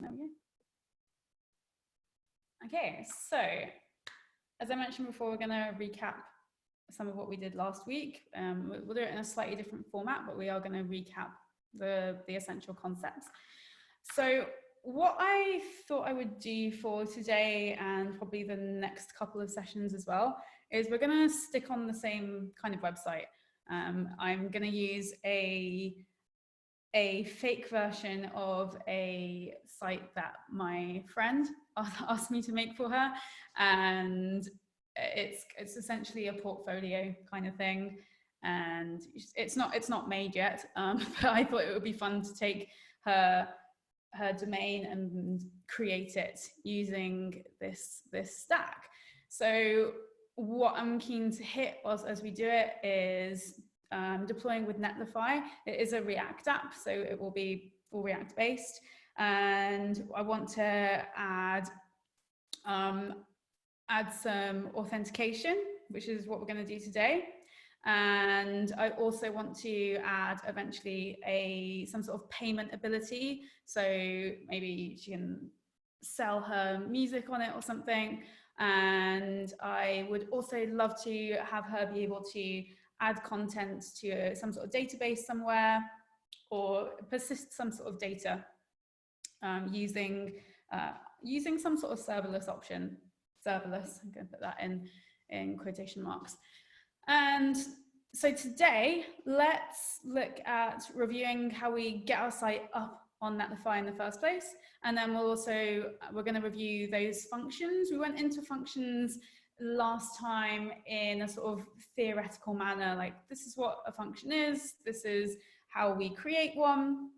There we go. Okay, so as I mentioned before, we're going to recap some of what we did last week. We'll do it in a slightly different format, but we are going to recap the essential concepts. So what I thought I would do for today and probably the next couple of sessions as well is we're going to stick on the same kind of website. I'm going to use a fake version of a site that my friend asked me to make for her, and it's essentially a portfolio kind of thing, and it's not made yet, but I thought it would be fun to take her domain and create it using this stack. So what I'm keen to hit as we do it is deploying with Netlify. It is a React app, so it will be all React based, and I want to add some authentication, which is what we're going to do today. And I also want to add eventually some sort of payment ability. So maybe she can sell her music on it or something. And I would also love to have her be able to add content to some sort of database somewhere, or persist some sort of data using some sort of serverless option. Serverless, I'm going to put that in quotation marks. And so today, let's look at reviewing how we get our site up on Netlify in the first place. And then we're going to review those functions. We went into functions last time in a sort of theoretical manner, like this is what a function is, this is how we create one.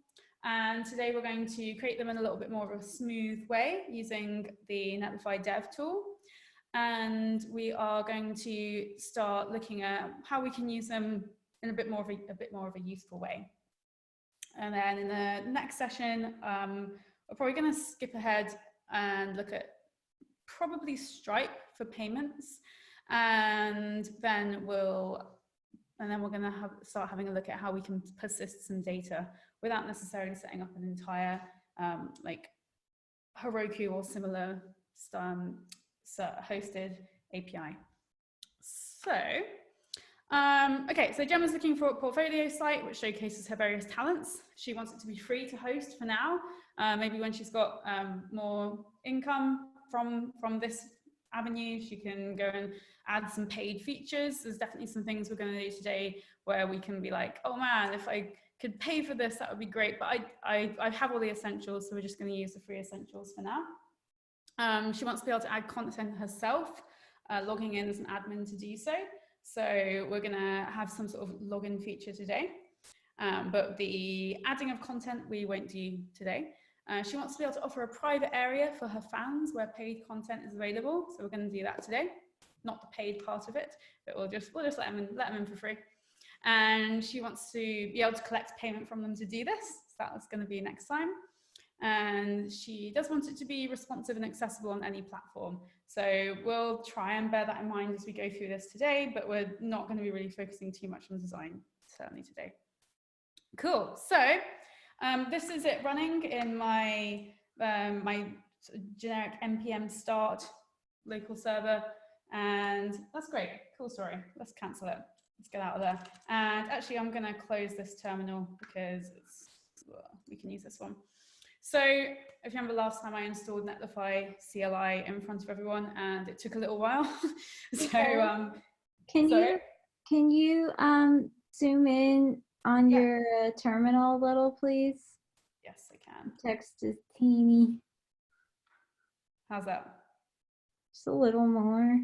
And today we're going to create them in a little bit more of a smooth way using the Netlify dev tool. And we are going to start looking at how we can use them in a bit more of a useful way. And then in the next session, we're probably going to skip ahead and look at probably Stripe for payments, and then we're going to start having a look at how we can persist some data without necessarily setting up an entire like Heroku or similar hosted API. So, okay, so Gemma's looking for a portfolio site which showcases her various talents. She wants it to be free to host for now. Maybe when she's got more income from this avenue, she can go and add some paid features. There's definitely some things we're going to do today where we can be like, oh man, if I could pay for this, that would be great. But I have all the essentials, so we're just going to use the free essentials for now. She wants to be able to add content herself, logging in as an admin to do so. So we're going to have some sort of login feature today. But the adding of content we won't do today. She wants to be able to offer a private area for her fans where paid content is available. So we're going to do that today. Not the paid part of it, but we'll just let them in for free. And she wants to be able to collect payment from them to do this. So that's going to be next time. And she does want it to be responsive and accessible on any platform. So we'll try and bear that in mind as we go through this today, but we're not going to be really focusing too much on design, certainly today. Cool. So this is it running in my my generic npm start local server, and that's great. Cool story. Let's cancel it. Let's get out of there. And actually, I'm going to close this terminal because we can use this one. So if you remember last time I installed Netlify CLI in front of everyone, and it took a little while. So can you zoom in on your terminal a little, please? Yes, I can. Text is teeny. How's that? Just a little more.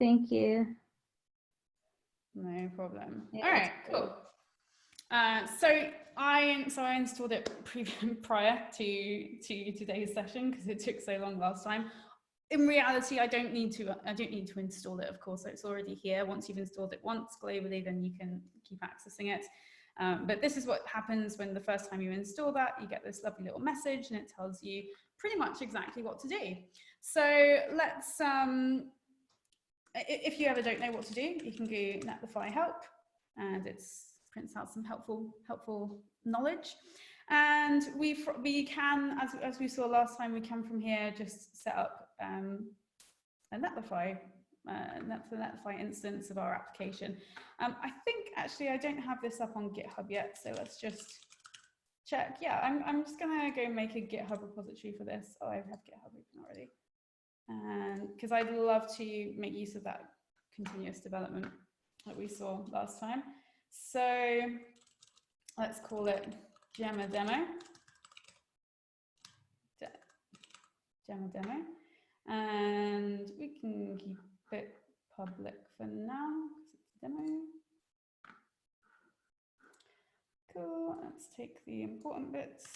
Thank you. No problem. Yeah, all right, cool. So I installed it prior to today's session because it took so long last time. In reality, I don't need to install it, of course. So it's already here. Once you've installed it once globally, then you can keep accessing it. But this is what happens when the first time you install that, you get this lovely little message and it tells you pretty much exactly what to do. So let's, if you ever don't know what to do, you can go Netlify help, and it prints out some helpful knowledge. And we can, as we saw last time, we can from here just set up a Netlify instance of our application. I think actually I don't have this up on GitHub yet, so let's just check. Yeah, I'm just gonna go make a GitHub repository for this. Oh, I have GitHub open already. And because I'd love to make use of that continuous development that we saw last time. So let's call it Gemma Demo. Gemma Demo. And we can keep it public for now because it's a demo. Cool. Let's take the important bits.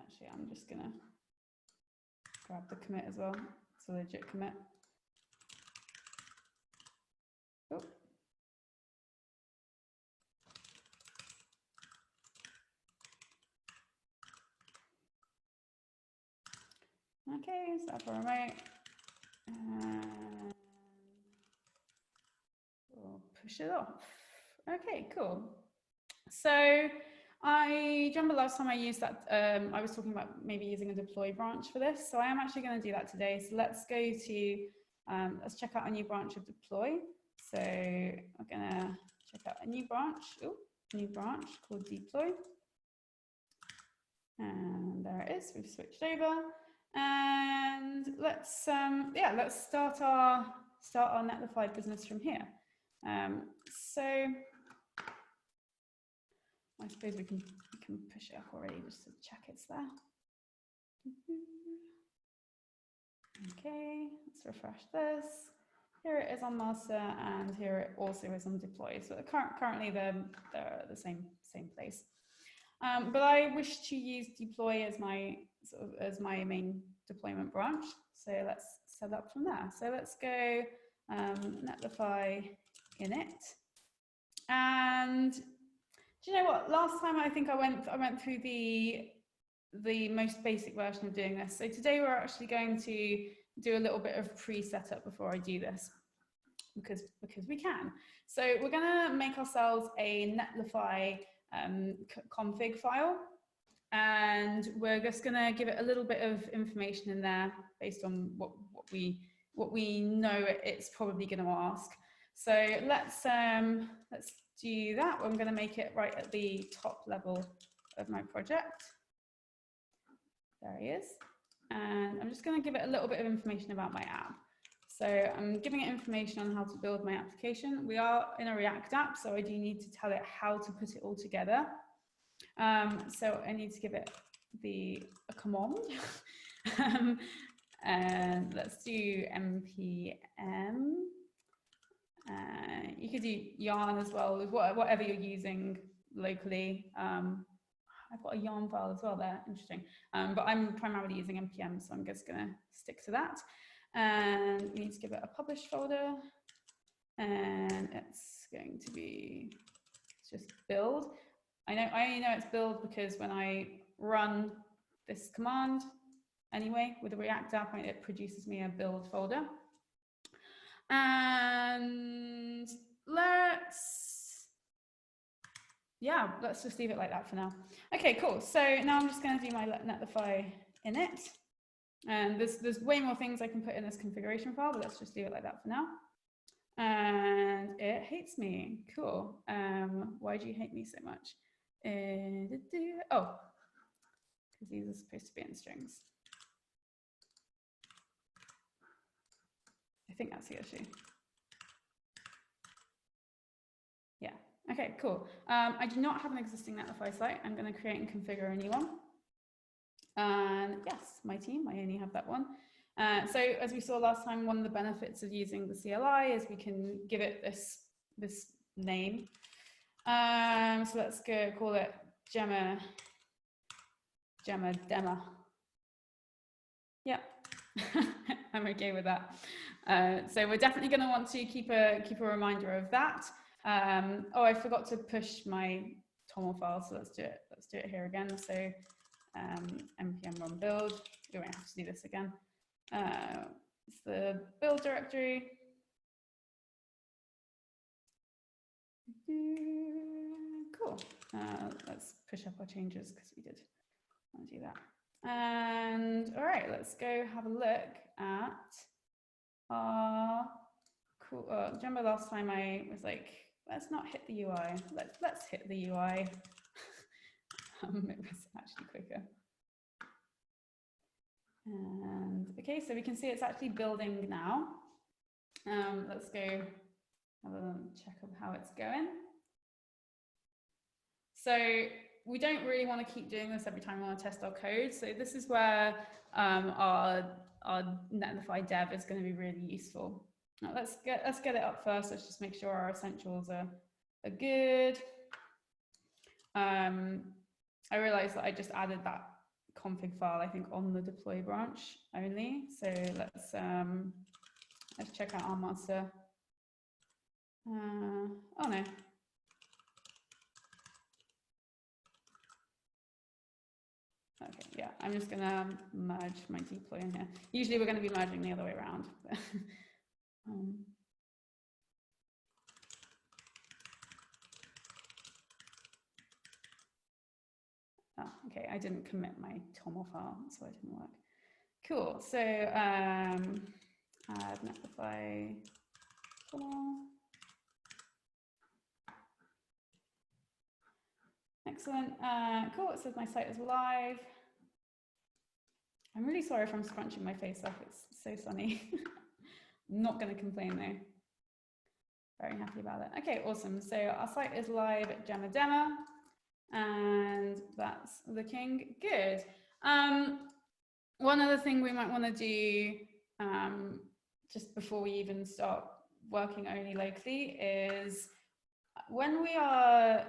Actually, I'm just gonna grab the commit as well. It's a legit commit. Oh. Okay, so for remote. And we'll push it off. Okay, cool. So I remember last time I used that, I was talking about maybe using a deploy branch for this. So I am actually going to do that today. So let's go to, let's check out a new branch of deploy. So I'm going to check out a new branch, called deploy. And there it is, we've switched over. And let's, yeah, let's start our Netlify business from here. So I suppose we can push it up already just to check it's there. Okay, let's refresh this. Here it is on master, and here it also is on deploy. So currently they're the same place. But I wish to use deploy as my main deployment branch. So let's set up from there. So let's go Netlify init. And do you know what? Last time I think I went through the most basic version of doing this. So today we're actually going to do a little bit of pre-setup before I do this, because we can. So we're going to make ourselves a Netlify config file, and we're just going to give it a little bit of information in there based on what we know it's probably going to ask. So let's do that. I'm going to make it right at the top level of my project. There he is. And I'm just going to give it a little bit of information about my app. So I'm giving it information on how to build my application. We are in a React app, so I do need to tell it how to put it all together. So I need to give it a command. And let's do npm. You could do yarn as well, whatever you're using locally. I've got a yarn file as well there, interesting. But I'm primarily using npm, so I'm just gonna stick to that. And we need to give it a publish folder, and it's going to be just build. I only know it's build because when I run this command anyway with the React app, it produces me a build folder. And let's just leave it like that for now. Okay, cool. So now I'm just going to do my Netlify init. And there's way more things I can put in this configuration file, but let's just leave it like that for now. And it hates me. Cool. Why do you hate me so much? Oh, because these are supposed to be in strings. I think that's the issue. Yeah. Okay, cool. I do not have an existing Netlify site. I'm going to create and configure a new one. And yes, my team, I only have that one. So as we saw last time, one of the benefits of using the CLI is we can give it this name. So let's go call it Gemma Demo. Yeah, I'm okay with that. So we're definitely going to want to keep a reminder of that. Oh, I forgot to push my toml file, so let's do it. Let's do it here again. So npm run build. We won't have to do this again. It's the build directory. Cool. Let's push up our changes because we did want to do that. And all right, let's go have a look at our cool. Remember last time I was like, let's not hit the UI. Let's hit the UI. It was actually quicker. And okay, so we can see it's actually building now. Let's go have a check of how it's going. So we don't really want to keep doing this every time we want to test our code. So this is where our Netlify dev is going to be really useful. Now let's get it up first. Let's just make sure our essentials are good. I realized that I just added that config file, I think, on the deploy branch only. So let's check out our master. Oh no. Okay, yeah, I'm just gonna merge my deploy in here. Usually we're gonna be merging the other way around. Okay, I didn't commit my TOML file, so it didn't work. Cool, so add Netlify TOML. Excellent, cool, it says my site is live. I'm really sorry if I'm scrunching my face up, it's so sunny. I'm not gonna complain though. Very happy about it. Okay, awesome, so our site is live at Gemma Demo, and that's looking good. One other thing we might wanna do just before we even start working only locally is when we're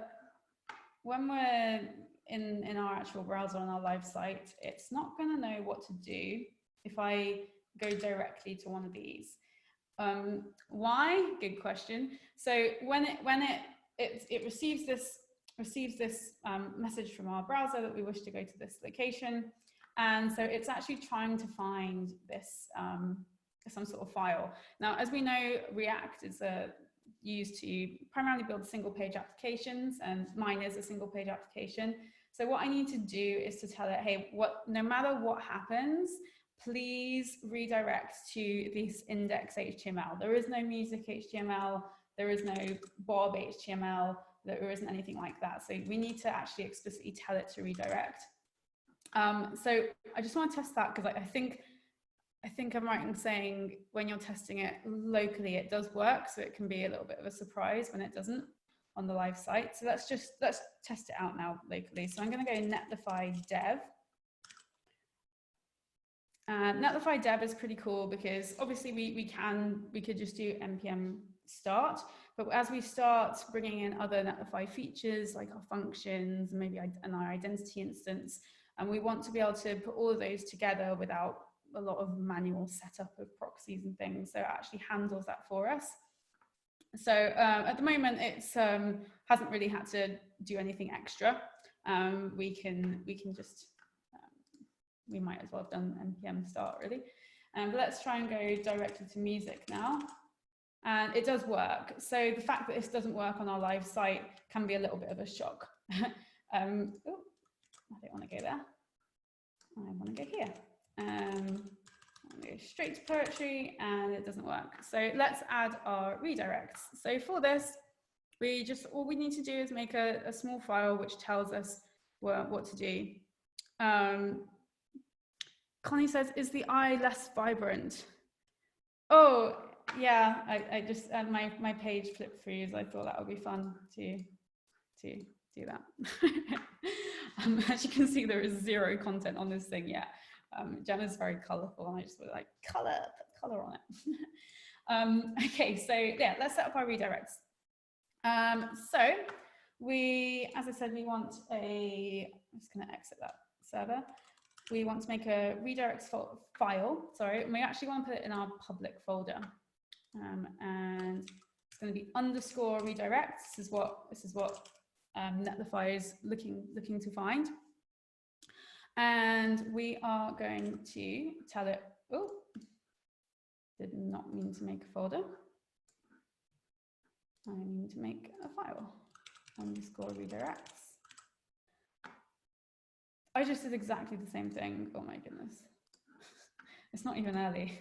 in our actual browser on our live site, it's not going to know what to do if I go directly to one of these. Why? Good question. So when it receives this message from our browser that we wish to go to this location, and so it's actually trying to find this some sort of file. Now, as we know, React is used to primarily build single page applications, and mine is a single page application. So what I need to do is to tell it, hey, no matter what happens, please redirect to this index HTML. There is no music HTML, there is no Bob HTML, there isn't anything like that. So we need to actually explicitly tell it to redirect. So I just want to test that because I think I'm right in saying when you're testing it locally, it does work. So it can be a little bit of a surprise when it doesn't on the live site. So let's test it out now locally. So I'm going to go Netlify dev. Netlify dev is pretty cool because obviously we could just do npm start, but as we start bringing in other Netlify features like our functions, maybe and our identity instance, and we want to be able to put all of those together without a lot of manual setup of proxies and things, so it actually handles that for us. So at the moment, it's hasn't really had to do anything extra. We can just we might as well have done npm start really. But let's try and go directly to music now. And it does work. So the fact that this doesn't work on our live site can be a little bit of a shock. Oh, I don't want to go there. I want to go here. I'll go straight to poetry, and it doesn't work. So let's add our redirects. So for this, all we need to do is make a small file which tells us what to do. Connie says, "Is the eye less vibrant?" Oh, yeah. I just my page flip throughs. I thought that would be fun to do that. As you can see, there is zero content on this thing yet. Gemma's very colorful, and I just like put color on it. Okay, so yeah, let's set up our redirects. So as I said, we want I'm just going to exit that server. We want to make a redirects file, sorry, and we actually want to put it in our public folder. And it's going to be _redirects. This is what Netlify is looking to find. And we are going to tell it, oh, did not mean to make a folder. I mean to make a file, _redirects. I just did exactly the same thing. Oh my goodness. It's not even early.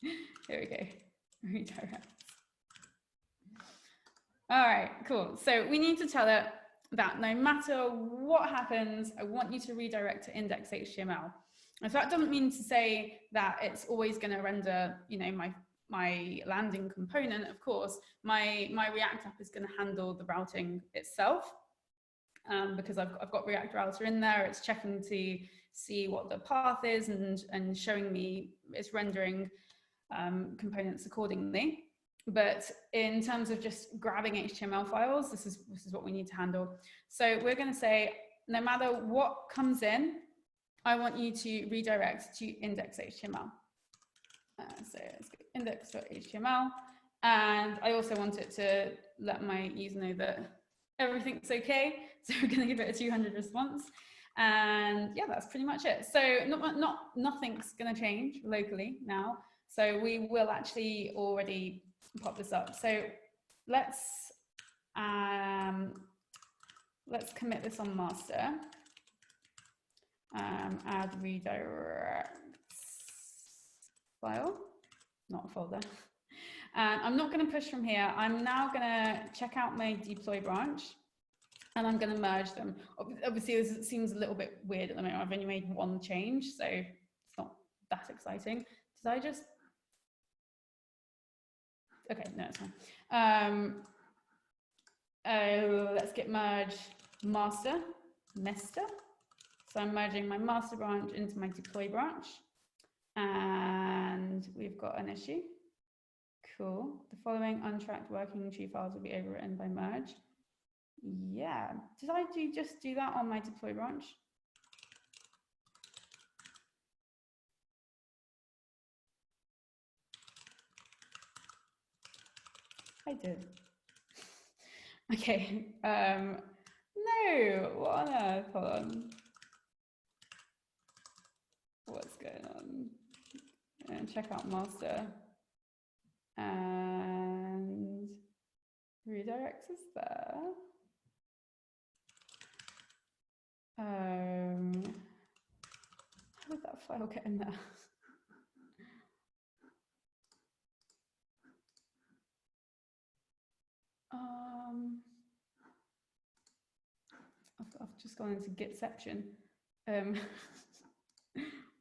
Here we go. Redirect. All right, cool. So we need to tell it that no matter what happens, I want you to redirect to index.html. And so that doesn't mean to say that it's always going to render, you know, my landing component. Of course, my React app is going to handle the routing itself, because I've got React Router in there. It's checking to see what the path is and showing me it's rendering components accordingly. But in terms of just grabbing HTML files, this is what we need to handle. So we're going to say, no matter what comes in, I want you to redirect to index.html. So let's go index.html. And I also want it to let my user know that everything's okay. So we're going to give it a 200 response. And yeah, that's pretty much it. So nothing's going to change locally now. So we will actually already pop this up. So let's commit this on master. Add redirects file, not a folder. And I'm not going to push from here. I'm now going to check out my deploy branch, and I'm going to merge them. Obviously, this seems a little bit weird at the moment. I've only made one change, so it's not that exciting. Did I just? Okay, no, it's fine. Let's git merge master, nester. So I'm merging my master branch into my deploy branch, and we've got an issue. Cool. The following untracked working tree files will be overwritten by merge. Yeah. Did I just do that on my deploy branch? I did. Okay. No. What on earth? Hold on. What's going on? And check out master. And redirects is there. How did that file get in there? I've just gone into Git section.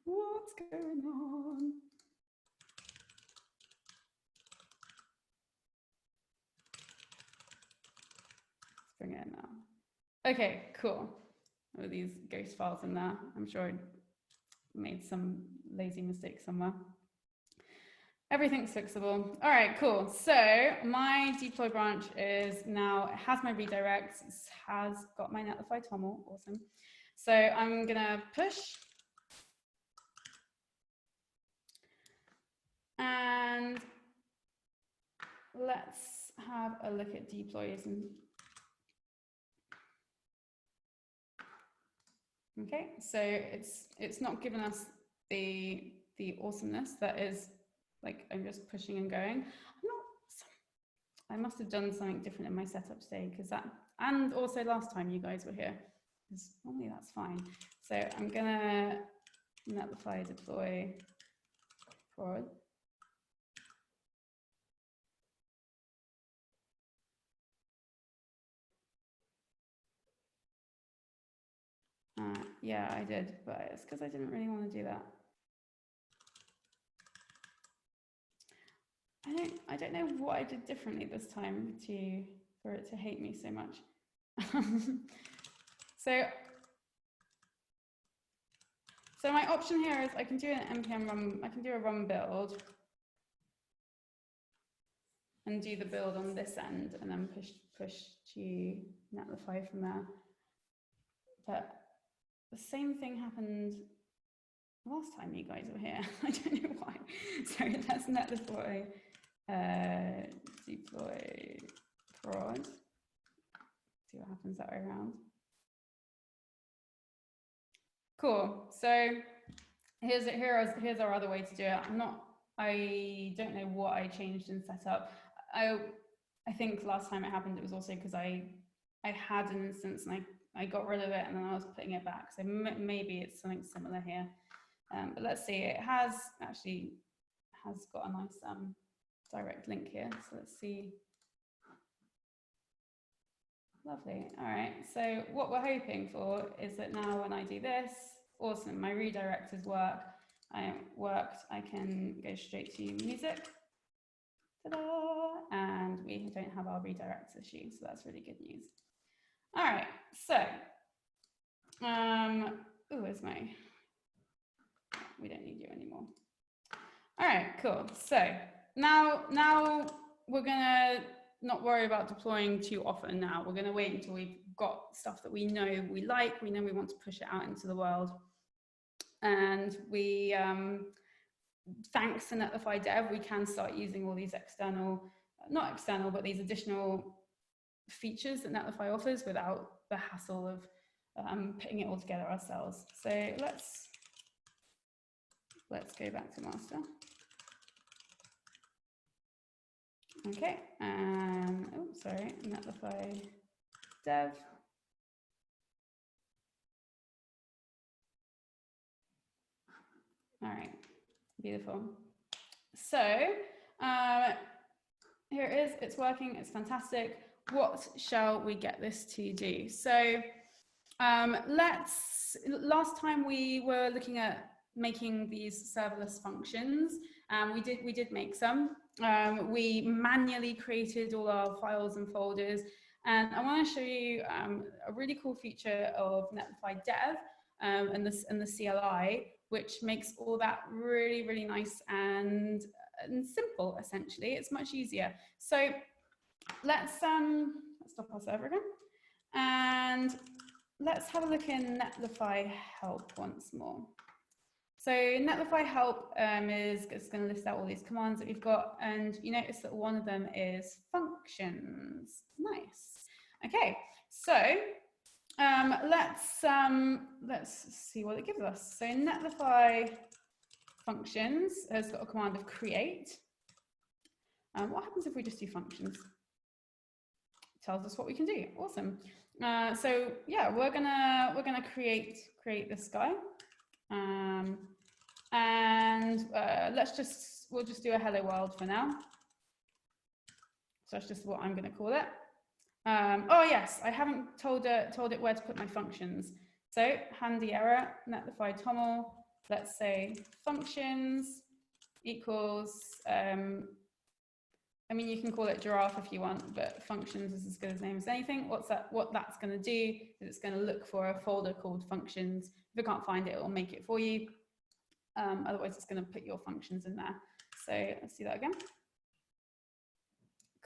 What's going on? Let's bring it in now. Okay, cool. All these ghost files in there. I'm sure I made some lazy mistake somewhere. Everything's fixable. All right, cool. So my deploy branch is now, it has my redirects, it has got my Netlify toml, awesome. So I'm gonna push. And let's have a look at deploys. Okay, so it's not given us the awesomeness that is, like, I'm just pushing and going. I must have done something different in my setup today, because that, and also last time you guys were here, because normally that's fine. So I'm gonna Netlify deploy prod. Yeah, I did, but it's because I didn't really want to do that. I don't know what I did differently this time for it to hate me so much. So my option here is I can do an npm run, I can do a run build and do the build on this end and then push to Netlify from there. But the same thing happened last time you guys were here. I don't know why. So let's Netlify deploy prod. See what happens that way around. Cool. So here's our other way to do it. I don't know what I changed in setup. I think last time it happened, it was also because I had an instance and I got rid of it and then I was putting it back. So maybe it's something similar here. But let's see, it has actually got a nice direct link here. So let's see. Lovely. All right. So what we're hoping for is that now when I do this, awesome, my redirectors work. I can go straight to music. Ta-da! And we don't have our redirects issue, so that's really good news. All right. So, where's my? We don't need you anymore. All right. Cool. So now we're gonna not worry about deploying too often now. We're going to wait until we've got stuff that we know we like, we know we want to push it out into the world. And we, thanks to Netlify Dev, we can start using all these external, not external, but these additional features that Netlify offers without the hassle of putting it all together ourselves. So let's go back to master. Okay, oh, sorry, Netlify Dev. All right, beautiful. So here it is, it's working, it's fantastic. What shall we get this to do? So last time we were looking at making these serverless functions, we did make some. We manually created all our files and folders, and I want to show you a really cool feature of Netlify Dev and the CLI, which makes all that really, really nice and simple. Essentially, it's much easier. So let's stop our server again, and let's have a look in Netlify help once more. So Netlify help is going to list out all these commands that we've got, and you notice that one of them is functions. Nice. Okay, so let's see what it gives us. So Netlify functions has got a command of create. What happens if we just do functions? It tells us what we can do. Awesome. So yeah, we're gonna create this guy. And we'll just do a hello world for now. So that's just what I'm going to call it. Oh yes, I haven't told it where to put my functions. So handy error, Netlify toml. Let's say functions equals. I mean, you can call it giraffe if you want, but functions is as good as name as anything. What that's going to do is it's going to look for a folder called functions. If it can't find it, it'll make it for you. Otherwise, it's going to put your functions in there. So let's do that again.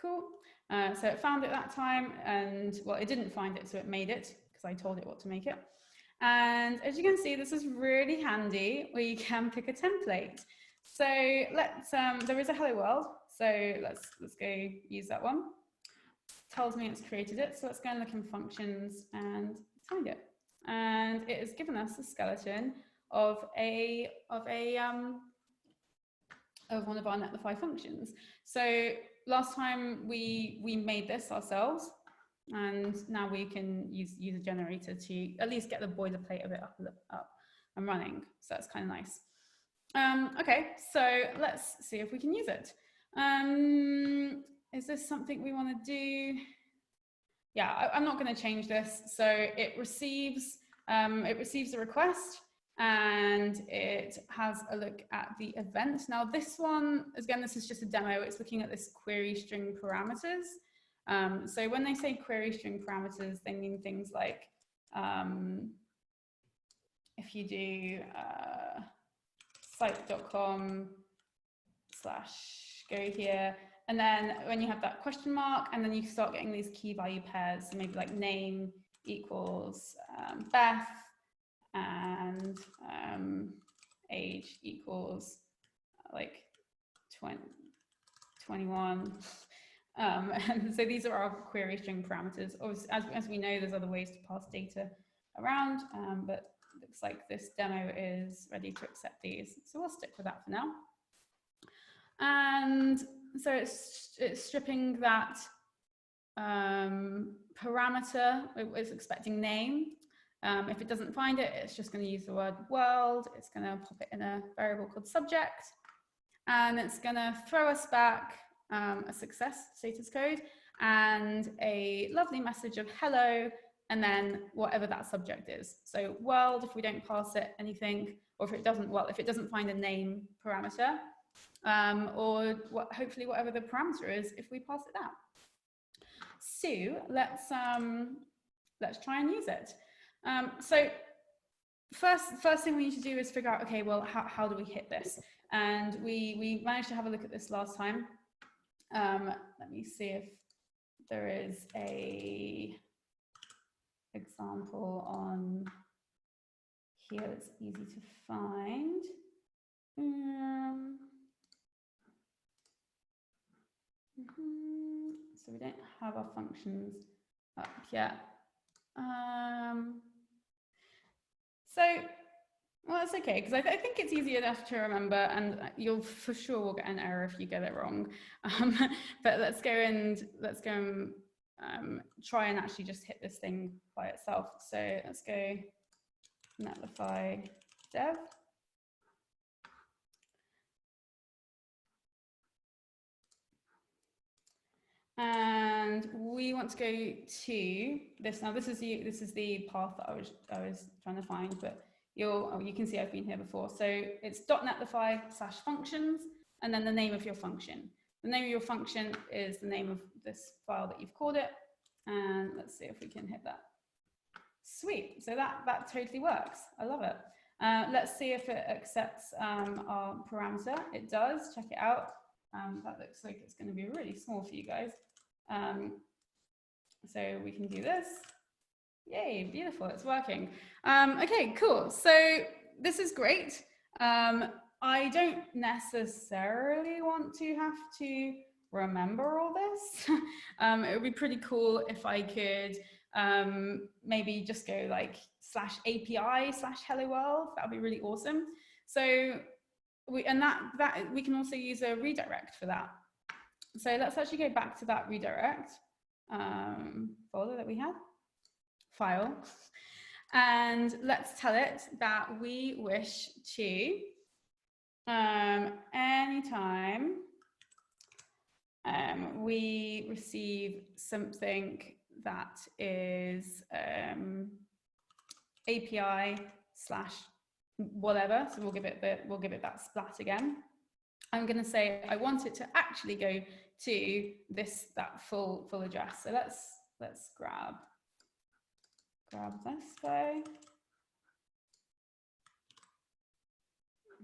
Cool. So it found it that time, and well, it didn't find it, so it made it because I told it what to make it. And as you can see, this is really handy where you can pick a template. So let's there is a hello world. So let's go use that one. It tells me it's created it. So let's go and look in functions and find it. And it has given us a skeleton of one of our Netlify functions. So last time we made this ourselves, and now we can use a generator to at least get the boilerplate of it up and running. So that's kind of nice. Okay, so let's see if we can use it. Is this something we want to do? Yeah, I'm not going to change this. So it receives a request, and it has a look at the event. Now this one, again, this is just a demo. It's looking at this query string parameters. So when they say query string parameters, they mean things like if you do site.com/go here, and then when you have that question mark, and then you start getting these key value pairs, so maybe like name equals Beth, and age equals like 21. And so these are our query string parameters. Obviously, as we know, there's other ways to pass data around, but it looks like this demo is ready to accept these. So we'll stick with that for now. And so it's stripping that parameter, it's expecting name. If it doesn't find it, it's just going to use the word world. It's going to pop it in a variable called subject. And it's going to throw us back a success status code and a lovely message of hello, and then whatever that subject is. So world, if we don't pass it anything, or if it doesn't, well, if it doesn't find a name parameter, or hopefully whatever the parameter is, if we pass it out. So let's try and use it. So first thing we need to do is figure out, okay, well, how do we hit this? And we managed to have a look at this last time. Let me see if there is a example on here that's easy to find. So we don't have our functions up yet. So, well, that's okay, because I think it's easy enough to remember, and you'll for sure will get an error if you get it wrong. But let's go and try and actually just hit this thing by itself. So let's go Netlify dev. And we want to go to this. Now this is the path that I was trying to find, but you can see I've been here before. So it's .netlify/functions, and then the name of your function. The name of your function is the name of this file that you've called it. And let's see if we can hit that. Sweet. So that totally works. I love it. Let's see if it accepts our parameter. It does. Check it out. That looks like it's going to be really small for you guys. So we can do this. Yay, beautiful, it's working. Okay, cool. So this is great. I don't necessarily want to have to remember all this. It would be pretty cool if I could maybe just go like /API/hello world. That would be really awesome. So we can also use a redirect for that. So let's actually go back to that redirect folder that we had, file, and let's tell it that we wish to anytime we receive something that is API/whatever, so we'll give it that splat again. I'm going to say I want it to actually go to that full address. So let's grab this guy.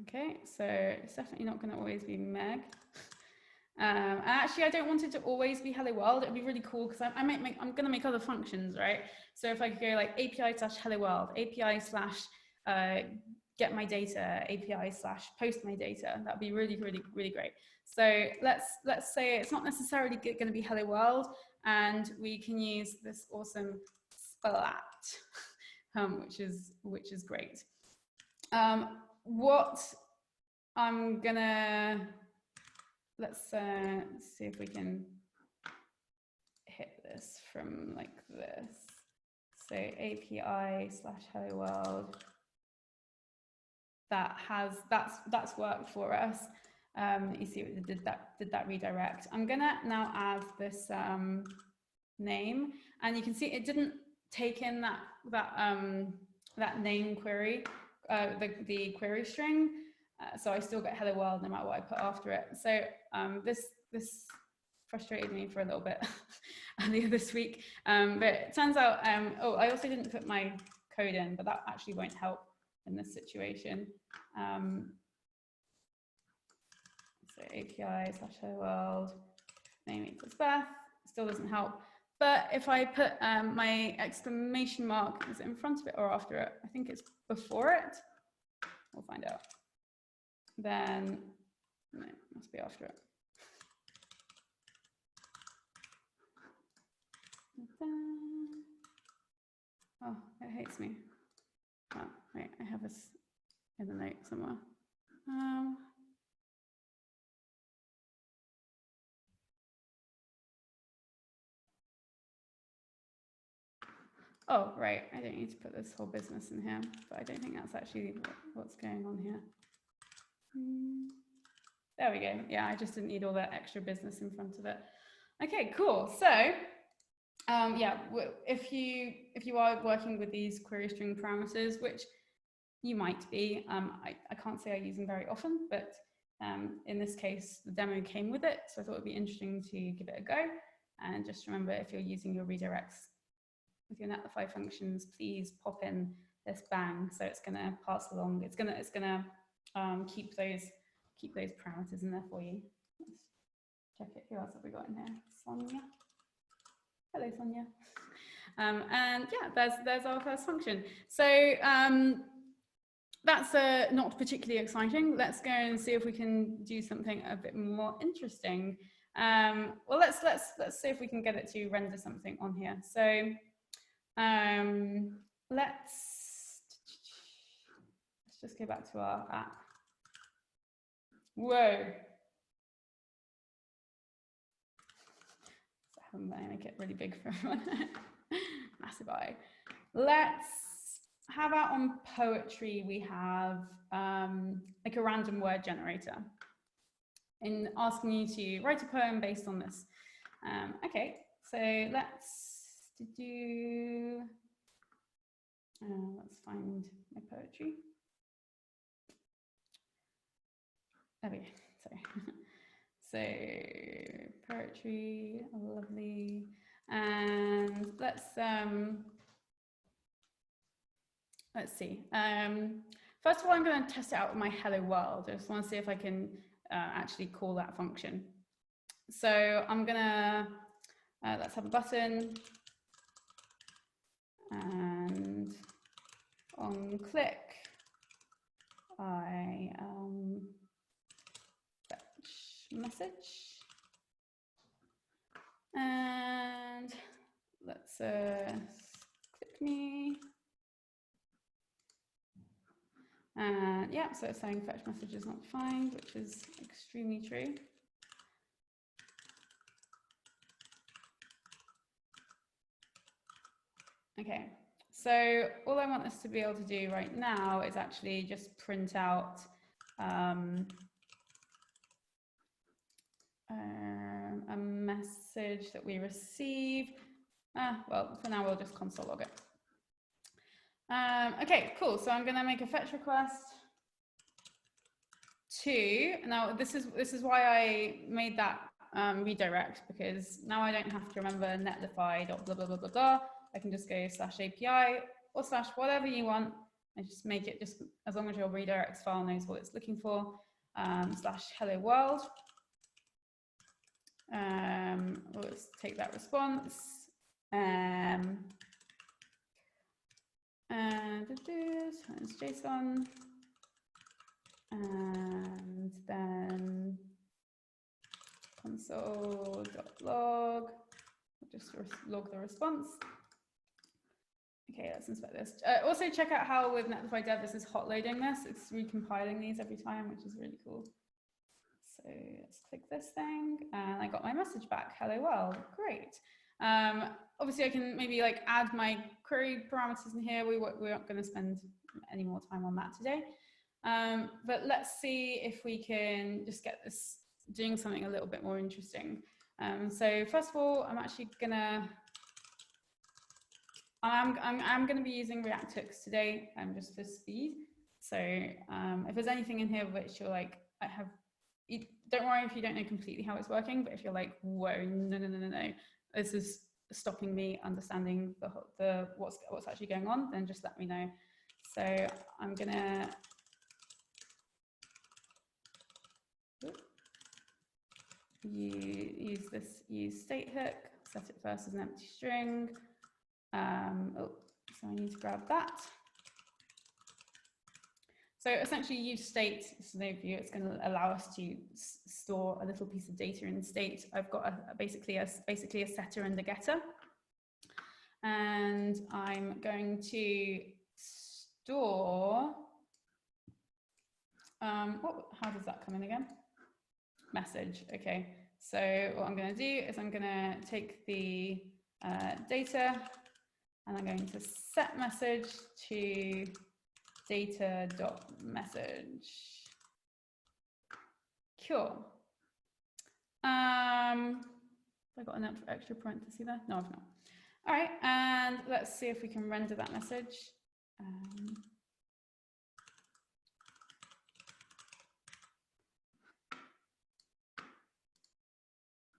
Okay, so it's definitely not going to always be Meg. And actually, I don't want it to always be hello world. It'd be really cool because I'm going to make other functions, right? So if I could go like API/hello world, API/get my data, API/post my data, that'd be really, really, really great. So let's say it's not necessarily going to be hello world, and we can use this awesome splat, which is great. What I'm gonna let's see if we can hit this from like this. So API/hello world. That's worked for us. You see it did that redirect. I'm gonna now add this name, and you can see it didn't take in that name query, the query string. So I still get hello world no matter what I put after it. So this frustrated me for a little bit earlier this week, but it turns out oh, I also didn't put my code in, but that actually won't help in this situation. So API/hello world, name equals Beth, still doesn't help. But if I put my exclamation mark, is it in front of it or after it? I think it's before it. We'll find out. Then, no, it must be after it. Oh, it hates me. Oh, wait, I have this in the note somewhere. Oh, right, I don't need to put this whole business in here, but I don't think that's actually what's going on here. There we go. Yeah, I just didn't need all that extra business in front of it. Okay, cool. So yeah, if you are working with these query string parameters, which you might be, I can't say I use them very often, but in this case, the demo came with it, so I thought it'd be interesting to give it a go. And just remember, if you're using your redirects with your Netlify functions, please pop in this bang, so it's going to pass along. It's gonna keep those parameters in there for you. Let's check it. Who else have we got in here? Sonia. Hello, Sonia. And yeah, there's our first function. So that's not particularly exciting. Let's go and see if we can do something a bit more interesting. Well, let's see if we can get it to render something on here. So let's just go back to our app. Whoa. I make it really big for everyone. Massive eye. How about on poetry, we have like a random word generator in asking you to write a poem based on this. Okay, so let's find my poetry. There we go, sorry. So poetry, lovely. And let's see. First of all, I'm going to test it out with my hello world. I just want to see if I can actually call that function. So I'm going to, let's have a button. And on click, I fetch message. And let's click me. And yeah, so it's saying fetch message is not defined, which is extremely true. Okay, so all I want this to be able to do right now is actually just print out a message that we receive. Well, for now we'll just console log it. Okay, cool. So I'm going to make a fetch request to. Now this is why I made that redirect, because now I don't have to remember netlify dot blah blah blah blah blah. I can just go /API or / whatever you want, and just make it just as long as your redirects file knows what it's looking for. /hello world. Let's take that response. And it's JSON, and then console.log, just log the response. Okay, let's inspect this. Also check out how with Netlify Dev this is hot loading this. It's recompiling these every time, which is really cool. So let's click this thing, and I got my message back. Hello world, great. Obviously I can maybe like add my query parameters in here. We aren't going to spend any more time on that today. But let's see if we can just get this doing something a little bit more interesting. So first of all, I'm actually gonna, I'm gonna be using React hooks today, just for speed. So if there's anything in here which you're like, don't worry if you don't know completely how it's working, but if you're like, whoa, no, this is stopping me understanding what's actually going on, then just let me know. So I'm gonna use state hook, set it first as an empty string. So I need to grab that. So essentially use state, so view, it's going to allow us to store a little piece of data in state. I've got basically a setter and a getter. And I'm going to store, how does that come in again? Message, okay. So what I'm going to do is I'm going to take the data, And I'm going to set message to data.message. Cool. Have I got an extra parenthesis there? No, I've not. All right, and let's see if we can render that message.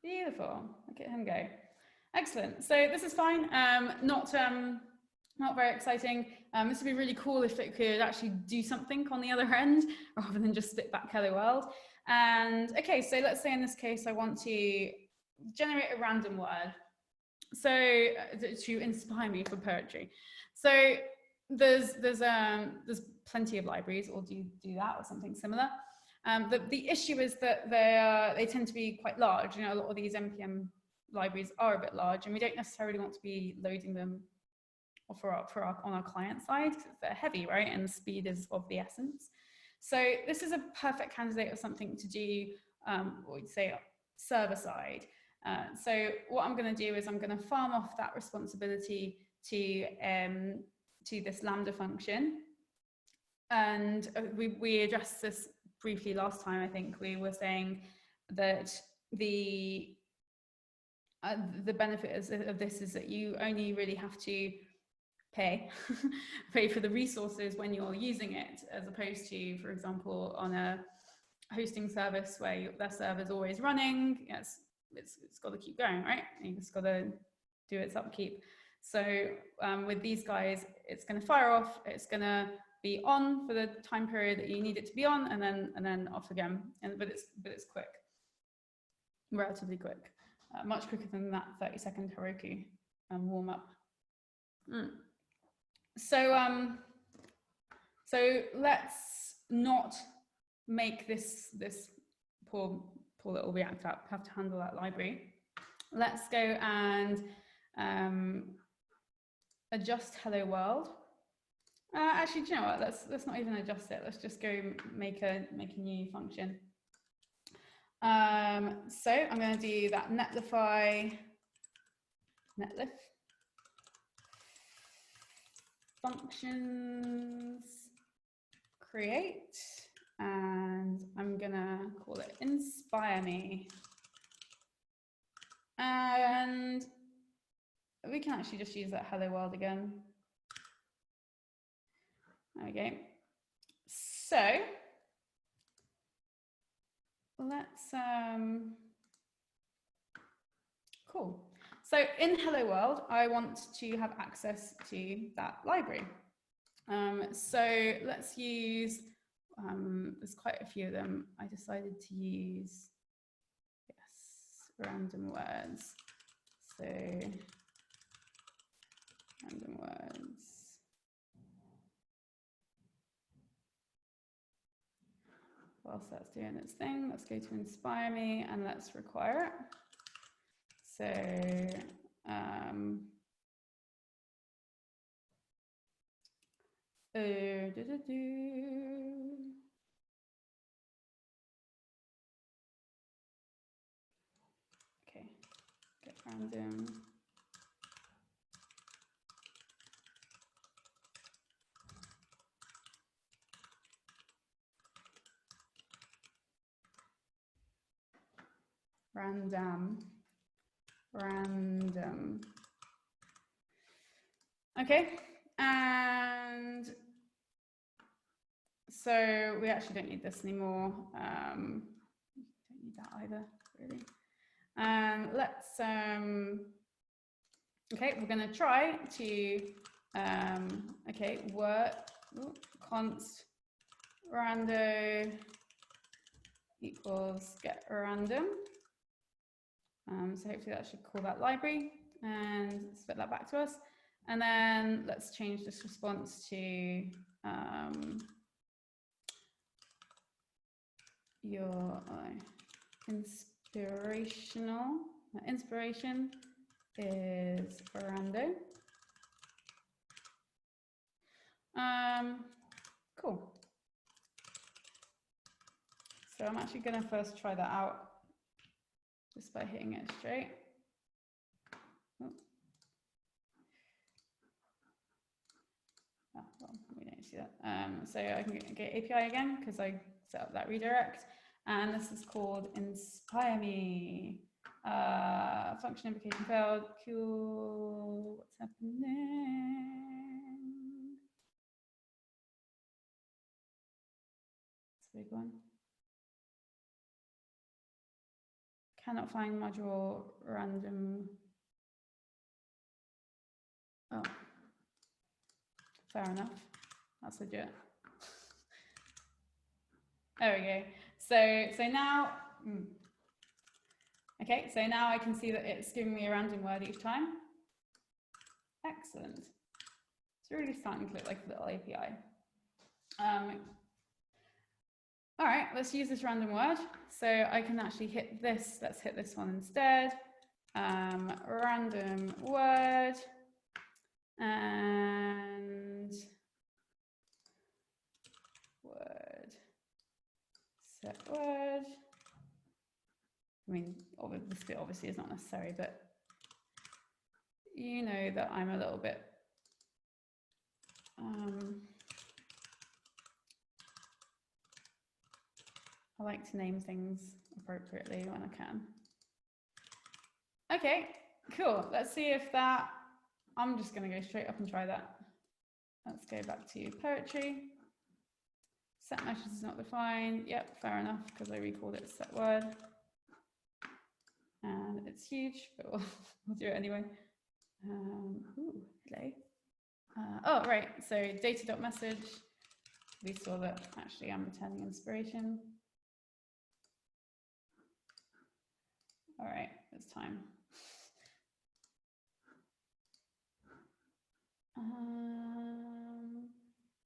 Beautiful. Look at him go. Excellent. So this is fine. Not very exciting. This would be really cool if it could actually do something on the other end rather than just spit back hello world. And okay, so let's say in this case I want to generate a random word, so to inspire me for poetry. So there's plenty of libraries or do that or something similar. The issue is that they tend to be quite large. You know, a lot of these NPM libraries are a bit large, and we don't necessarily want to be loading them on our client side because they're heavy, right? And speed is of the essence. So this is a perfect candidate of something to do, what we'd say, server side. So what I'm going to do is I'm going to farm off that responsibility to this Lambda function. And we addressed this briefly last time. I think we were saying that the benefit of this is that you only really have to pay for the resources when you're using it, as opposed to, for example, on a hosting service where their server's always running. Yes, it's got to keep going, right? You just got to do its upkeep. So with these guys, it's going to fire off. It's going to be on for the time period that you need it to be on, and then off again. But it's quick, relatively quick, much quicker than that 30-second Heroku warm up. So let's not make this poor little React app have to handle that library. Let's go and adjust hello world. Actually, do you know what? Let's not even adjust it. Let's just go make a new function. So I'm going to do that Netlify functions create, and I'm gonna call it inspire me, and we can actually just use that hello world again. Okay, so let's cool. So in hello world, I want to have access to that library. So let's use, there's quite a few of them. I decided to use, yes, random words. So random words. Whilst that's doing its thing, let's go to inspire me and let's require it. So okay, get random. Random. Okay, and so we actually don't need this anymore. Don't need that either, really. Let's, okay, we're going to try to, okay, work const rando equals get random. So hopefully that should call that library and spit that back to us. And then let's change this response to your inspiration is rando. Cool. So I'm actually going to first try that out just by hitting it straight. Oh. see that. So I can get API again because I set up that redirect, and this is called Inspire Me. Function invocation failed. Cool. What's happening? It's a big one. Cannot find module random. Oh, fair enough. That's legit. There we go. So now, okay, so now I can see that it's giving me a random word each time. Excellent. It's really starting to look like a little API. All right, let's use this random word. So I can actually hit this. Let's hit this one instead. Random word. And word. Set word. I mean, this bit obviously is not necessary, but you know that I'm a little bit I like to name things appropriately when I can. Okay, cool. Let's see if that, I'm just going to go straight up and try that. Let's go back to poetry. Set meshes is not defined. Yep, fair enough, because I recalled it set word. And it's huge, but we'll do it anyway. Ooh, hello. Oh, right, so data.message. We saw that actually I'm returning inspiration. All right, it's time.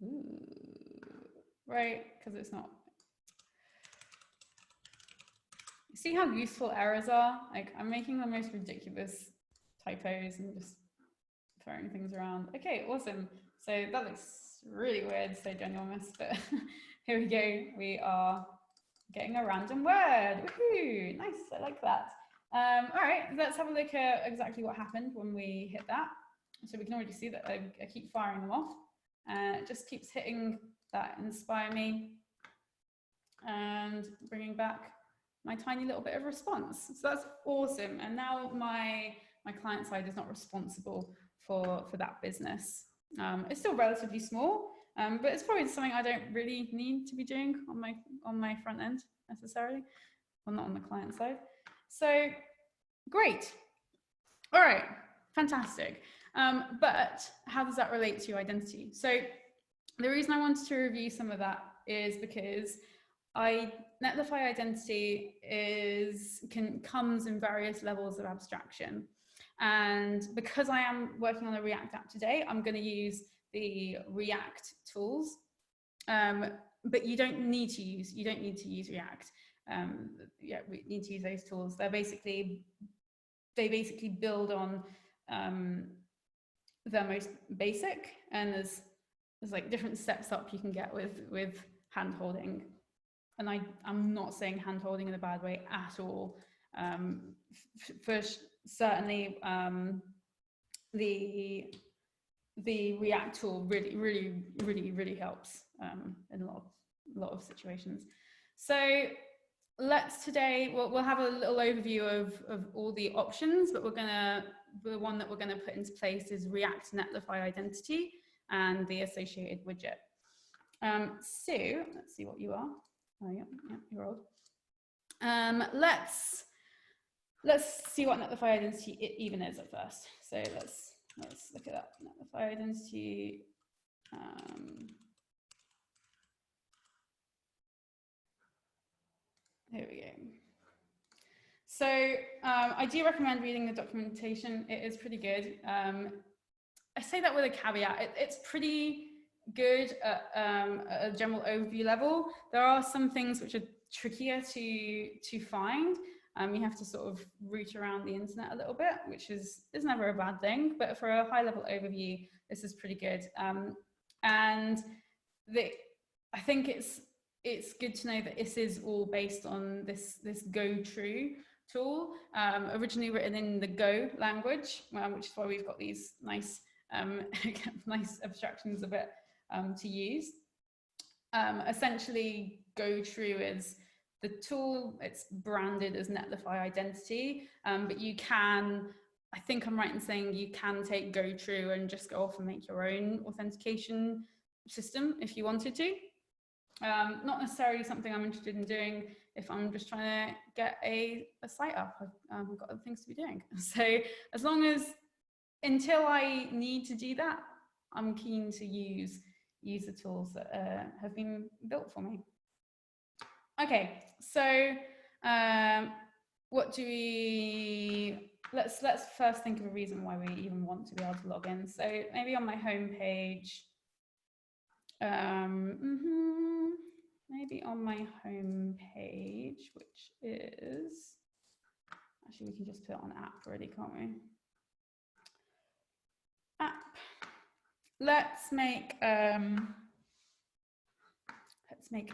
Ooh, right, because it's not. You see how useful errors are? Like, I'm making the most ridiculous typos and just throwing things around. Okay, awesome. So that looks really weird, so ginormous, but here we go. We are getting a random word. Woohoo! Nice, I like that. All right, let's have a look at exactly what happened when we hit that. So we can already see that I keep firing them off. It just keeps hitting that Inspire Me and bringing back my tiny little bit of response. So that's awesome. And now my client side is not responsible for that business. It's still relatively small, but it's probably something I don't really need to be doing on my front end necessarily, well, not on the client side. So great. All right, fantastic. But how does that relate to identity? So the reason I wanted to review some of that is because Netlify identity comes in various levels of abstraction. And because I am working on a React app today, I'm going to use the React tools. But you don't need to use React. Yeah, we need to use those tools. They basically build on the most basic, and there's like different steps up you can get with hand holding. And I'm not saying hand holding in a bad way at all. For certainly, the React tool really helps in a lot of situations. So today we'll have a little overview of all the options, but the one that we're gonna put into place is React Netlify identity and the associated widget. So let's see what you are. Oh yeah, you're old. Let's see what Netlify identity even is at first. So let's look it up. Netlify identity. Here we go. So I do recommend reading the documentation. It is pretty good. I say that with a caveat. It's pretty good at a general overview level. There are some things which are trickier to find. You have to sort of root around the internet a little bit, which is never a bad thing. But for a high level overview, this is pretty good. And I think it's good to know that this is all based on this Go True tool, originally written in the Go language, which is why we've got these nice nice abstractions of it to use. Essentially, GoTrue is the tool. It's branded as Netlify Identity, but you can, I think I'm right in saying you can take GoTrue and just go off and make your own authentication system if you wanted to. Not necessarily something I'm interested in doing if I'm just trying to get a site up. I've got other things to be doing. So as long as, until I need to do that, I'm keen to use the tools that have been built for me. Okay, so what do we, let's first think of a reason why we even want to be able to log in. So maybe on my home page, maybe on my home page, which is, actually we can just put it on app already, can't we? App. Let's make a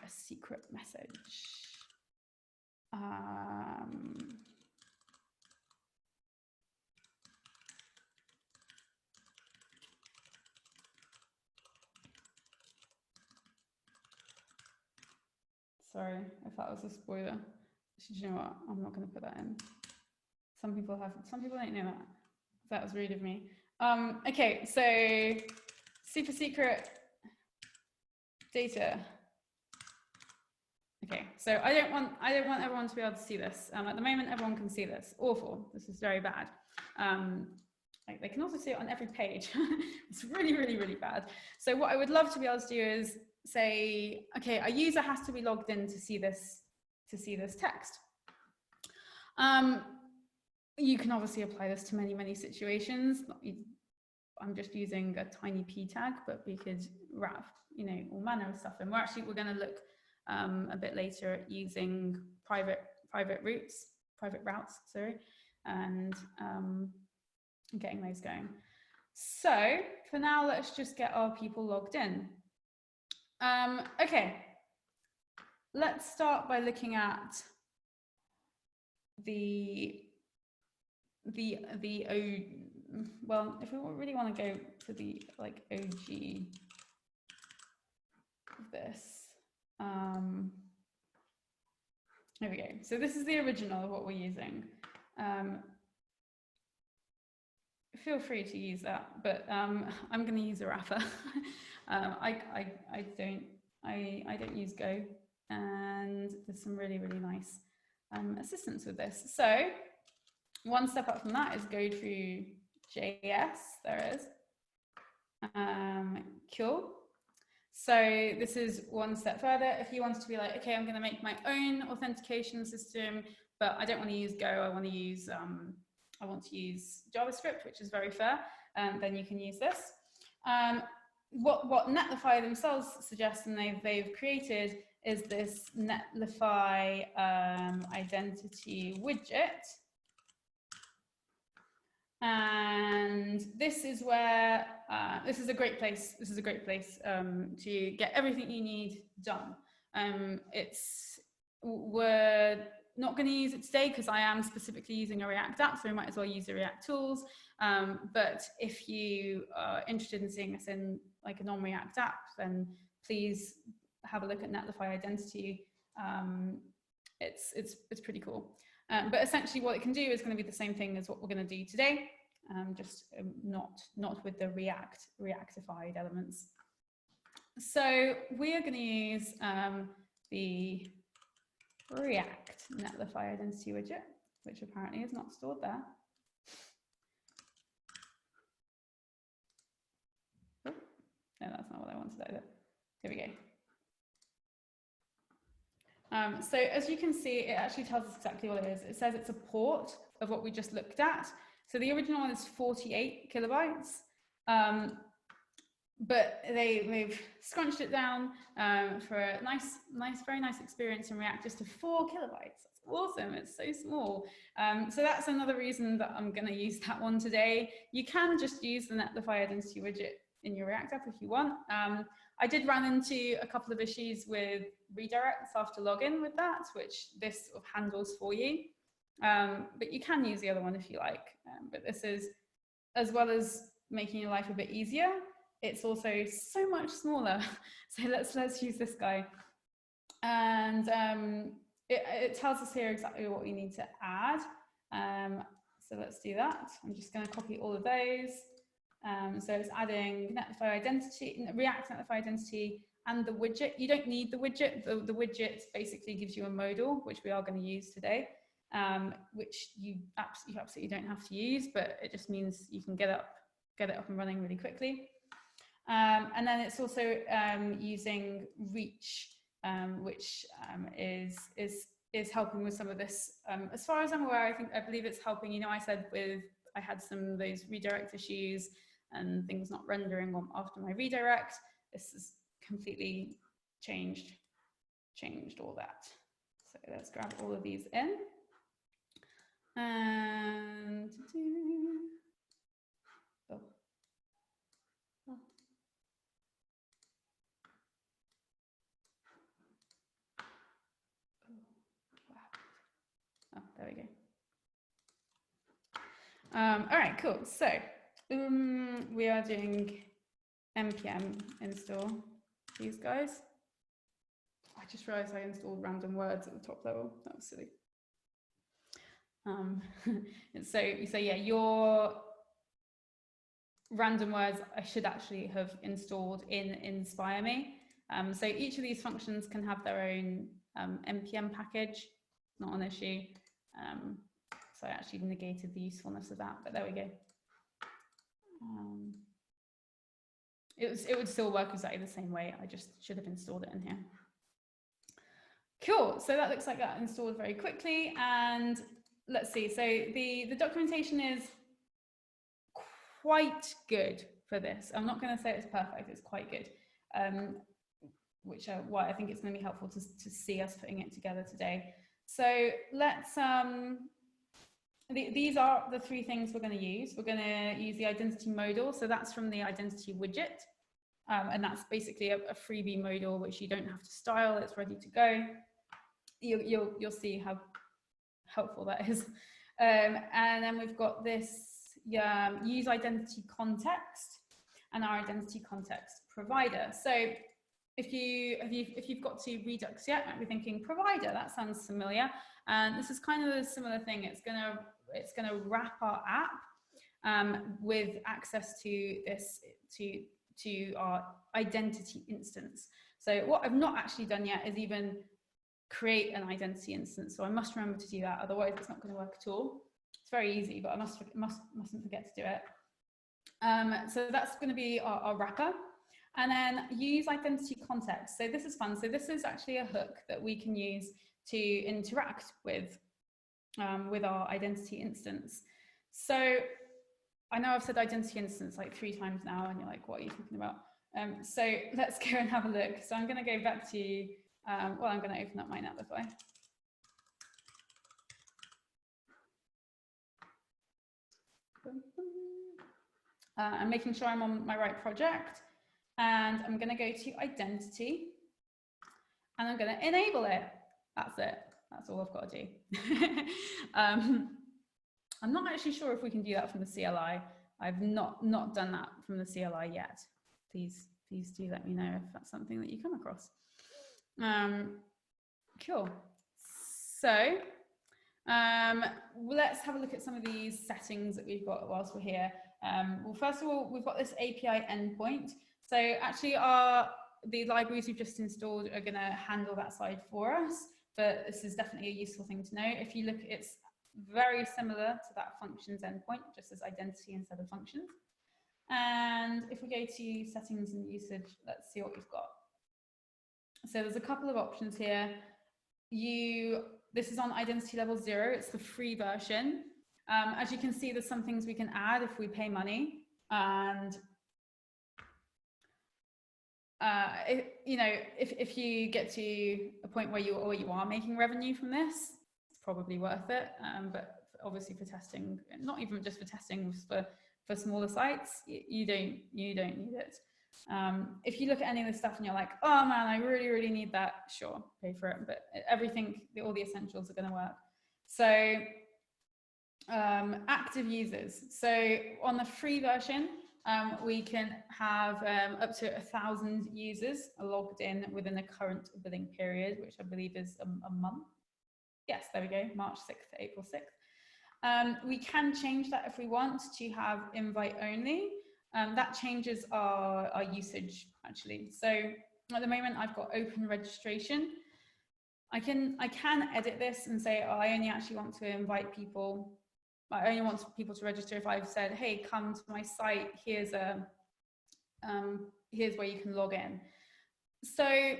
secret message. Sorry if that was a spoiler. You know what? I'm not going to put that in. Some people don't know that. That was rude of me. Okay, so super secret data. Okay, so I don't want everyone to be able to see this. At the moment, everyone can see this. Awful. This is very bad. Like they can also see it on every page. It's really, really, really bad. So what I would love to be able to do is say, okay, a user has to be logged in to see this text. You can obviously apply this to many, many situations. I'm just using a tiny p tag, but we could wrap, you know, all manner of stuff. And we're going to look a bit later at using private routes, sorry, and getting those going. So for now, let's just get our people logged in. Okay, let's start by looking at well, if we really want to go to the like OG of this, there we go. So this is the original of what we're using. Feel free to use that, but I'm going to use a wrapper. I don't use Go, and there's some really, really nice assistance with this. So one step up from that is GoTrue JS. There is. Cool. So this is one step further. If you wanted to be like, okay, I'm going to make my own authentication system, but I don't want to use Go. I want to use JavaScript, which is very fair. Then you can use this. What Netlify themselves suggest and they've created is this Netlify identity widget. And this is where, this is a great place to get everything you need done. We're not going to use it today because I am specifically using a React app, so we might as well use the React tools. But if you are interested in seeing this in like a non-React app, then please have a look at Netlify Identity. It's pretty cool. But essentially what it can do is going to be the same thing as what we're going to do today, just not with the Reactified elements. So we are going to use the React Netlify Identity widget, which apparently is not stored there. Oh, no, that's not what I wanted either. Here we go. So as you can see, it actually tells us exactly what it is. It says it's a port of what we just looked at. So the original one is 48 kilobytes, but they've scrunched it down for a very nice experience in React, just to 4 kilobytes. That's awesome. It's so small. So that's another reason that I'm going to use that one today. You can just use the Netlify Identity widget in your React app if you want. I did run into a couple of issues with redirects after login with that, which this sort of handles for you. But you can use the other one if you like. But this is, as well as making your life a bit easier, it's also so much smaller. So let's use this guy. And it tells us here exactly what we need to add. So let's do that. I'm just going to copy all of those. So it's adding Netlify identity, React Netlify identity, and the widget. You don't need the widget. The widget basically gives you a modal, which we are going to use today, which you absolutely don't have to use, but it just means you can get it up and running really quickly. And then it's also using Reach, which is helping with some of this. As far as I'm aware, I believe it's helping. You know, I said I had some of those redirect issues and things not rendering after my redirect. This has completely changed all that. So let's grab all of these in. And oh. Oh, there we go. All right, cool. So we are doing npm install these guys. I just realized I installed random words at the top level. That was silly. So yeah, your random words I should actually have installed in Inspire Me. So each of these functions can have their own npm package. Not an issue. So I actually negated the usefulness of that, but there we go. It would still work exactly the same way. I just should have installed it in here. Cool. So that looks like that installed very quickly. And let's see. So the documentation is quite good for this. I'm not going to say it's perfect. It's quite good. Which why I think it's going to be helpful to see us putting it together today. So let's, these are the three things we're going to use. We're going to use the identity modal. So that's from the identity widget. And that's basically a freebie modal, which you don't have to style. It's ready to go. You'll see how helpful that is. And then we've got this use identity context and our identity context provider. So if you've got to Redux yet, might be thinking provider, that sounds familiar. And this is kind of a similar thing. It's gonna wrap our app with access to this to our identity instance. So what I've not actually done yet is even create an identity instance. So I must remember to do that. Otherwise, it's not going to work at all. It's very easy, but I mustn't forget to do it. So that's going to be our wrapper. And then use identity context. So this is fun. So this is actually a hook that we can use to interact with our identity instance. So I know I've said identity instance like 3 times now, and you're like, what are you talking about? So let's go and have a look. So I'm going to go back to, well, I'm going to open up my Netlify. I'm making sure I'm on my right project. And I'm going to go to identity and I'm going to enable it. That's it. That's all I've got to do. I'm not actually sure if we can do that from the CLI. I've not done that from the CLI yet. Please do let me know if that's something that you come across. Cool. So let's have a look at some of these settings that we've got whilst we're here. Well, first of all, we've got this API endpoint. So actually the libraries we've just installed are going to handle that side for us, but this is definitely a useful thing to know. If you look, it's very similar to that functions endpoint, just as identity instead of functions. And if we go to settings and usage, let's see what we've got. So there's a couple of options here. This is on identity level 0. It's the free version. As you can see, there's some things we can add if we pay money. And if you get to a point where you are making revenue from this, it's probably worth it. But obviously for testing, not even just for testing, for smaller sites, you don't need it. If you look at any of this stuff and you're like, oh man, I really need that, sure, pay for it. But everything, all the essentials are going to work. So active users. So on the free version, we can have up to 1,000 users logged in within the current billing period, which I believe is a month. Yes, there we go, March 6th to April 6th. We can change that if we want to have invite only. That changes our usage actually. So at the moment I've got open registration. I can edit this and say, oh, I only actually want to invite people. I only want people to register if I've said, hey, come to my site. Here's where you can log in. So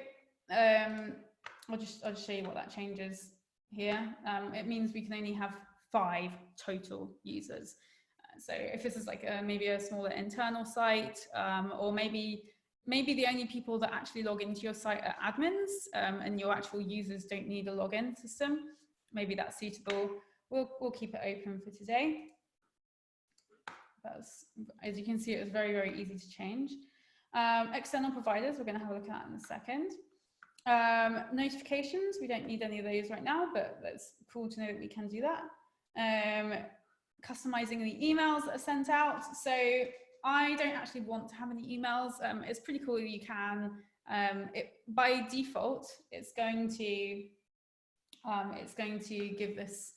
I'll just show you what that changes here. It means we can only have 5 total users. So if this is like maybe a smaller internal site, or maybe the only people that actually log into your site are admins, and your actual users don't need a login system, maybe that's suitable. We'll keep it open for today. As you can see, it was very, very easy to change. External providers, we're going to have a look at in a second. Notifications, we don't need any of those right now, but that's cool to know that we can do that. Customizing the emails that are sent out. So I don't actually want to have any emails. It's pretty cool that you can. By default, it's going to give this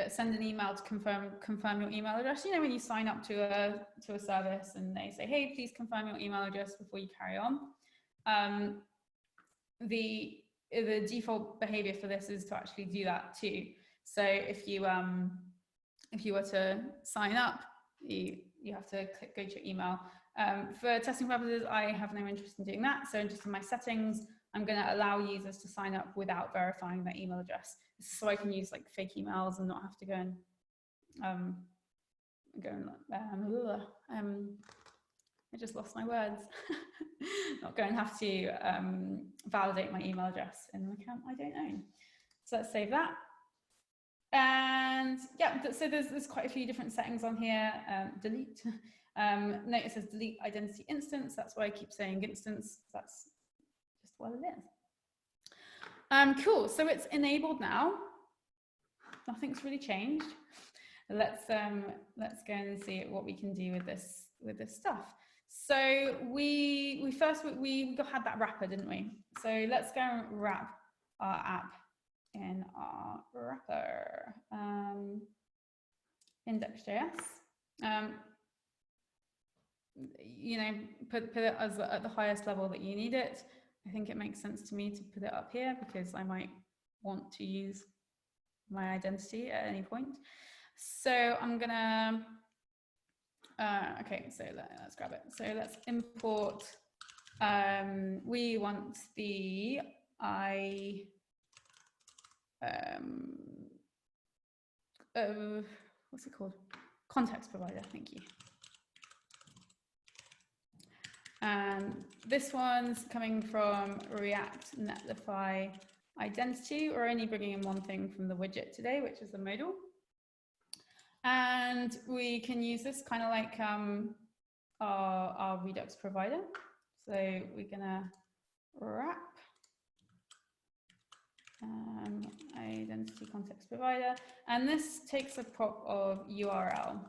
send an email to confirm your email address. You know, when you sign up to a service and they say, hey, please confirm your email address before you carry on. The default behavior for this is to actually do that too. So if you were to sign up, you have to go to your email. For testing purposes, I have no interest in doing that. So just in my settings, I'm going to allow users to sign up without verifying their email address. This is so I can use like fake emails and not have to go and I just lost my words. Not going to have to validate my email address in an account I don't own. So let's save that. And yeah, so there's quite a few different settings on here. Delete. Note it says delete identity instance. That's why I keep saying instance. That's just what it is. Cool. So it's enabled now. Nothing's really changed. Let's go and see what we can do with this stuff. So we had that wrapper, didn't we? So let's go and wrap our app in our wrapper. Index.js. You know, put it as at the highest level that you need it. I think it makes sense to me to put it up here because I might want to use my identity at any point. So I'm gonna, okay, so let's grab it. So let's import, we want the what's it called? Context provider, thank you. And this one's coming from React Netlify identity. We're only bringing in one thing from the widget today, which is the modal. And we can use this kind of like our Redux provider. So we're gonna wrap identity context provider, and this takes a prop of URL.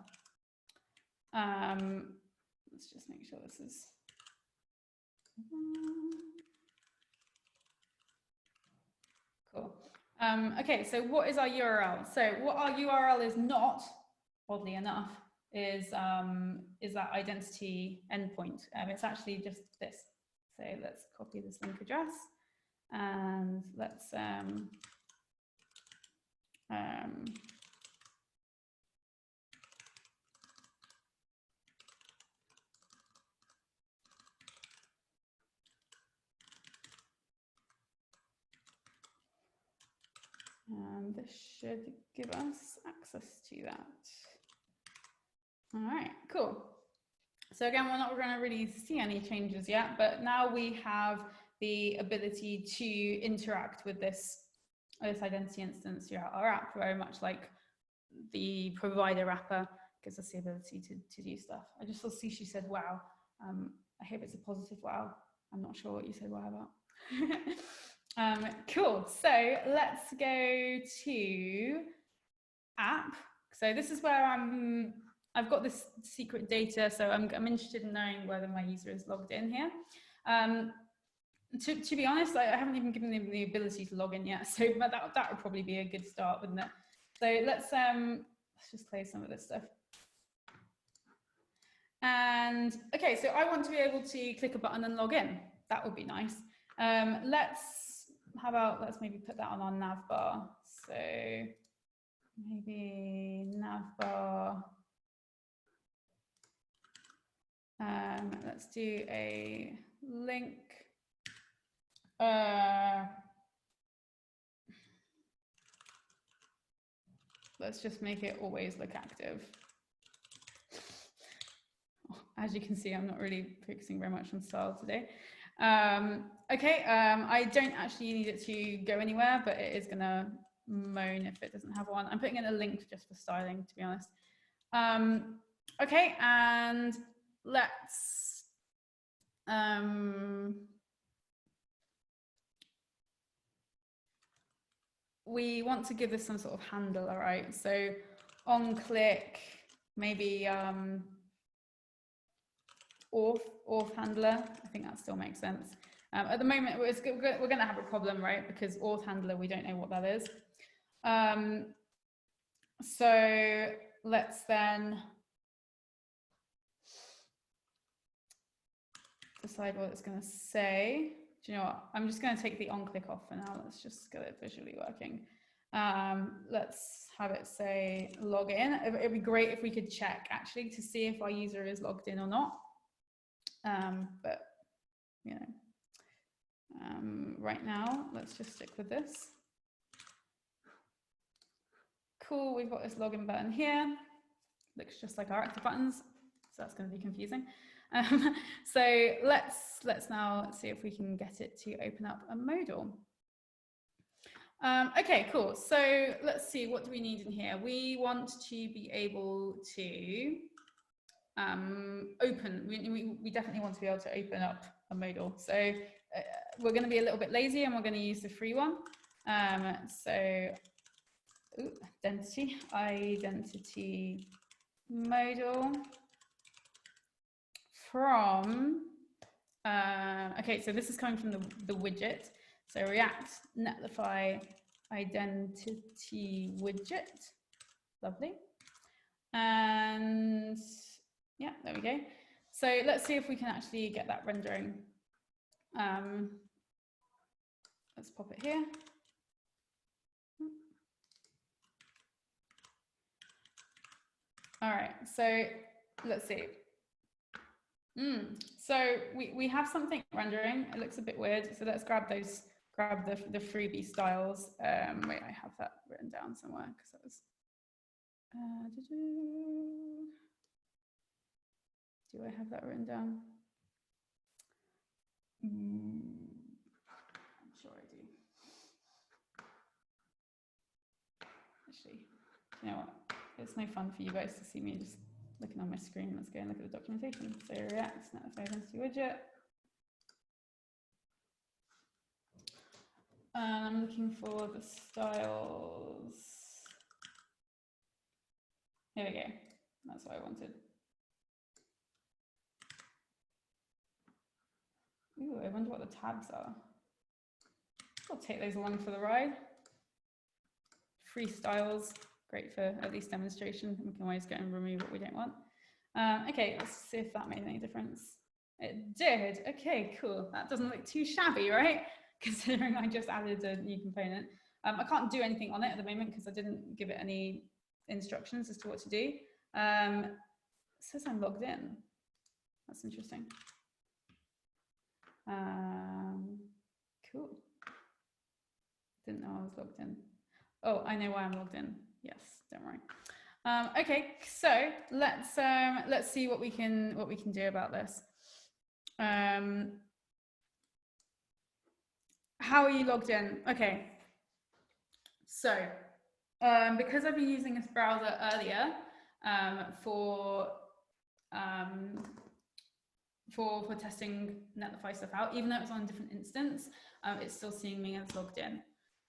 Let's just make sure this is. Cool. Okay, so what is our URL? So what our URL is not, oddly enough, is that identity endpoint. It's actually just this. So let's copy this link address and let's and this should give us access to that. All right, cool. So again, we're not going to really see any changes yet, but now we have the ability to interact with this identity instance throughout our app, very much like the provider wrapper gives us the ability to do stuff. I just saw Sushi said, wow. I hope it's a positive wow. I'm not sure what you said wow about. Cool, so let's go to app. So this is where I've got this secret data, so I'm interested in knowing whether my user is logged in here. To be honest, I haven't even given them the ability to log in yet, so that would probably be a good start, wouldn't it? So let's just close some of this stuff. And okay, so I want to be able to click a button and log in. That would be nice. Let's maybe put that on our nav bar. So maybe nav bar. Let's do a link. Let's just make it always look active. As you can see, I'm not really focusing very much on style today. Okay, I don't actually need it to go anywhere, but it is gonna moan if it doesn't have one. I'm putting in a link just for styling, to be honest. Okay, and let's we want to give this some sort of handle, all right? So on click, maybe auth handler. I think that still makes sense. At the moment, we're going to have a problem, right? Because auth handler, we don't know what that is. So let's then decide what it's going to say. Do you know what? I'm just going to take the on click off for now. Let's just get it visually working. Let's have it say log in. It'd be great if we could check actually to see if our user is logged in or not. But you know, right now, let's just stick with this. Cool, we've got this login button here. Looks just like our active buttons, so that's going to be confusing. So let's now see if we can get it to open up a modal. Okay, cool. So let's see, what do we need in here? We want to be able to open. We definitely want to be able to open up a modal. So we're going to be a little bit lazy and we're going to use the free one. So identity modal from okay, so this is coming from the widget. So React Netlify identity widget. Lovely. And yeah, there we go. So let's see if we can actually get that rendering. Let's pop it here. All right, so let's see. So we have something rendering. It looks a bit weird. So let's grab the freebie styles. Wait, I have that written down somewhere because that was. Do I have that written down? I'm sure I do. Actually, you know what? It's no fun for you guys to see me just looking on my screen. Let's go and look at the documentation. So React Netlify identity widget. I'm looking for the styles. Here we go. That's what I wanted. Ooh, I wonder what the tabs are. I'll take those along for the ride. Free styles, great for at least demonstration. We can always go and remove what we don't want. Okay, let's see if that made any difference. It did. Okay, cool. That doesn't look too shabby, right? Considering I just added a new component. I can't do anything on it at the moment because I didn't give it any instructions as to what to do. It says I'm logged in. That's interesting. Cool. Didn't know I was logged in. Oh, I know why I'm logged in. Yes, don't worry. Okay, so let's see what we can do about this. How are you logged in? Okay. So because I've been using this browser earlier for testing Netlify stuff out, even though it's on a different instance, it's still seeing me as logged in.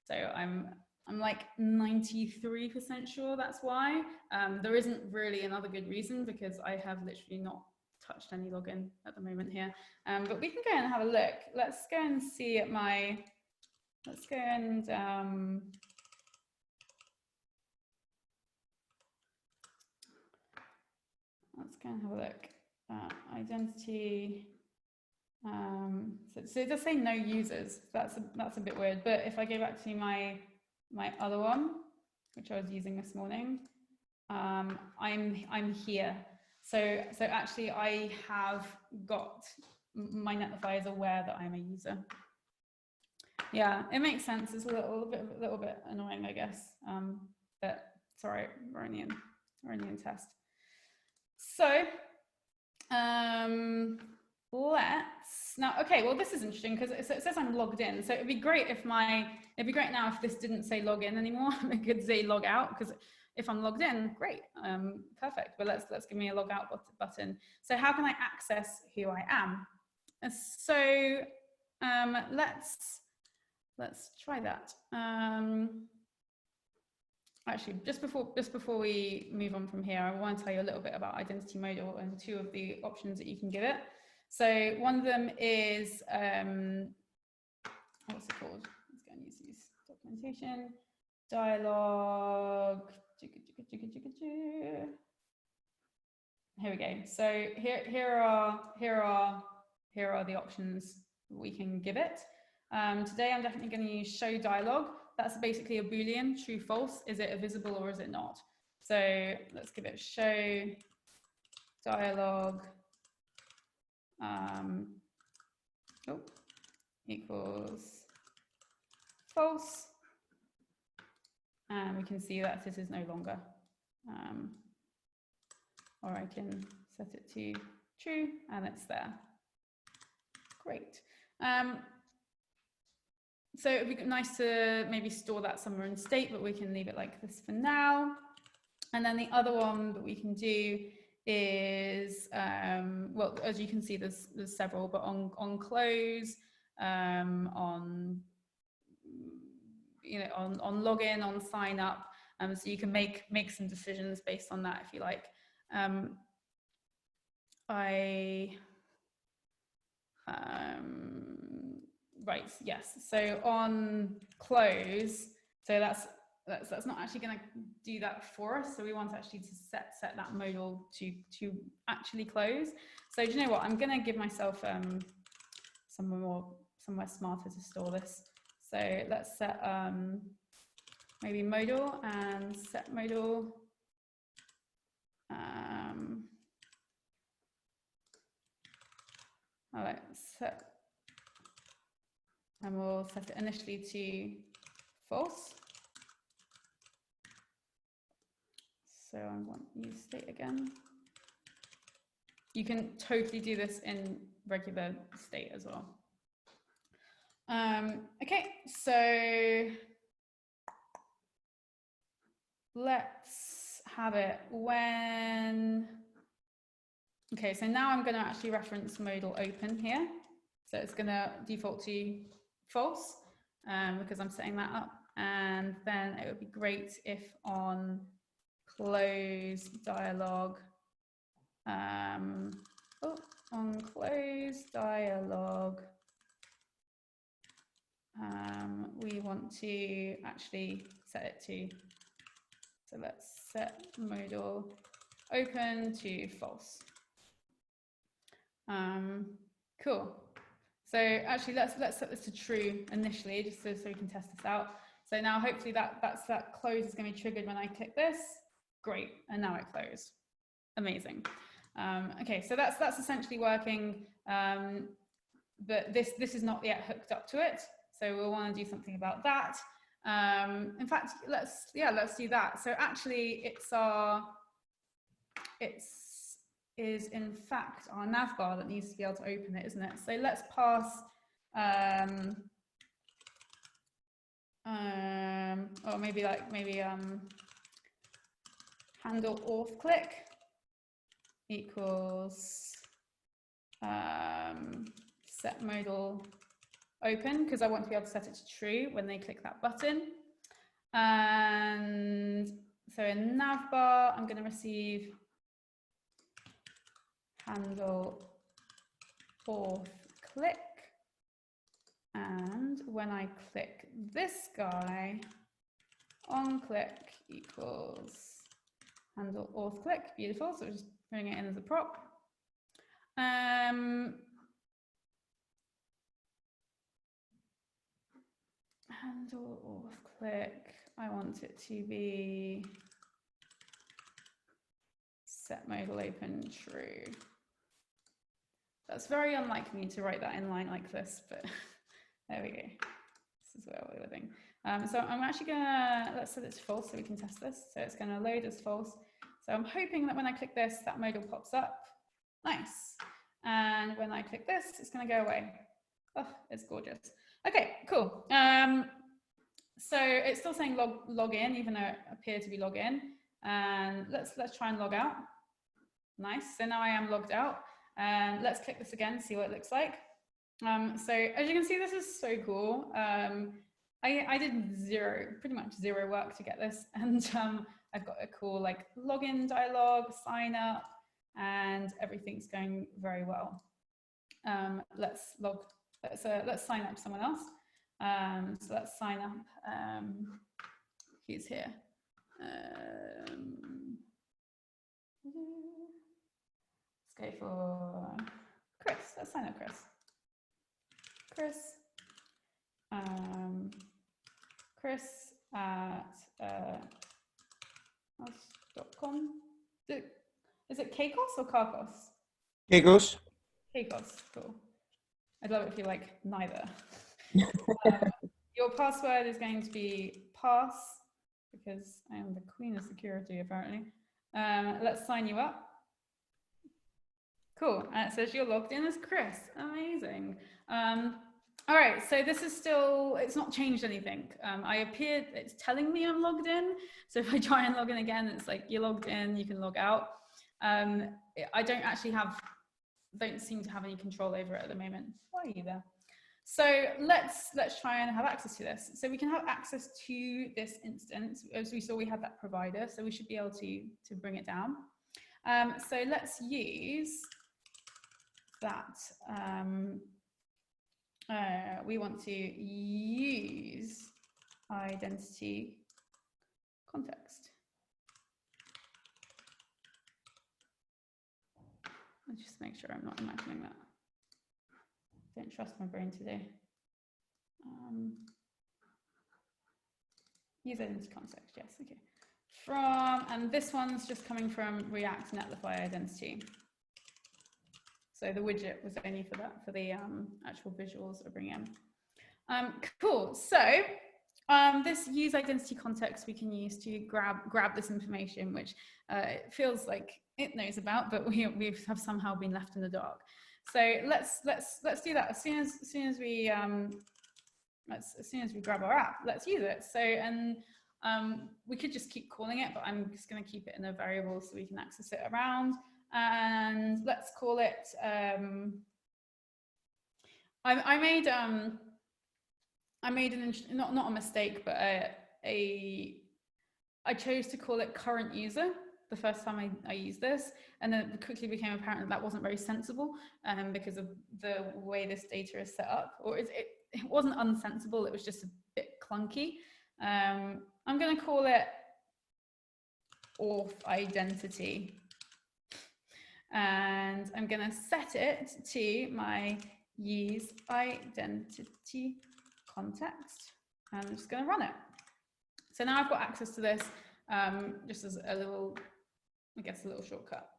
So I'm I'm like 93% sure that's why. There isn't really another good reason because I have literally not touched any login at the moment here. But we can go and have a look. Let's go and see at my, let's go and, let's go and have a look at identity. So it does say no users. That's a bit weird. But if I go back to my other one, which I was using this morning, I'm here. So actually I have got, my Netlify is aware that I'm a user. Yeah, it makes sense. It's a little bit annoying, I guess. But it's all right. We're only in test. So let's now. Okay, well this is interesting because it says I'm logged in. So it'd be great now if this didn't say log in anymore. It could say log out, because if I'm logged in, great, perfect. But let's give me a log out button. So how can I access who I am? So let's try that. Actually, just before we move on from here, I want to tell you a little bit about identity modal and two of the options that you can give it. So one of them is, what's it called? Let's go and use documentation, dialogue. Here we go. So here are the options we can give it. Today I'm definitely going to use show dialogue. That's basically a Boolean, true, false. Is it a visible or is it not? So let's give it show dialogue equals false. And we can see that this is no longer. Or I can set it to true and it's there. Great. So it'd be nice to maybe store that somewhere in state, but we can leave it like this for now. And then the other one that we can do is, well, as you can see, there's several, but on close, on login, on sign up. So you can make some decisions based on that if you like. Right, yes. So on close, so that's not actually going to do that for us. So we want actually to set that modal to actually close. So do you know what? I'm going to give myself somewhere smarter to store this. So let's set maybe modal and set modal. All right, set, and we'll set it initially to false. So I want use state again. You can totally do this in regular state as well. Okay, so let's have it when. Okay, so now I'm going to actually reference modal open here. So it's going to default to false because I'm setting that up. And then it would be great if on close dialog, on close dialog, we want to actually set it to, so let's set modal open to false. Cool. So actually, let's set this to true initially, just so we can test this out. So now hopefully that close is going to be triggered when I click this. Great, and now it closed. Amazing. Okay, so that's essentially working, but this is not yet hooked up to it. So we'll want to do something about that. In fact, let's do that. So actually, is in fact our navbar that needs to be able to open it, isn't it? So let's pass or maybe handle auth click equals set modal open, because I want to be able to set it to true when they click that button. And so in navbar, I'm going to receive handle auth click. And when I click this guy, on click equals handle auth click. Beautiful. So just putting it in as a prop. Handle auth click. I want it to be set modal open true. That's very unlike me to write that in line like this, but there we go. This is where we're living. So I'm actually gonna, let's set it to false so we can test this. So it's gonna load as false. So I'm hoping that when I click this, that modal pops up. Nice. And when I click this, it's gonna go away. Oh, it's gorgeous. Okay, cool. So it's still saying log in, even though it appeared to be log in. And let's try and log out. Nice. So now I am logged out. And let's click this again, see what it looks like. So as you can see, this is so cool. I did pretty much zero work to get this, and I've got a cool like login dialog, sign up, and everything's going very well. Let's sign up someone else. So let's sign up. Who's here? Let's go for Chris. Let's sign up Chris. Chris at house.com. Is it Kakos or Kakos? Kakos. Kakos, cool. I'd love it if you like neither. Your password is going to be pass, because I am the queen of security apparently. Let's sign you up. Cool, and it says you're logged in as Chris. Amazing. All right, so this is still, it's not changed anything. It's telling me I'm logged in. So if I try and log in again, it's like you're logged in, you can log out. I don't seem to have any control over it at the moment. Why are you there? So let's try and have access to this. So we can have access to this instance. As we saw, we had that provider, so we should be able to bring it down. So let's use that. We want to use identity context. Let's just make sure I'm not imagining that. Don't trust my brain today. Use identity context, yes, okay. And this one's just coming from React Netlify identity. So the widget was only for that, for the actual visuals of bringing in. Cool, so this use identity context we can use to grab this information, which it feels like it knows about, but we have somehow been left in the dark. So let's do that as soon as we grab our app. Let's use it. So we could just keep calling it, but I'm just going to keep it in a variable so we can access it around. And let's call it. I made not a mistake, but I chose to call it current user the first time I used this, and then it quickly became apparent that wasn't very sensible because of the way this data is set up. Or it wasn't unsensible, it was just a bit clunky. I'm going to call it auth identity. And I'm going to set it to my use identity context. And I'm just going to run it. So now I've got access to this just as a little, I guess, a little shortcut.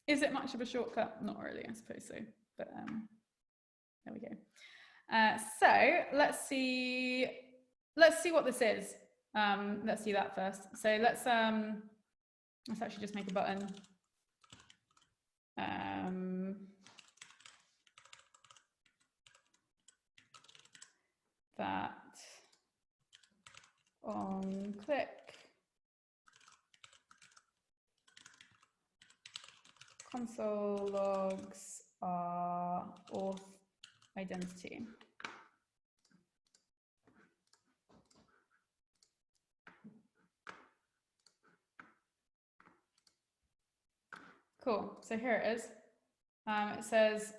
Is it much of a shortcut? Not really, I suppose so. But there we go. So let's see what this is. Let's do that first. So let's actually just make a button. That on click console logs are auth identity. Cool. So here it is. It says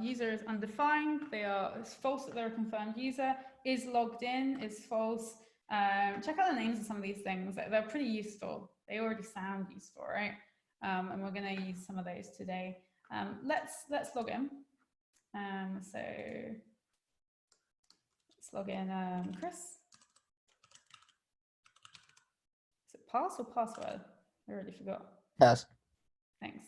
user is undefined. It's false that they're a confirmed user. Is logged in is false. Check out the names of some of these things. They're pretty useful. They already sound useful, right? And we're going to use some of those today. Let's log in. So let's log in, Chris. Is it pass or password? I already forgot. Pass. Thanks.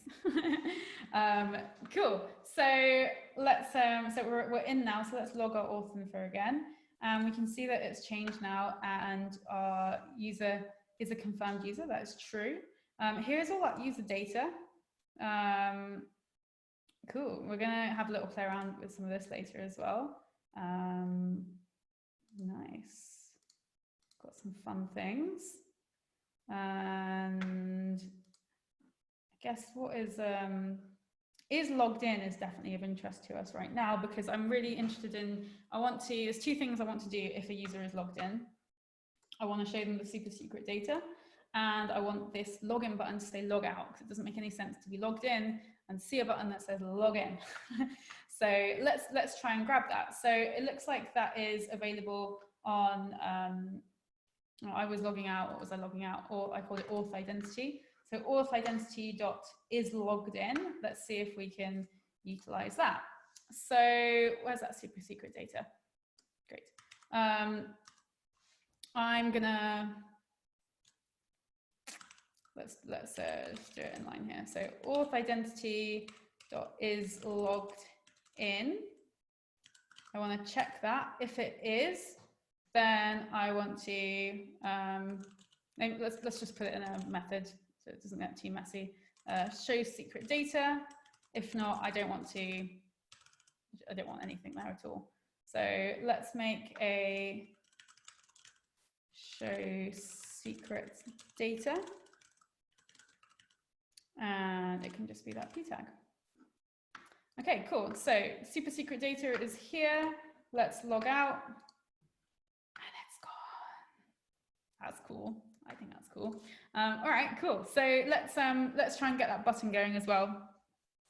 Cool. So let's so we're in now. So let's log our auth info again, and we can see that it's changed now, and our user is a confirmed user. That is true. Here's all that user data. Cool. We're gonna have a little play around with some of this later as well. Nice. Got some fun things, and I guess what is logged in is definitely of interest to us right now, because I'm really interested in, there's two things I want to do if a user is logged in. I want to show them the super secret data, and I want this login button to say log out, because it doesn't make any sense to be logged in and see a button that says log in. So let's try and grab that. So it looks like that is available on, I was logging out, what was I logging out? Or I called it auth identity. So auth identity dot is logged in. Let's see if we can utilize that. So where's that super secret data? Great. I'm gonna, let's do it in line here. So auth identity dot is logged in. I want to check that. If it is, then I want to maybe let's just put it in a method so it doesn't get too messy. Show secret data. If not, I don't want anything there at all. So let's make a show secret data, and it can just be that p tag. Okay, cool. So super secret data is here. Let's log out. And it's gone. That's cool. I think that's cool. All right, cool. So let's try and get that button going as well.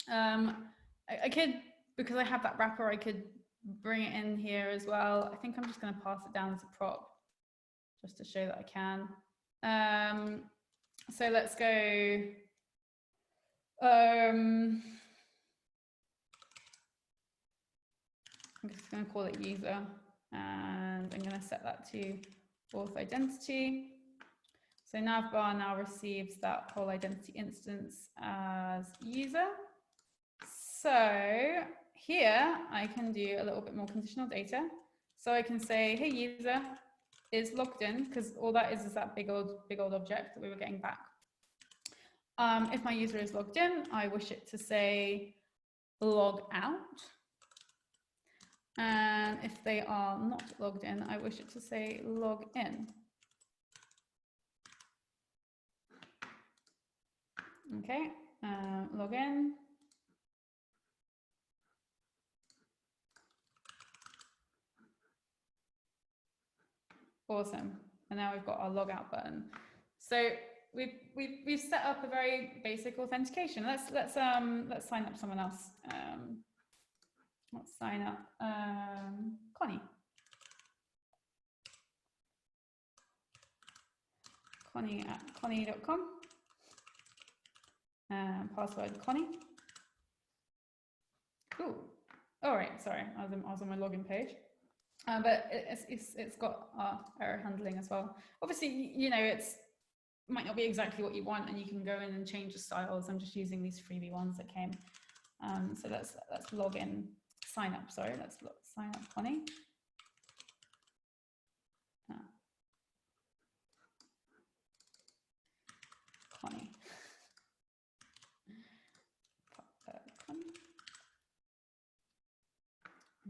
I could, because I have that wrapper, I could bring it in here as well. I think I'm just going to pass it down as a prop just to show that I can. So let's go. I'm just going to call it user, and I'm going to set that to auth identity. So navbar now receives that whole identity instance as user. So here I can do a little bit more conditional data. So I can say, hey, user is logged in, because all that is that big old object that we were getting back. If my user is logged in, I wish it to say log out. And if they are not logged in, I wish it to say log in. Okay, log in. Awesome. And now we've got our log out button. So we've set up a very basic authentication. Let's sign up someone else. Let's sign up Connie. Connie at connie.com. Password Connie. Cool. All right, sorry, I was on my login page. But it's got error handling as well. Obviously, you know, it's might not be exactly what you want, and you can go in and change the styles. I'm just using these freebie ones that came. So let's log in, sign up. Sorry, let's sign up Connie. Connie.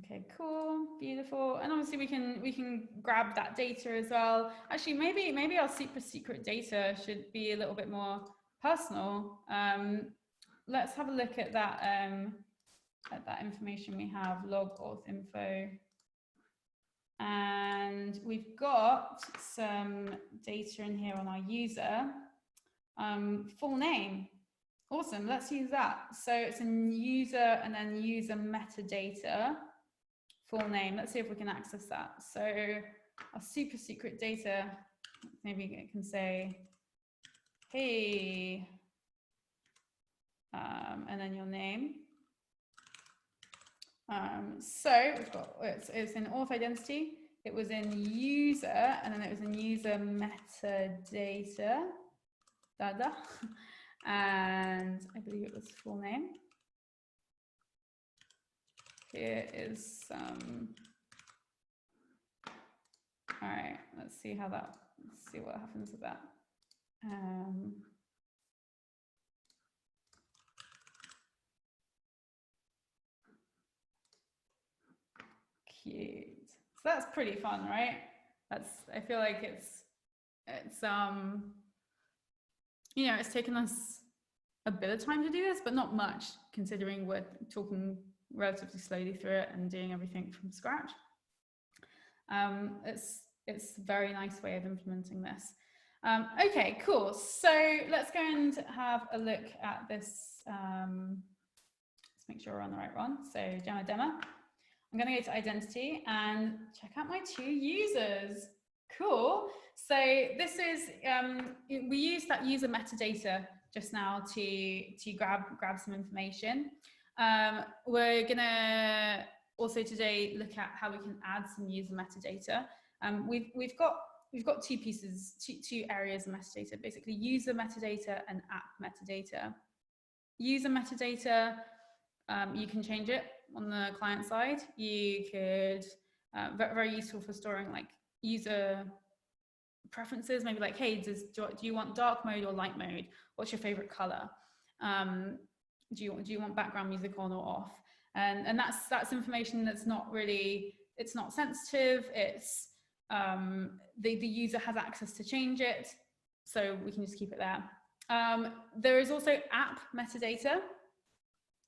Okay, cool, beautiful. And obviously we can grab that data as well. Actually, maybe our super secret data should be a little bit more personal. Let's have a look at that information we have, log auth info. And we've got some data in here on our user. Full name. Awesome, let's use that. So it's in user and then user metadata, full name. Let's see if we can access that. So our super secret data, maybe it can say, hey, and then your name. So we've got, it's in auth identity, it was in user, and then it was in user metadata, and I believe it was full name. Here is some, all right, let's see how that, let's see what happens with that. Cute. So that's pretty fun, right? That's, I feel like it's you know, it's taken us a bit of time to do this, but not much, considering we're talking relatively slowly through it and doing everything from scratch. It's a very nice way of implementing this. Okay, cool. So let's go and have a look at this. Let's make sure we're on the right one. So Gemma demo. I'm going to go to identity and check out my 2 users. Cool. So this is, we used that user metadata just now to grab some information. We're going to also today look at how we can add some user metadata. We've got 2 pieces, two areas of metadata, basically user metadata and app metadata. User metadata, you can change it on the client side. You could, very useful for storing like user preferences, maybe like, hey, do you want dark mode or light mode? What's your favorite color? Do you want background music on or off? And that's information that's not really, it's not sensitive. It's the user has access to change it, so we can just keep it there. There is also app metadata,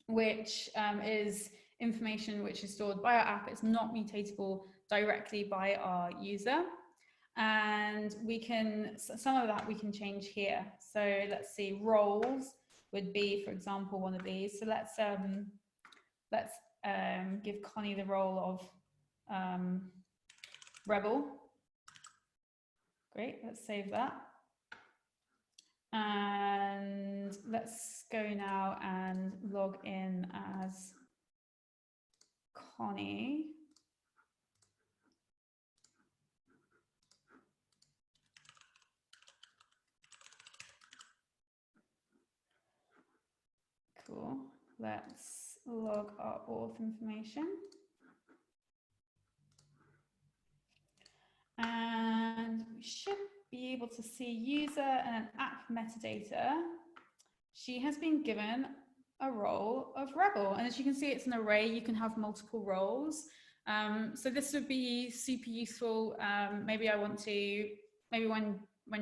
which is information which is stored by our app. It's not mutatable directly by our user. And we can, some of that we can change here. So let's see, roles would be, for example, one of these. So let's give Connie the role of Rebel. Great, let's save that. And let's go now and log in as Connie. Cool. Let's log our auth information. And we should be able to see user and app metadata. She has been given a role of Rebel. And as you can see, it's an array. You can have multiple roles. So this would be super useful. Maybe I want to, maybe when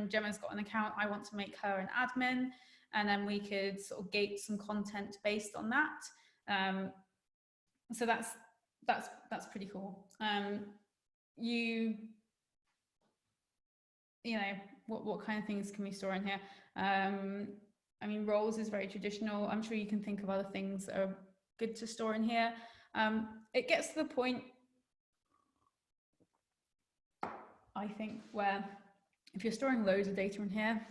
Gemma's got an account, I want to make her an admin. And then we could sort of gate some content based on that. So that's pretty cool. You know, what kind of things can we store in here? I mean, roles is very traditional. I'm sure you can think of other things that are good to store in here. It gets to the point, I think, where if you're storing loads of data in here,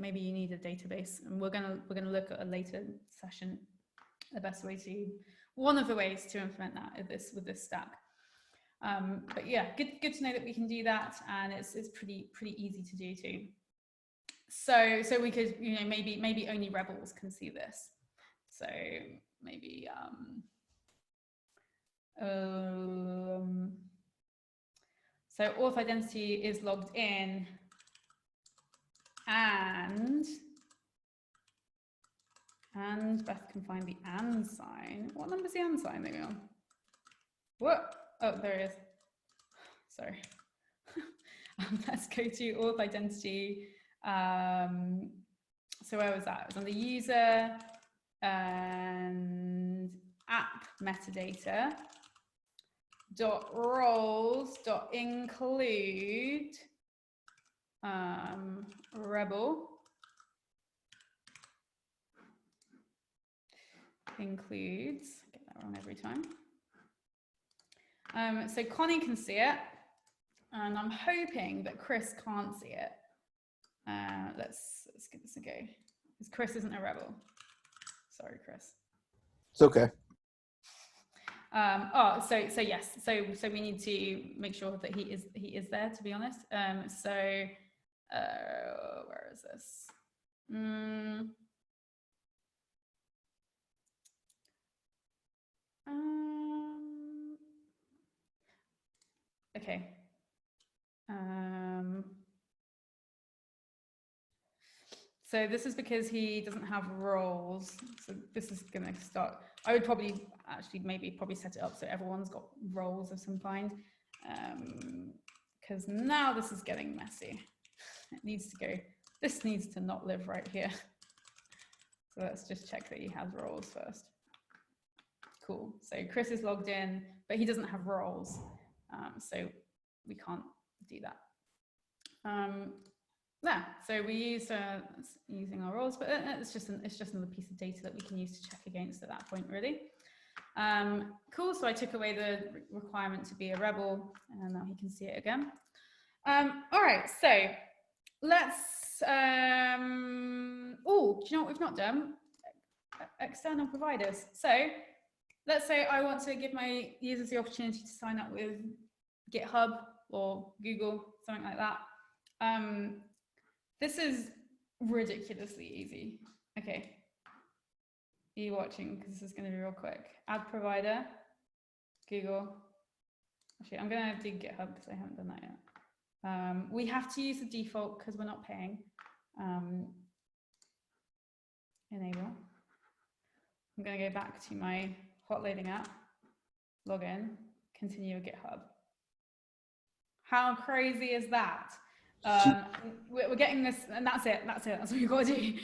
maybe you need a database, and we're gonna look at a later session the best way to, one of the ways to implement that with this stack. But yeah, good to know that we can do that, and it's pretty easy to do too. So we could, you know, maybe only rebels can see this. So maybe so auth identity is logged in, and Beth can find the and sign. What number's the and sign? There we go. What? Oh, there it is. Sorry. Let's go to auth identity. So where was that? It was on the user and app metadata dot roles dot include Rebel. includes, get that wrong every time. So Connie can see it, and I'm hoping that Chris can't see it. Let's give this a go, because Chris isn't a rebel. Sorry, Chris. It's okay. So yes, so we need to make sure that he is there, to be honest. Where is this? Okay. So this is because he doesn't have roles. So this is going to start. I would probably probably set it up so everyone's got roles of some kind. Because now this is getting messy. It needs to go. This needs to not live right here. So let's just check that he has roles first. Cool. So Chris is logged in, but he doesn't have roles. So we can't do that. Yeah, so we use using our roles, but it's just another piece of data that we can use to check against at that point, really. Cool. So I took away the requirement to be a rebel, and now he can see it again. All right. So let's. Oh, do you know what we've not done? External providers. So let's say I want to give my users the opportunity to sign up with GitHub or Google, something like that. This is ridiculously easy. Okay. Are you watching? Because this is going to be real quick. Add provider, Google. Actually, I'm going to do GitHub because I haven't done that yet. We have to use the default because we're not paying. Enable. I'm going to go back to my hot loading app, log in, continue with GitHub. How crazy is that? We're getting this, and that's it. That's what we've got to do.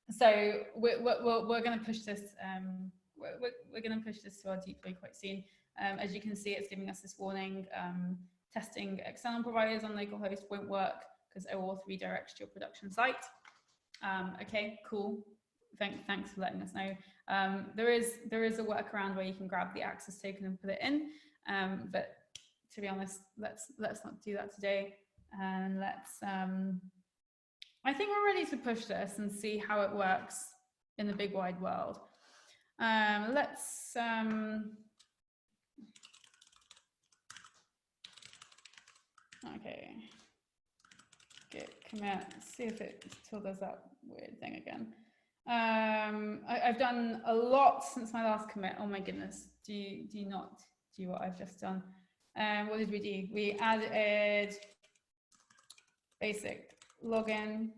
So we're going to push this. We're going to push this to our deploy quite soon. As you can see, it's giving us this warning. Testing external providers on localhost won't work because OAuth redirects to your production site. Okay, cool. Thanks for letting us know. There is a workaround where you can grab the access token and put it in, but to be honest, let's not do that today. And let's. I think we're ready to push this and see how it works in the big wide world. Let's. Okay. Git commit. See if it still does that weird thing again. I've done a lot since my last commit. Oh my goodness. Do you not do what I've just done? What did we do? We added basic login.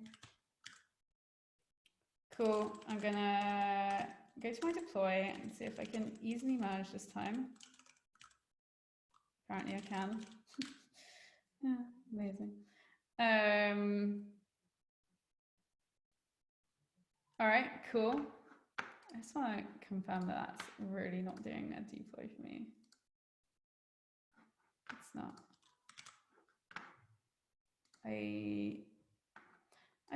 Cool. I'm gonna go to my deploy and see if I can easily merge this time. Apparently I can. Yeah, amazing. All right, cool. I just want to confirm that that's really not doing a deploy for me. It's not. I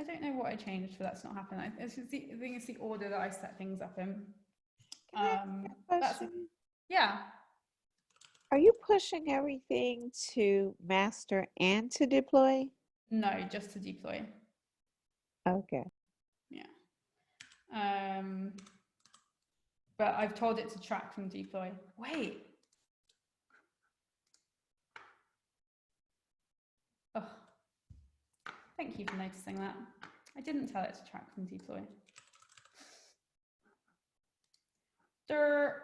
don't know what I changed for that to not happen. I think it's the order that I set things up in. Yeah. Are you pushing everything to master and to deploy? No, just to deploy. Okay. Yeah. But I've told it to track from deploy. Wait. Oh, thank you for noticing that. I didn't tell it to track from deploy. Derp.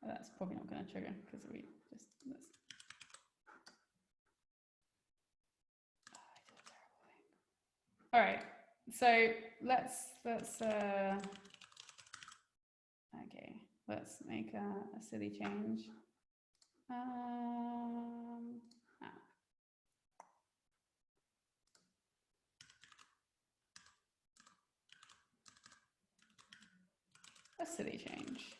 Oh, that's probably not going to trigger because we just let's. Oh, I did a terrible thing. All right, so let's okay, let's make a silly change. A silly change.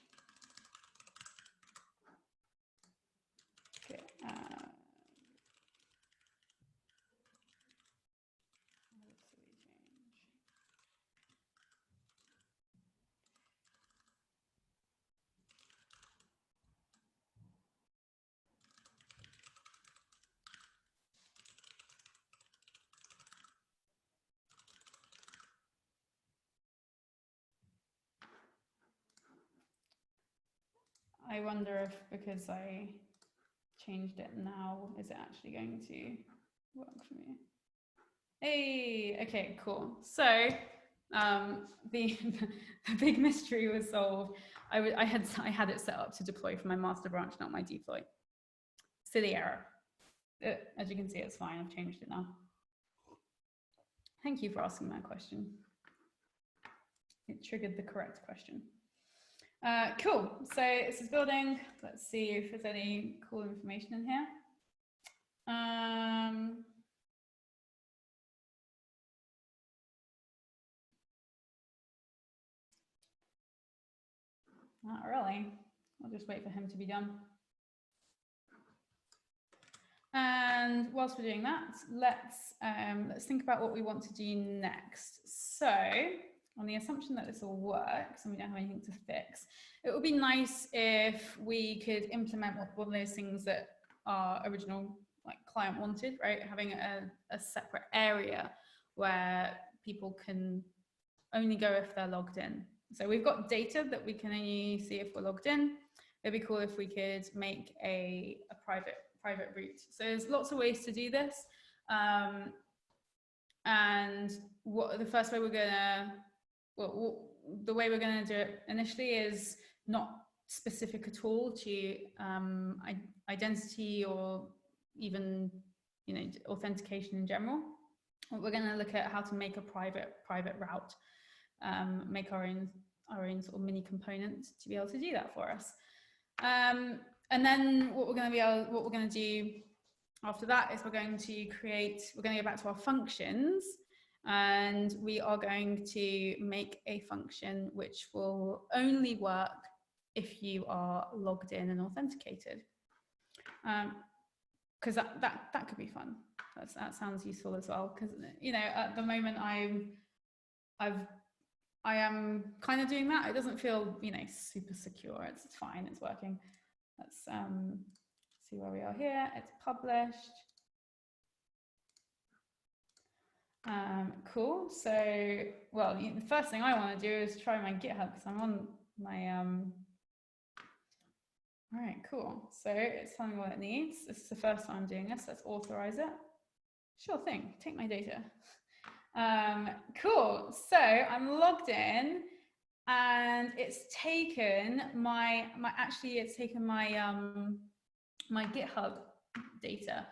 Okay. I wonder if because I changed it now, is it actually going to work for me? Hey, okay, cool. So the big mystery was solved. I had it set up to deploy for my master branch, not my deploy. Silly error. As you can see, it's fine. I've changed it now. Thank you for asking that question. It triggered the correct question. Cool. So this is building. Let's see if there's any cool information in here. Not really. I'll just wait for him to be done. And whilst we're doing that, let's think about what we want to do next. So, on the assumption that this all works and we don't have anything to fix, it would be nice if we could implement one of those things that our original client wanted, right? Having a separate area where people can only go if they're logged in. So we've got data that we can only see if we're logged in. It'd be cool if we could make a private route. So there's lots of ways to do this. And what the first way we're gonna, the way we're gonna do it initially is not specific at all to identity or even authentication in general. We're gonna look at how to make a private route, make our own sort of mini component to be able to do that for us. And then what we're going to do after that is we're going to go back to our functions, and we are going to make a function which will only work if you are logged in and authenticated. Because that could be fun. That sounds useful as well. Because at the moment I am kind of doing that. It doesn't feel super secure. It's fine. It's working. Let's see where we are here. It's published. Cool. So, well, the first thing I want to do is try my GitHub because I'm on my All right, cool. So it's telling me what it needs. This is the first time I'm doing this. Let's authorize it. Sure thing. Take my data. Cool. So I'm logged in. And it's taken my my GitHub data,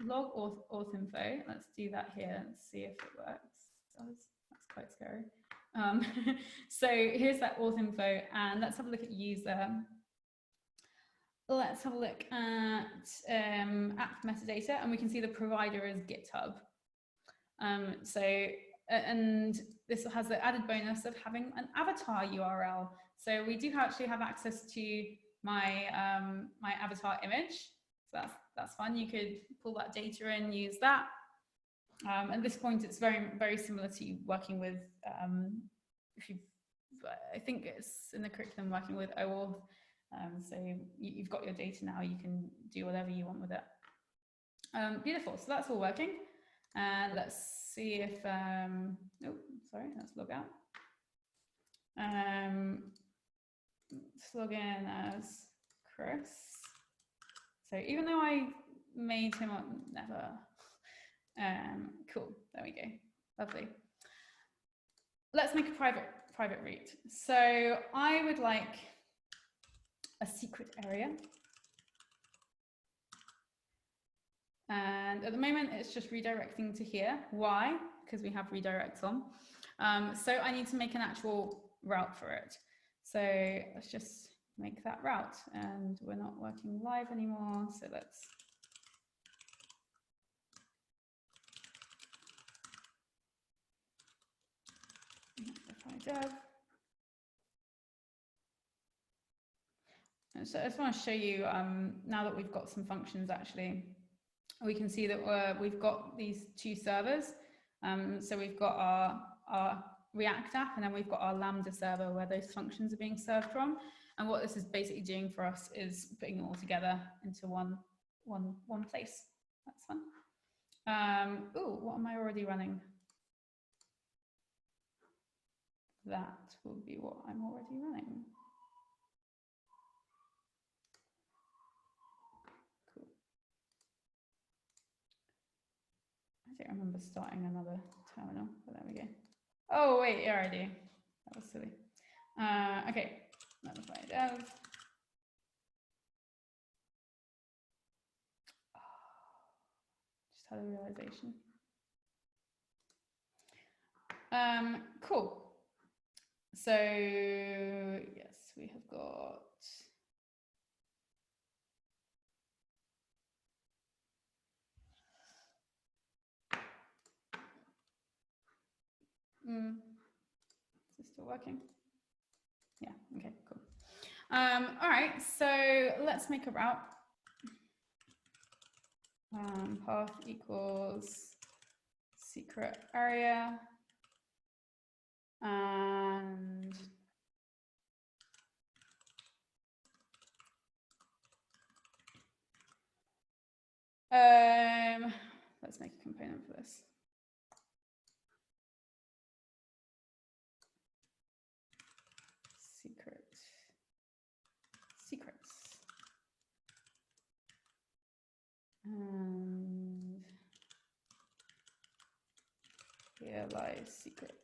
log auth info. Let's do that here and see if it works. That's quite scary. So here's that auth info, and let's have a look at user. Let's have a look at app metadata, and we can see the provider is GitHub. And this has the added bonus of having an avatar URL. So we do actually have access to my my avatar image. So that's fun. You could pull that data in, use that. At this point, it's very similar to working with I think it's in the curriculum working with OAuth. So you've got your data now. You can do whatever you want with it. Beautiful. So that's all working. And let's see if, oh, sorry, let's log out. Let's log in as Chris. So even though I made him never, cool, there we go, lovely. Let's make a private route. So I would like a secret area. And at the moment, it's just redirecting to here. Why? Because we have redirects on. So I need to make an actual route for it. So let's just make that route. And we're not working live anymore. So let's Netlify dev. So I just want to show you, now that we've got some functions actually, we can see that we've got these two servers. So we've got our React app, and then we've got our Lambda server where those functions are being served from. And what this is basically doing for us is putting it all together into one place. That's fun. Oh, what am I already running? That will be what I'm already running. remember starting another terminal, but there we go. Oh, wait, yeah, I do. That was silly. Okay, Netlify dev. Just had a realization. Cool. So yes, we have got is this still working? Yeah, okay, cool. All right, so let's make a route. Path equals secret area. And let's make a component for this. Secrets. And CLI secrets.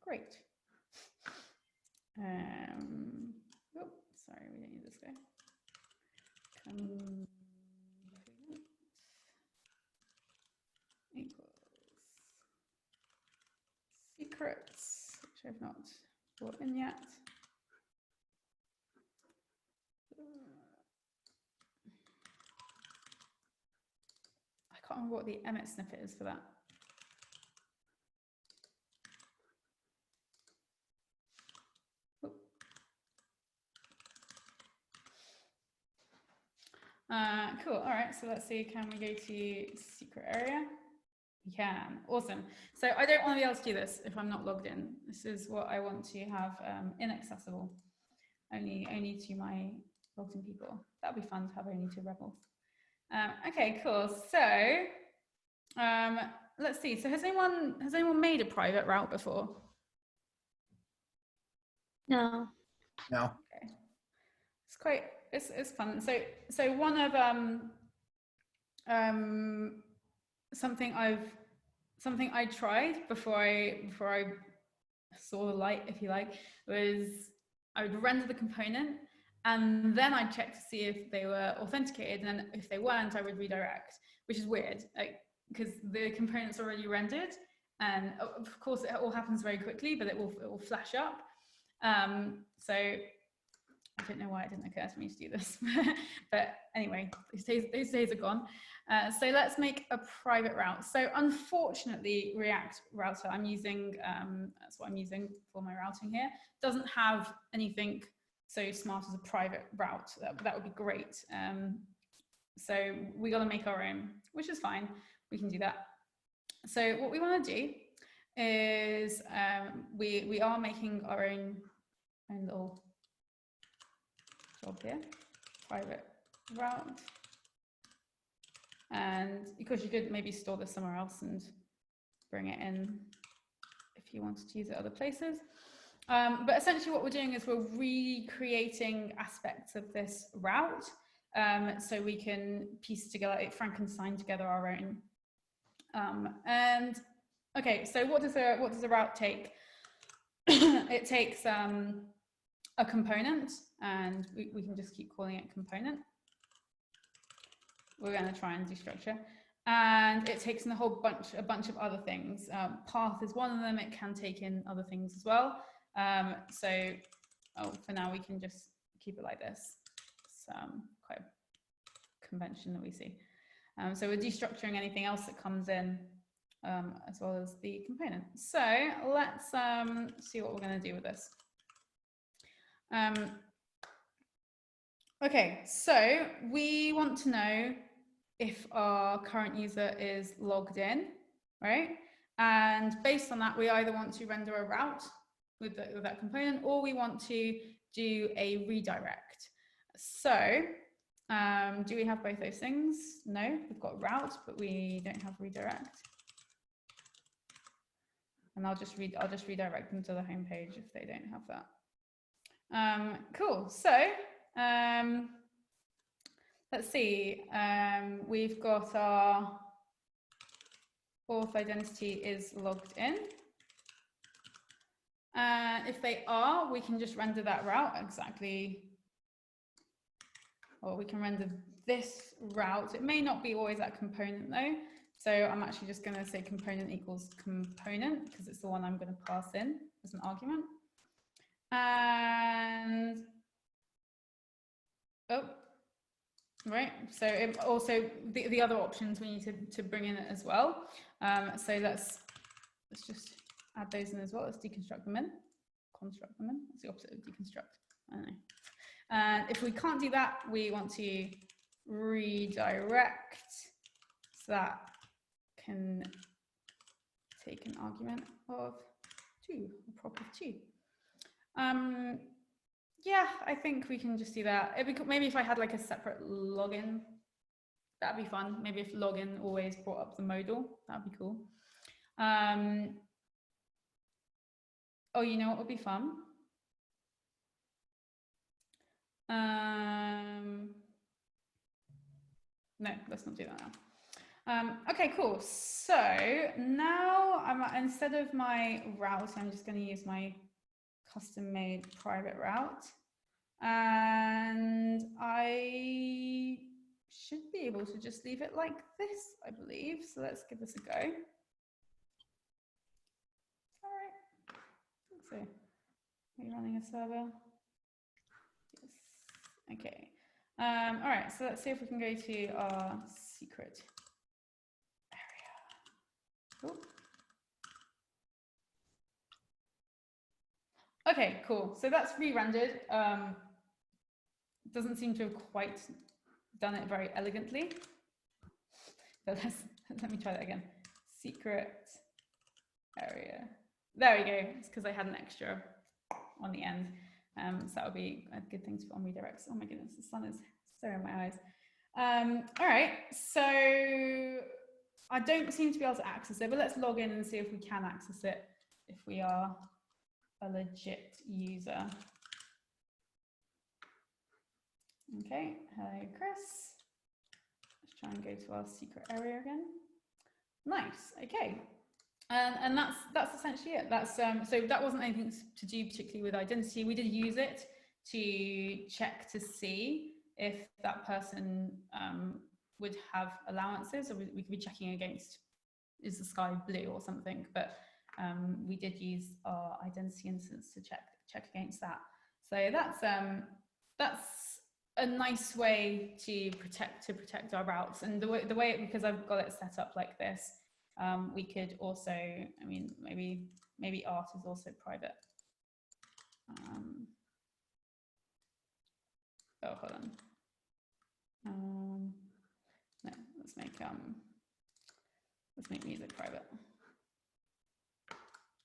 Great. Oh, sorry, we don't need this guy. Equals secrets, which I've not brought in yet. I can't remember what the emmet snippet is for that. Cool. All right. So let's see. Can we go to secret area? We can. Awesome. So I don't want to be able to do this if I'm not logged in. This is what I want to have inaccessible. Only to my logged in people. That'd be fun to have only to rebels. Okay. Cool. So let's see. So has anyone made a private route before? No. No. Okay. It's fun. So one of something I tried before I saw the light, if you like, was I would render the component and then I'd check to see if they were authenticated, and if they weren't, I would redirect, which is weird, because the component's already rendered, and of course it all happens very quickly, but it will flash up. So I don't know why it didn't occur to me to do this, but anyway, those days are gone. So let's make a private route. So unfortunately, React Router, I'm using, that's what I'm using for my routing here, doesn't have anything so smart as a private route. That would be great. So we got to make our own, which is fine. We can do that. So what we want to do is we are making our own little job here, private route. And because you could maybe store this somewhere else and bring it in if you wanted to use it other places. But essentially what we're doing is we're recreating aspects of this route, so we can piece together, like Frankenstein together our own. And okay, so what does a route take? It takes a component, and we can just keep calling it component. We're going to try and destructure, and it takes in a bunch of other things. Path is one of them. It can take in other things as well. So for now we can just keep it like this. It's quite a convention that we see. So we're destructuring anything else that comes in, as well as the component. So let's see what we're going to do with this. Okay, so we want to know if our current user is logged in, right? And based on that, we either want to render a route with that component, or we want to do a redirect. So do we have both those things? No, we've got route, but we don't have redirect. And I'll just redirect them to the home page if they don't have that. Cool. So let's see. We've got our auth identity is logged in. If they are, we can just render that route exactly, or we can render this route. It may not be always that component though. So I'm actually just going to say component equals component because it's the one I'm going to pass in as an argument. And oh, right. So it also the other options we need to bring in as well. So let's just add those in as well. Let's deconstruct them in. Construct them in. That's the opposite of deconstruct. I don't know. And if we can't do that, we want to redirect so that can take an argument of 2, a prop of 2. Yeah, I think we can just do that. Maybe if I had like a separate login, that'd be fun. Maybe if login always brought up the modal, that'd be cool. Oh, you know what would be fun? No, let's not do that now. Okay, cool. So now instead of my route, I'm just going to use my custom-made private route, and I should be able to just leave it like this, I believe. So let's give this a go. All right. Let's see. Are you running a server? Yes. Okay. All right. So let's see if we can go to our secret area. Cool. Okay, cool. So that's re-rendered. Doesn't seem to have quite done it very elegantly. But let me try that again. Secret area. There we go. It's because I had an extra on the end. So that would be a good thing to put on redirects. Oh my goodness, the sun is so in my eyes. All right, so I don't seem to be able to access it, but let's log in and see if we can access it if we are a legit user. Okay, hello Chris. Let's try and go to our secret area again. Nice, okay. And that's essentially it. That's so that wasn't anything to do particularly with identity. We did use it to check to see if that person would have allowances, or we could be checking against, is the sky blue or something, but we did use our identity instance to check against that. So that's a nice way to protect our routes. And the way because I've got it set up like this, we could also, I mean, maybe art is also private. Oh, hold on. No, let's make music private.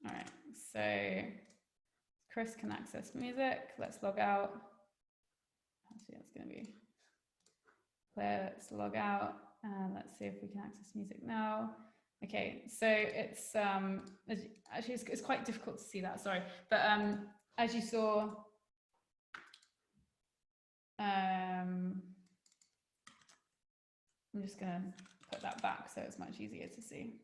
All right, so Chris can access music. Let's log out. Actually, that's going to be clear. Let's log out and let's see if we can access music now. Okay, so it's actually it's quite difficult to see that. Sorry, but as you saw, I'm just going to put that back so it's much easier to see.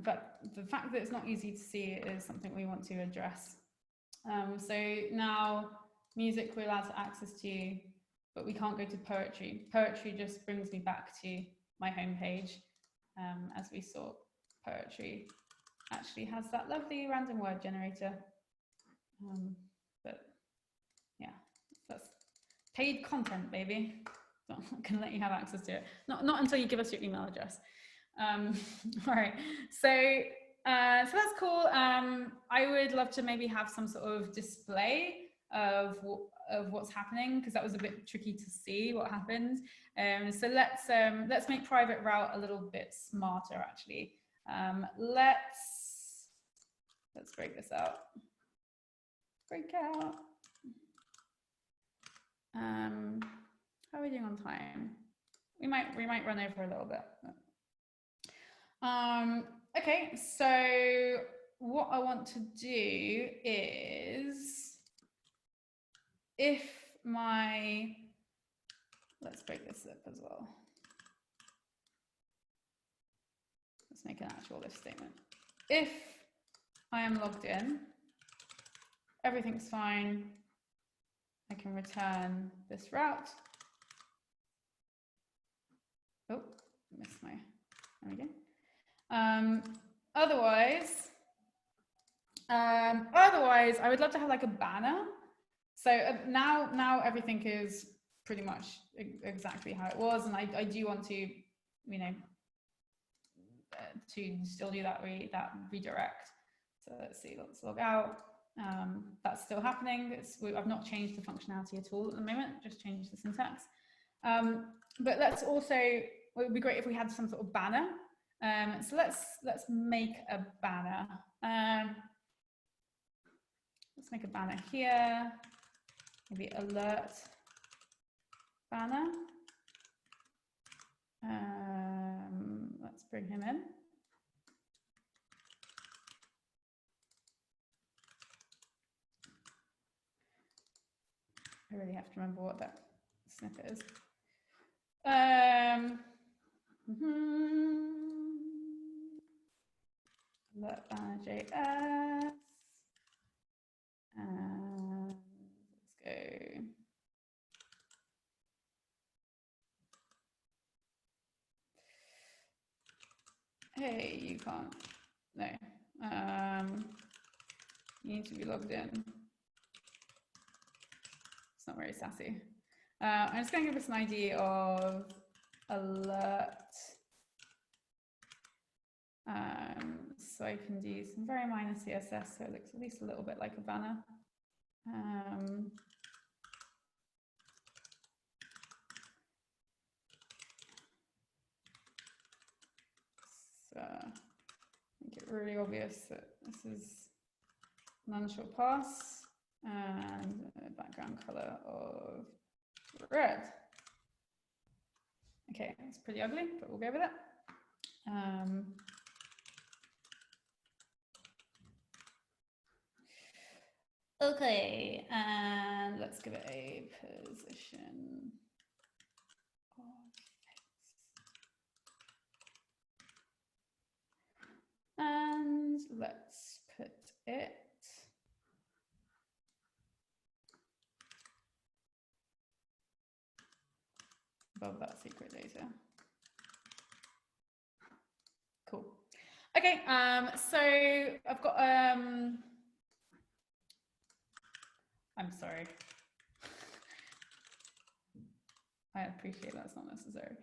But the fact that it's not easy to see is something we want to address. So now music we're allowed to access to, but we can't go to poetry. Poetry just brings me back to my homepage. As we saw, poetry actually has that lovely random word generator. But yeah, that's paid content, baby. I'm not gonna let you have access to it. Not until you give us your email address. All right, so that's cool. I would love to maybe have some sort of display of what's happening, because that was a bit tricky to see what happened. So let's make private route a little bit smarter actually. Let's break this out. Break out. How are we doing on time? We might run over a little bit. Okay, so what I want to do is, if let's break this up as well. Let's make an actual if statement. If I am logged in, everything's fine, I can return this route. Oh, missed my, there we go. Otherwise, I would love to have like a banner. So now everything is pretty much exactly how it was, and I do want to, you know, to still do that redirect. So let's see, let's log out. That's still happening. I've not changed the functionality at all at the moment, just changed the syntax. But let's also, it would be great if we had some sort of banner. So let's make a banner. Let's make a banner here, maybe alert banner. Let's bring him in. I really have to remember what that snippet is. Alert banner JS. And let's go. Hey, you can't. No. You need to be logged in. It's not very sassy. I'm just going to give us an idea of alert. So I can do some very minor CSS so it looks at least a little bit like a banner. So make it really obvious that this is none shall pass, and a background color of red. Okay, it's pretty ugly, but we'll go with it. Okay, and let's give it a position of X. And let's put it above that secret data. Cool. Okay, so I've got I'm sorry. I appreciate that's not necessary.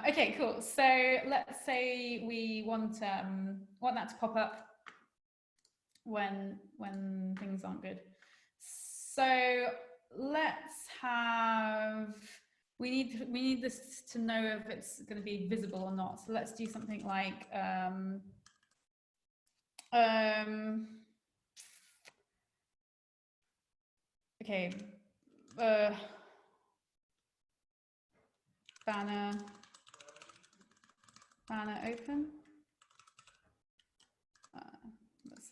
Okay, cool. So let's say we want that to pop up when things aren't good. So let's have, we need this to know if it's going to be visible or not. So let's do something like okay, banner open. Let's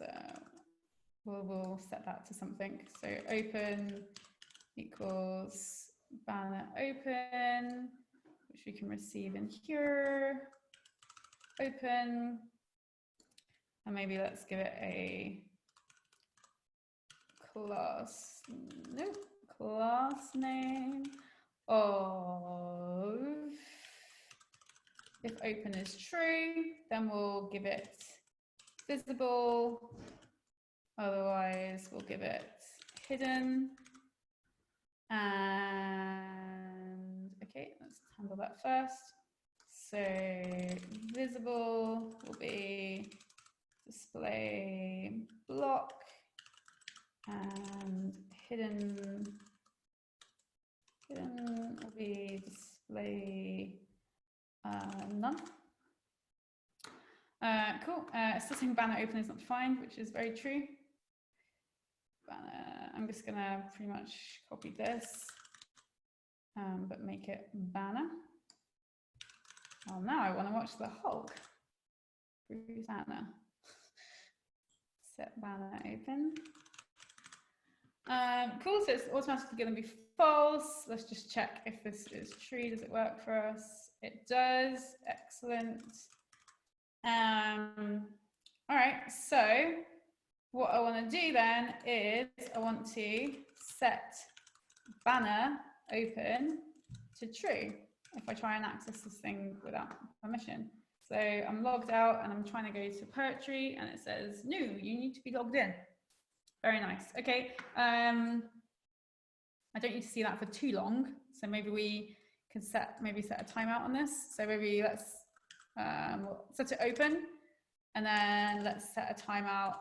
we'll set that to something. So open equals banner open, which we can receive in here. Open, and maybe let's give it a class name of, if open is true, then we'll give it visible, otherwise we'll give it hidden. And okay, let's handle that first. So visible will be display block, and hidden will be display none. Cool. Still saying banner open is not defined, which is very true. Banner, I'm just gonna pretty much copy this, but make it banner. Well, now I want to watch the Hulk. Who's banner? Set banner open. Cool, so it's automatically going to be false. Let's just check if this is true. Does it work for us? It does. Excellent. All right, so what I want to do then is I want to set banner open to true if I try and access this thing without permission. So I'm logged out and I'm trying to go to poetry and it says, no, you need to be logged in. Very nice. Okay. I don't need to see that for too long. So maybe we can set a timeout on this. So maybe let's we'll set it open and then let's set a timeout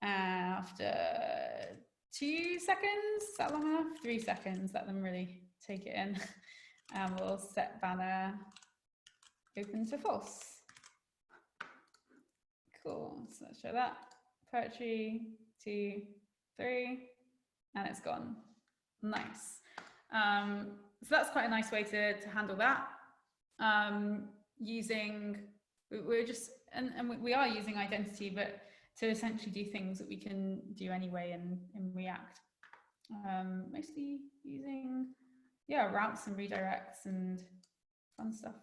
after 2 seconds. Is that long enough? 3 seconds. Let them really take it in. And we'll set banner open to false. Cool. So let's show that. Poetry, 2, 3, and it's gone. Nice. So that's quite a nice way to handle that. We are using identity, but to essentially do things that we can do anyway in React. Mostly using, routes and redirects and fun stuff.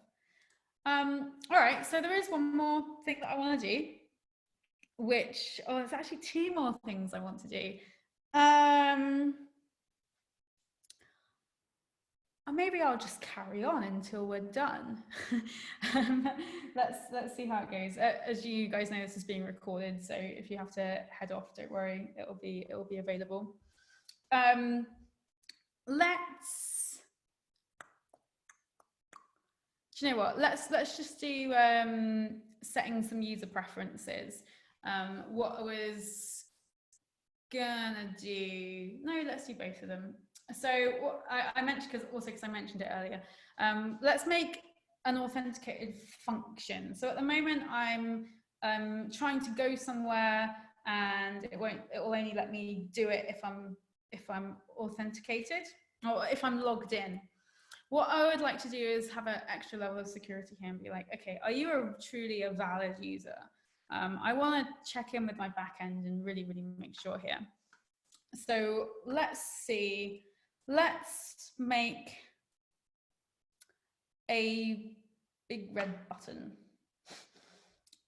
All right, so there is one more thing that I want to do, which, there's actually 2 more things I want to do. Maybe I'll just carry on until we're done. Let's see how it goes. As you guys know, this is being recorded, so if you have to head off, don't worry, it'll be available. Do you know what? Let's just do setting some user preferences. What I was gonna do, no, let's do both of them. So what I mentioned, because I mentioned it earlier, let's make an authenticated function. So at the moment I'm trying to go somewhere and it will only let me do it if I'm authenticated or if I'm logged in. What I would like to do is have an extra level of security here and be like, okay, are you truly a valid user? I want to check in with my backend and really, really make sure here. So let's see. Let's make a big red button.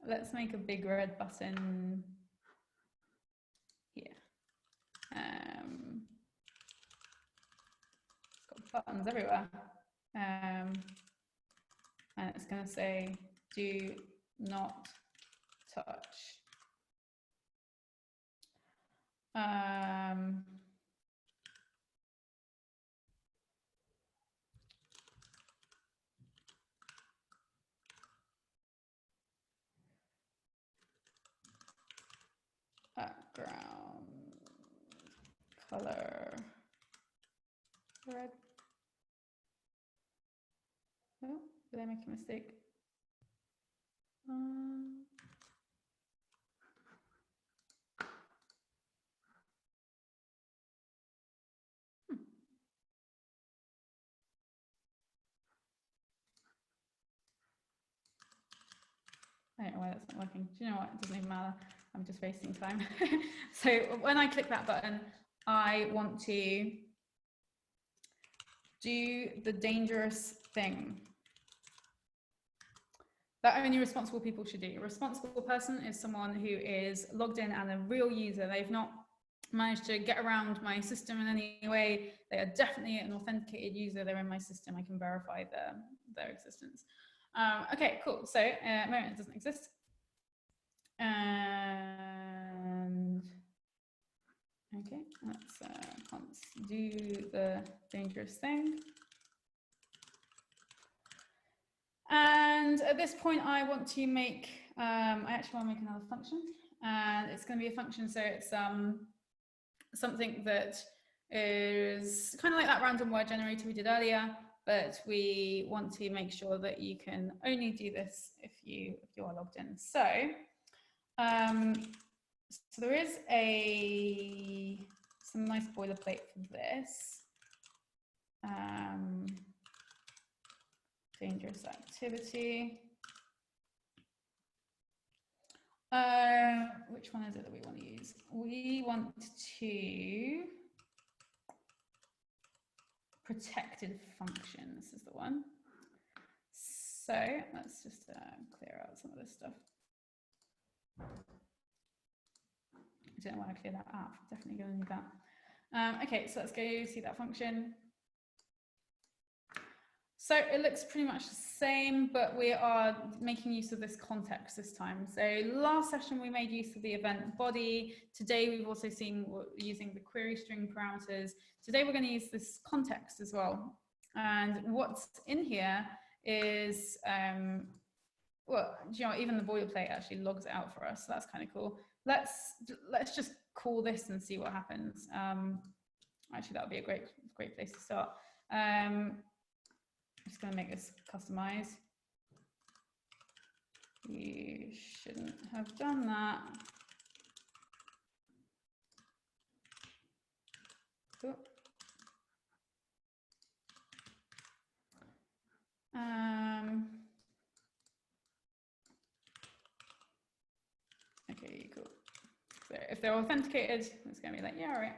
Let's make a big red button here. It's got buttons everywhere. And it's going to say, do not touch. Background color red. Oh, did I make a mistake? I don't know why that's not working. Do you know what? It doesn't even matter. I'm just wasting time. So when I click that button, I want to do the dangerous thing that only responsible people should do. A responsible person is someone who is logged in and a real user. They've not managed to get around my system in any way. They are definitely an authenticated user. They're in my system. I can verify their existence. Okay, cool. So at the moment it doesn't exist. And okay, let's do the dangerous thing. And at this point, I want to make, I actually want to make another function, and it's going to be a function. So it's something that is kind of like that random word generator we did earlier, but we want to make sure that you can only do this if you are logged in. So, so there is some nice boilerplate for this. Dangerous activity. Which one is it that we want to use? We want to protected functions is the one. So let's just clear out some of this stuff. I don't want to clear that up. Definitely going to need that. Okay, so let's go see that function. So it looks pretty much the same, but we are making use of this context this time. So last session we made use of the event body. Today we've also seen using the query string parameters. Today we're going to use this context as well. And what's in here is, well, you know, even the boilerplate actually logs it out for us. So that's kind of cool. Let's just call this and see what happens. Actually, that would be a great place to start. I'm just going to make this customize. You shouldn't have done that. Cool. Okay, cool. So if they're authenticated, it's going to be like, yeah, all right.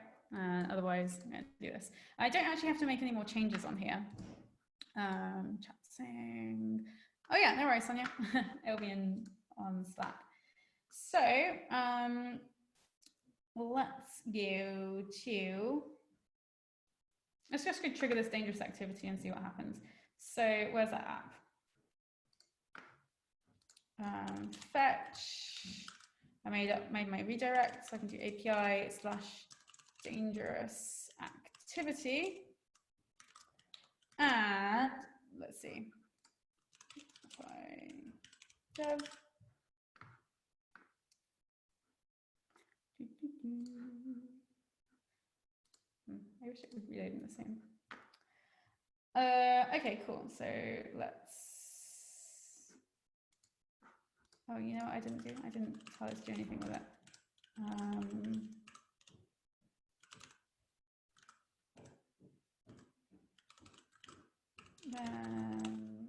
Otherwise, I'm going to do this. I don't actually have to make any more changes on here. Chat saying, oh yeah, no worries, Sonia. It'll be on Slack. So let's go to, let's just go trigger this dangerous activity and see what happens. So where's that app? Fetch. I made my redirect, so I can do API / dangerous activity. And let's see. Dev. I wish it would reload in the same. Okay, cool. So let's. Oh, you know what I didn't tell us to do anything with it. Then,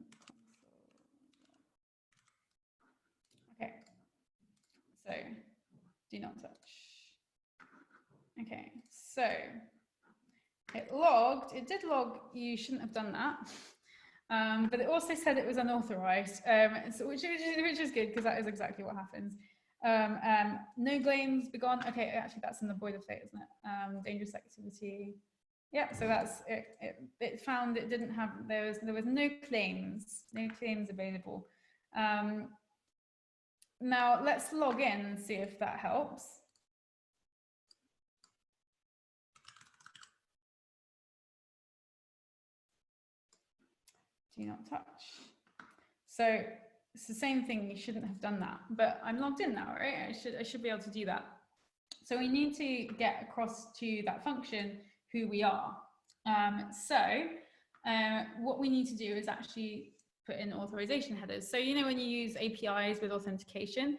okay, so do not touch. Okay, so it did log, you shouldn't have done that. But it also said it was unauthorized, so which is good because that is exactly what happens. No claims begun. Okay, actually that's in the boilerplate, isn't it? Dangerous activity. Yeah, so that's it. It found it didn't have, there was no claims available. Now let's log in and see if that helps. Do not touch. So it's the same thing, you shouldn't have done that, but I'm logged in now, right? I should be able to do that. So we need to get across to that function who we are. What we need to do is actually put in authorization headers. So you know when you use APIs with authentication,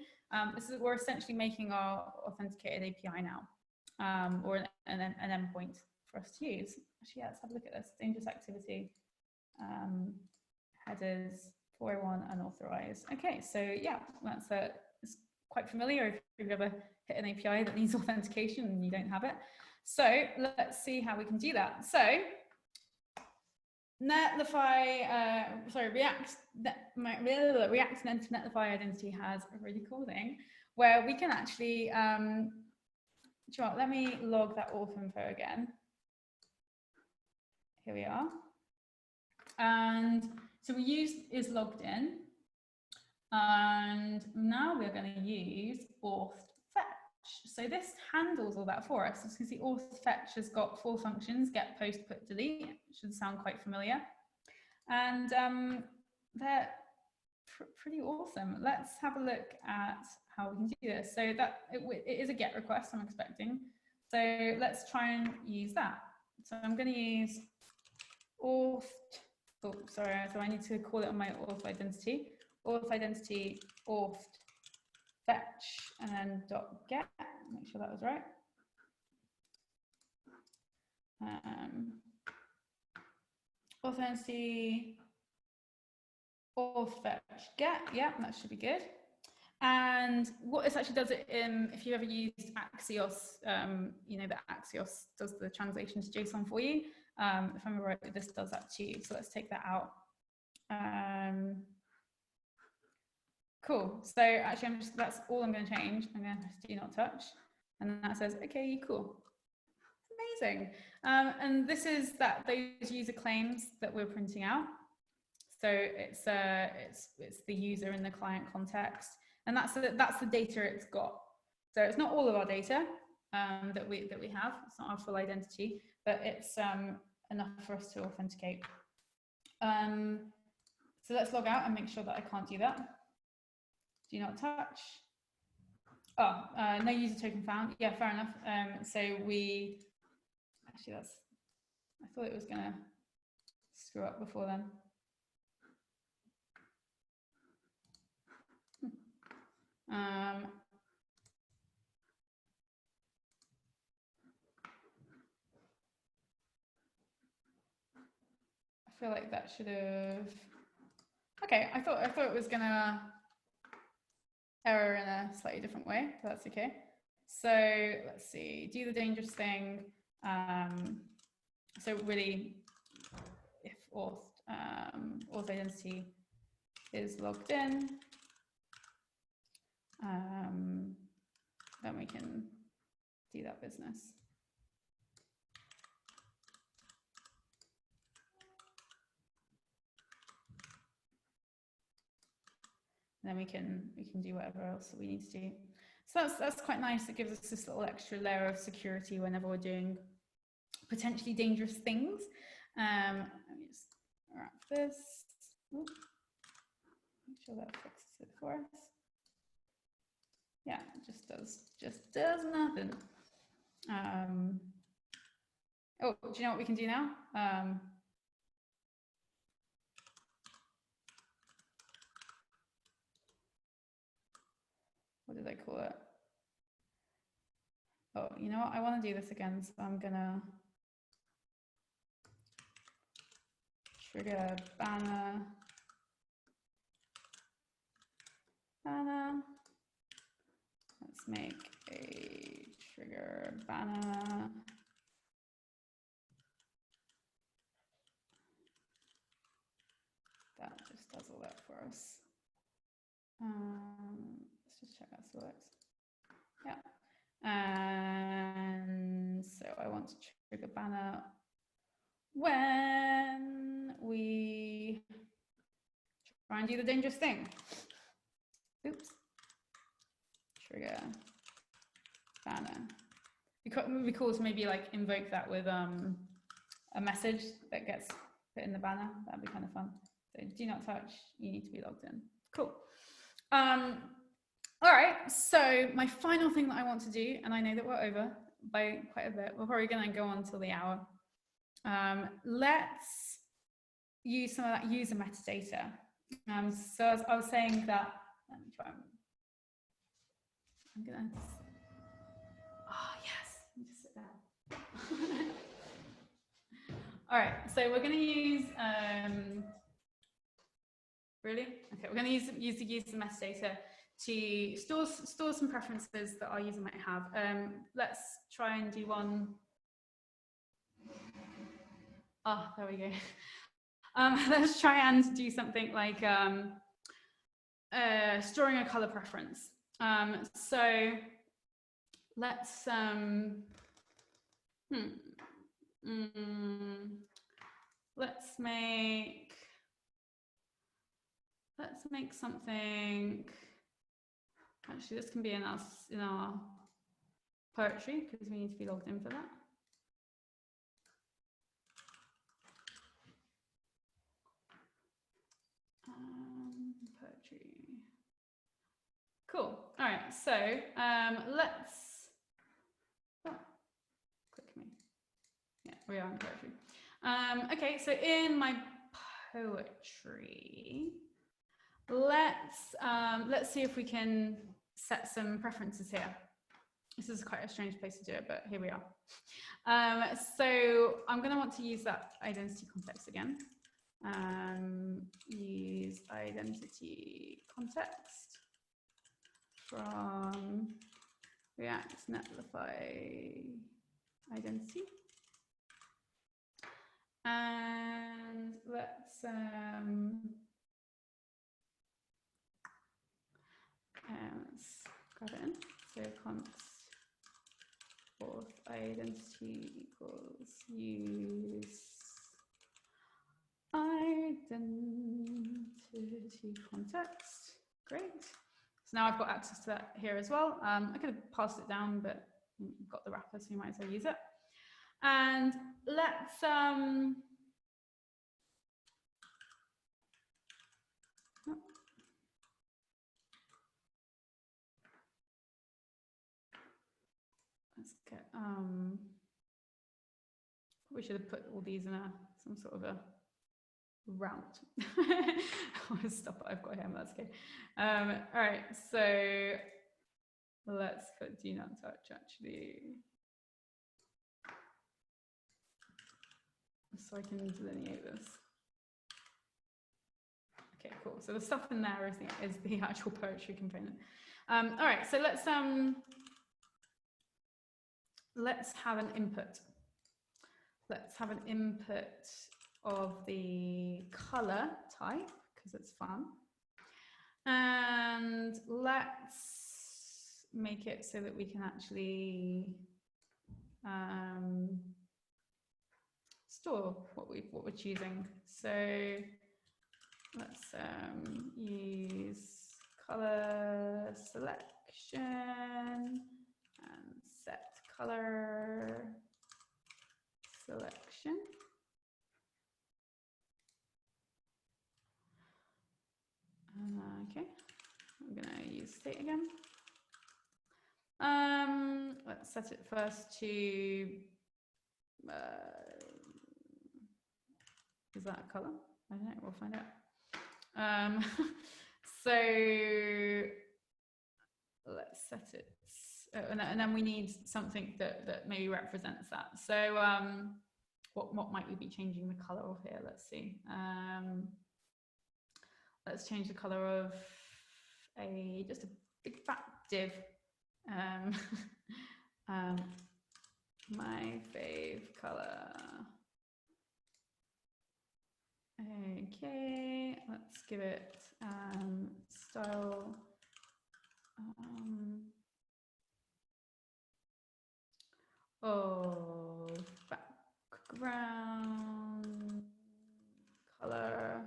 we're essentially making our authenticated API now, or an endpoint for us to use. Actually, yeah, let's have a look at this. Dangerous activity, headers 401 unauthorized. Okay, so yeah, it's quite familiar if you've ever hit an API that needs authentication and you don't have it. So let's see how we can do that. So Netlify, React native Netlify identity has a really cool thing where we can actually, let me log that auth info again. Here we are. And so we use is logged in. And now we're going to use auth fetch. So this handles all that for us. As you can see, auth fetch has got 4 functions: get, post, put, delete. It should sound quite familiar. And they're pretty awesome. Let's have a look at how we can do this. So that it is a get request, I'm expecting. So let's try and use that. So I'm going to use auth. Oh, sorry. So I need to call it on my auth identity. Auth identity auth fetch and then .get. Make sure that was right. Auth identity auth fetch get. Yeah, that should be good. And what this actually does, if you've ever used Axios, you know that Axios does the translation to JSON for you. If I remember right, this does that too. So let's take that out. Cool. So actually, that's all I'm going to change. I'm going to press do not touch, and that says, okay, cool. Amazing. And this is those user claims that we're printing out. So it's the user in the client context, and that's the data it's got. So it's not all of our data that we have. It's not our full identity, but it's enough for us to authenticate. So let's log out and make sure that I can't do that. Do not touch. Oh, no user token found. Yeah, fair enough. So we actually I thought it was gonna screw up before then. I feel like that should have. Okay, I thought it was gonna error in a slightly different way, but that's okay. So let's see, do the dangerous thing. So really, if auth identity is logged in, then we can do that business. And then we can do whatever else that we need to do. So that's quite nice. It gives us this little extra layer of security whenever we're doing potentially dangerous things. Let me just wrap this. Ooh. Make sure that fixes it for us. Yeah, it just does nothing. Oh, do you know what we can do now? What did I call it? Oh, you know what? I want to do this again, so I'm gonna trigger banner. Let's make a trigger banner. That just does all that for us. Let's just check that still works. Yeah. And so I want to trigger banner when we try and do the dangerous thing. Oops. Trigger banner. It would be cool to maybe like invoke that with a message that gets put in the banner. That'd be kind of fun. So do not touch, you need to be logged in. Cool. All right, so my final thing that I want to do, and I know that we're over by quite a bit, we're probably going to go on till the hour. Let's use some of that user metadata. So as I was saying that, let me try. I'm gonna. Oh yes, let me just sit down. All right, so we're going to use. Really? Okay, we're going to use the user metadata to store some preferences that our user might have. Let's try and do one. Oh, there we go. Let's try and do something like storing a color preference. So let's let's make something. Actually, this can be in our poetry because we need to be logged in for that. Poetry. Cool. All right. So let's. Oh, click me. Yeah, we are in poetry. Okay. So in my poetry, let's see if we can set some preferences here. This is quite a strange place to do it, but here we are. So I'm going to want to use that identity context again. Use identity context. from React Netlify identity. And let's grab it in. So const auth identity equals use identity context. Great. So now I've got access to that here as well. I could have passed it down, but you've got the wrapper, so you might as well use it. And let's get we should have put all these in some sort of a route. I'll stop what I've got here, but that's okay. All right, so let's put do not touch actually, so I can delineate this. Okay, cool. So the stuff in there is the actual poetry component. All right, so let's have an input. Let's have an input of the color type because it's fun. And let's make it so that we can actually store what we're choosing. So let's use color selection and set color selection. Okay, I'm gonna use state again. Let's set it first to is that a color? I don't know, we'll find out. So let's set it, and then we need something that maybe represents that. So what might we be changing the color of here? Let's see. Let's change the color of just a big fat div. My fave color. Okay, let's give it style of background color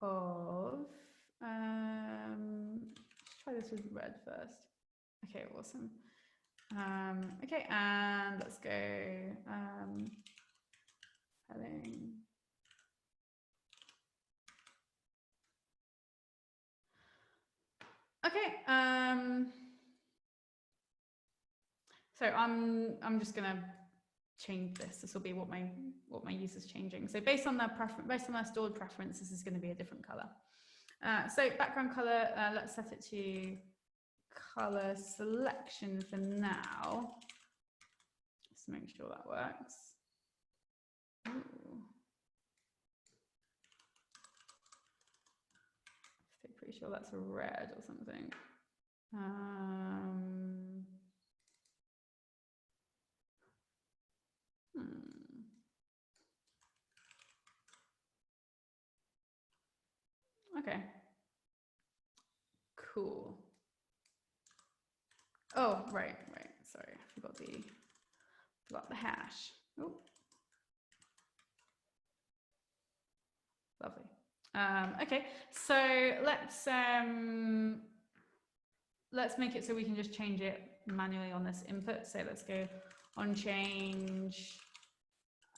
of let's try this with red first. Okay, awesome. Okay, and let's go heading. Okay, so I'm just gonna change this. This will be what my user's changing. So based on their stored preference, this is going to be a different color. So background color, let's set it to color selection for now. Just make sure that works. Ooh. I'm pretty sure that's a red or something. Okay. Cool. Oh, right. Sorry, I forgot the hash. Oh. Lovely. Okay, so let's make it so we can just change it manually on this input. So let's go on change,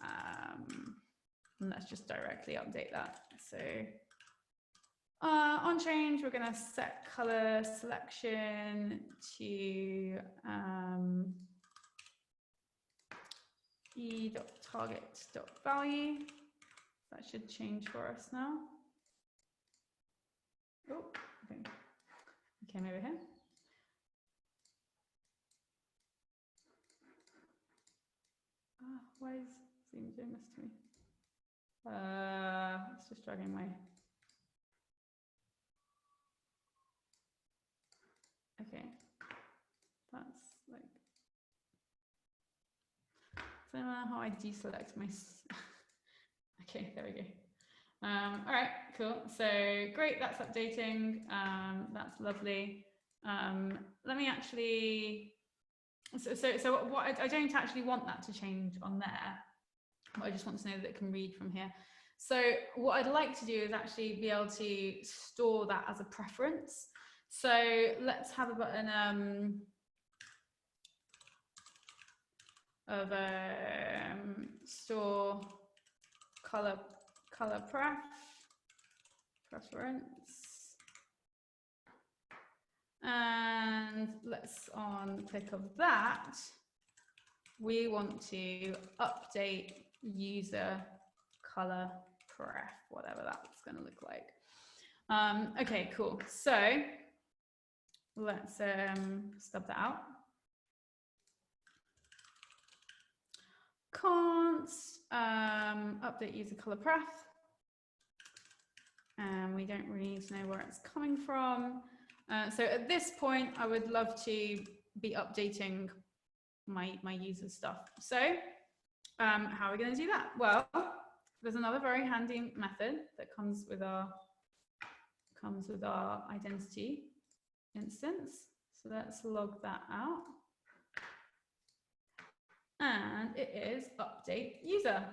and let's just directly update that. So on change, we're going to set color selection to e.target.value. That should change for us now. Oh, okay. Came over here. Why is Zoom doing this to me? It's just dragging my. I don't know how I deselect my. Okay, there we go. All right, cool. So great, that's updating. That's lovely. Let me actually. So what I don't actually want that to change on there. But I just want to know that it can read from here. So what I'd like to do is actually be able to store that as a preference. So let's have a button of store color preference, and let's on click of that, we want to update user color pref, whatever that's going to look like. Okay, cool. So let's stub that out. Can't update user color pref, and we don't really need to know where it's coming from. So at this point, I would love to be updating my user stuff. So how are we going to do that? Well, there's another very handy method that comes with our identity instance. So let's log that out. And it is update user.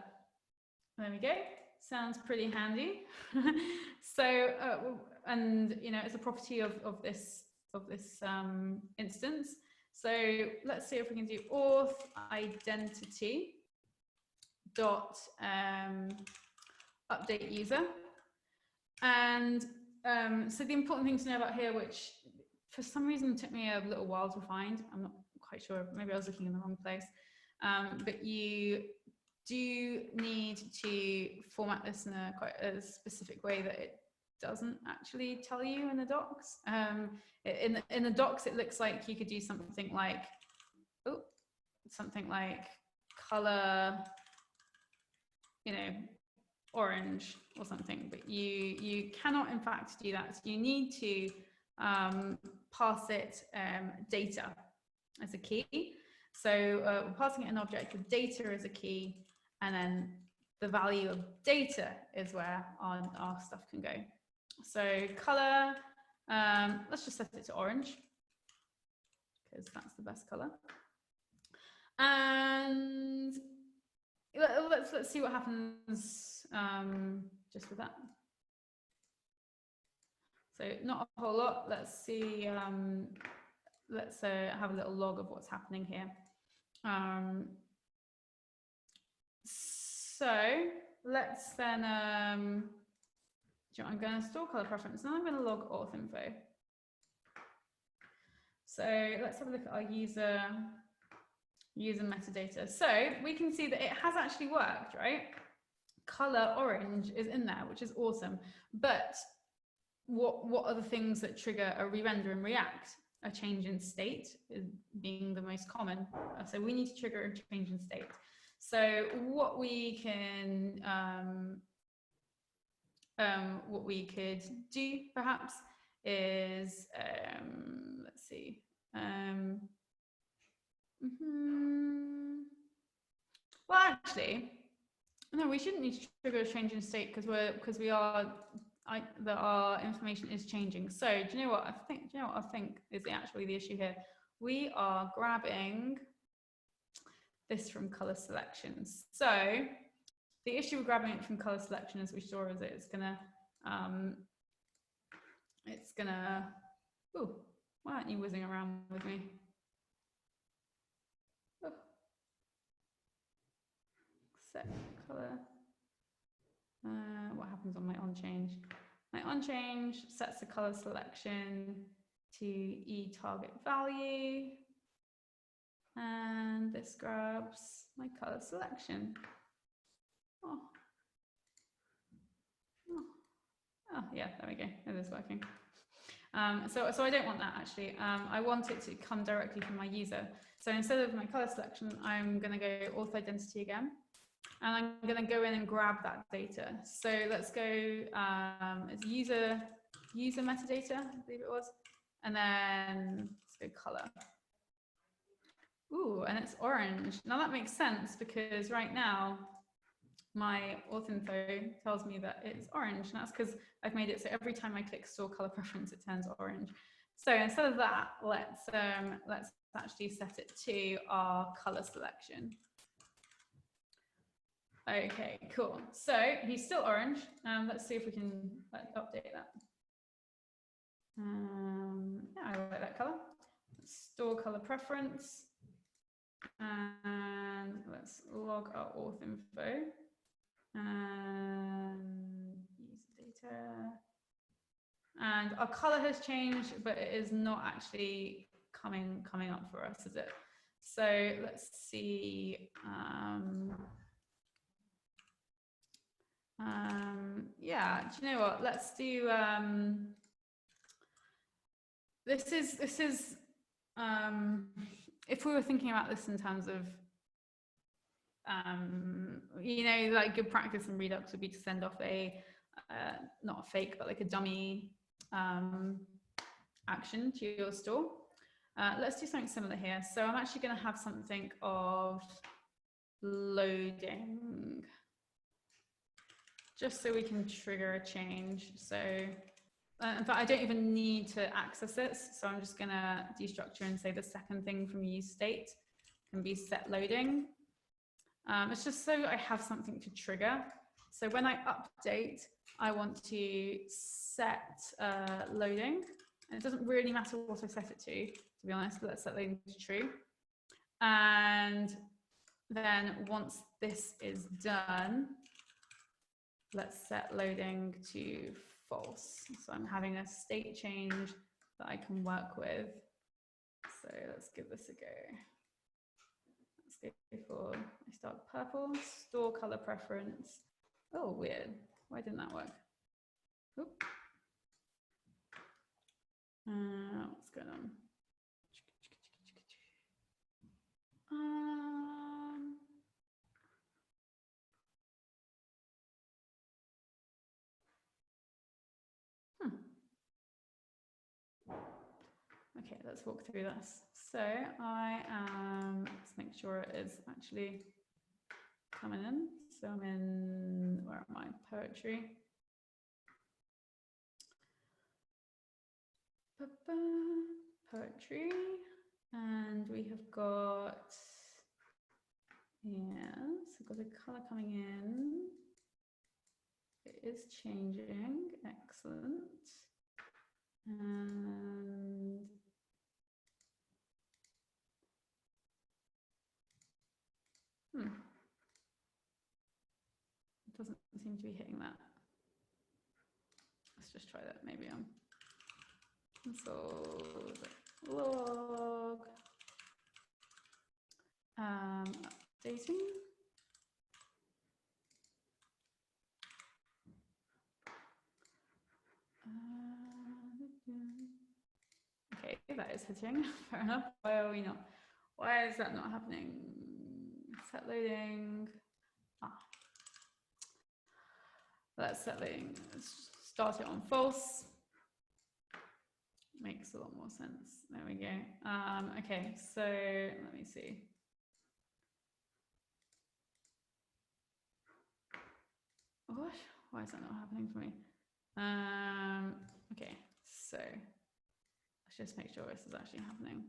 There we go. Sounds pretty handy. So, and you know, it's a property of this instance. So let's see if we can do auth identity dot update user. And so the important thing to know about here, which for some reason took me a little while to find, I'm not quite sure, maybe I was looking in the wrong place, but you do need to format this in quite a specific way that it doesn't actually tell you in the docs. In the docs, it looks like you could do something like, color, you know, orange or something, but you cannot in fact do that. So you need to pass it data as a key. So we're passing it an object with data as a key, and then the value of data is where our stuff can go. So color, let's just set it to orange because that's the best color. And let's see what happens just with that. So not a whole lot. Let's see. Let's have a little log of what's happening here. So let's then, I'm going to store color preference, and then I'm going to log auth info. So let's have a look at our user metadata. So we can see that it has actually worked, right? Color orange is in there, which is awesome. But what are the things that trigger a re-render in React? A change in state is being the most common. So we need to trigger a change in state. So what we can, what we could do perhaps is, let's see. Well, actually, no, we shouldn't need to trigger a change in state because our information is changing. So do you know what I think? Do you know what I think is actually the issue here? We are grabbing this from color selections. So the issue with grabbing it from color selection, as we saw, is that it's gonna. Oh, why aren't you whizzing around with me? Oh. Set color. What happens on my on change? My on change sets the color selection to e target value, and this grabs my color selection. Oh, yeah, there we go. It is working. So I don't want that actually. I want it to come directly from my user. So instead of my color selection, I'm going to go auth identity again. And I'm going to go in and grab that data. So let's go, it's user metadata, I believe it was. And then let's go color. Ooh, and it's orange. Now that makes sense because right now my auth info tells me that it's orange, and that's because I've made it so every time I click store color preference, it turns orange. So instead of that, let's actually set it to our color selection. Okay, cool. So he's still orange. Let's see if we can update that. Yeah, I like that color. Store color preference. And let's log our auth info. And user data. And our color has changed, but it is not actually coming up for us, is it? So let's see. Yeah, do you know what? Let's do. This is. If we were thinking about this in terms of, you know, like good practice in Redux would be to send off a, not a fake, but like a dummy action to your store. Let's do something similar here. So I'm actually going to have something of loading, just so we can trigger a change. So in fact, I don't even need to access it. So I'm just going to destructure and say the second thing from use state can be set loading. It's just so I have something to trigger. So when I update, I want to set loading. And it doesn't really matter what I set it to be honest. Let's set loading to true. And then once this is done, let's set loading to false. So I'm having a state change that I can work with. So let's give this a go. Let's go for, I start purple, store color preference. Oh, weird. Why didn't that work? Oop. What's going on? Okay, let's walk through this. So I am, let's make sure it is actually coming in. So I'm in, where am I? Poetry. Poetry. And we have got, yes, we've got a color coming in. It is changing. Excellent. And it doesn't seem to be hitting that. Let's just try that. Maybe I'm console log updating. Okay, that is hitting. Fair enough. Why are we not? Why is that not happening? Set loading. Let's set loading. Let's start it on false. Makes a lot more sense. There we go. Okay, so let me see. What? Why is that not happening for me? Okay, so let's just make sure this is actually happening.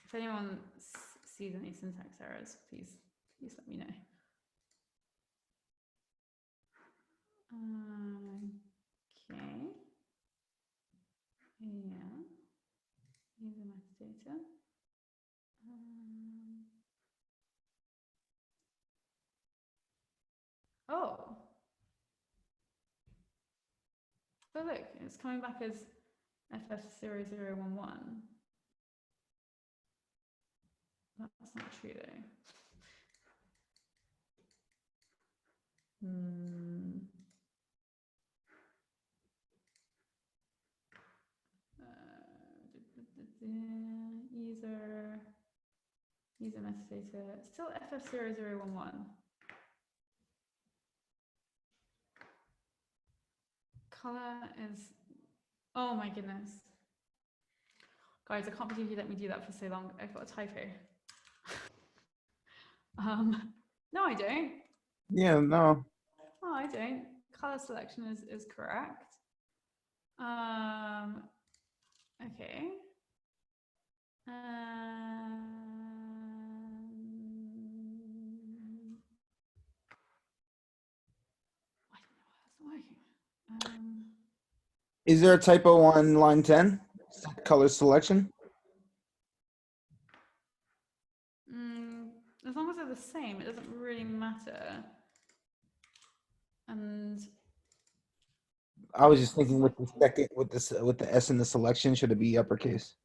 If anyone sees any syntax errors, please let me know. Okay. Yeah. User metadata. Oh. Oh look, it's coming back as FF0011. That's not true though. User metadata, still FF0011. Color is Oh my goodness. Guys, I can't believe you let me do that for so long. I've got a typo. No, I don't. Yeah, no. Oh, I don't. Color selection is correct. Okay. I don't know why that's not working. Is there a typo on line 10? Color selection? As long as they're the same, it doesn't really matter. And I was just thinking with the second, with the S in the selection, should it be uppercase?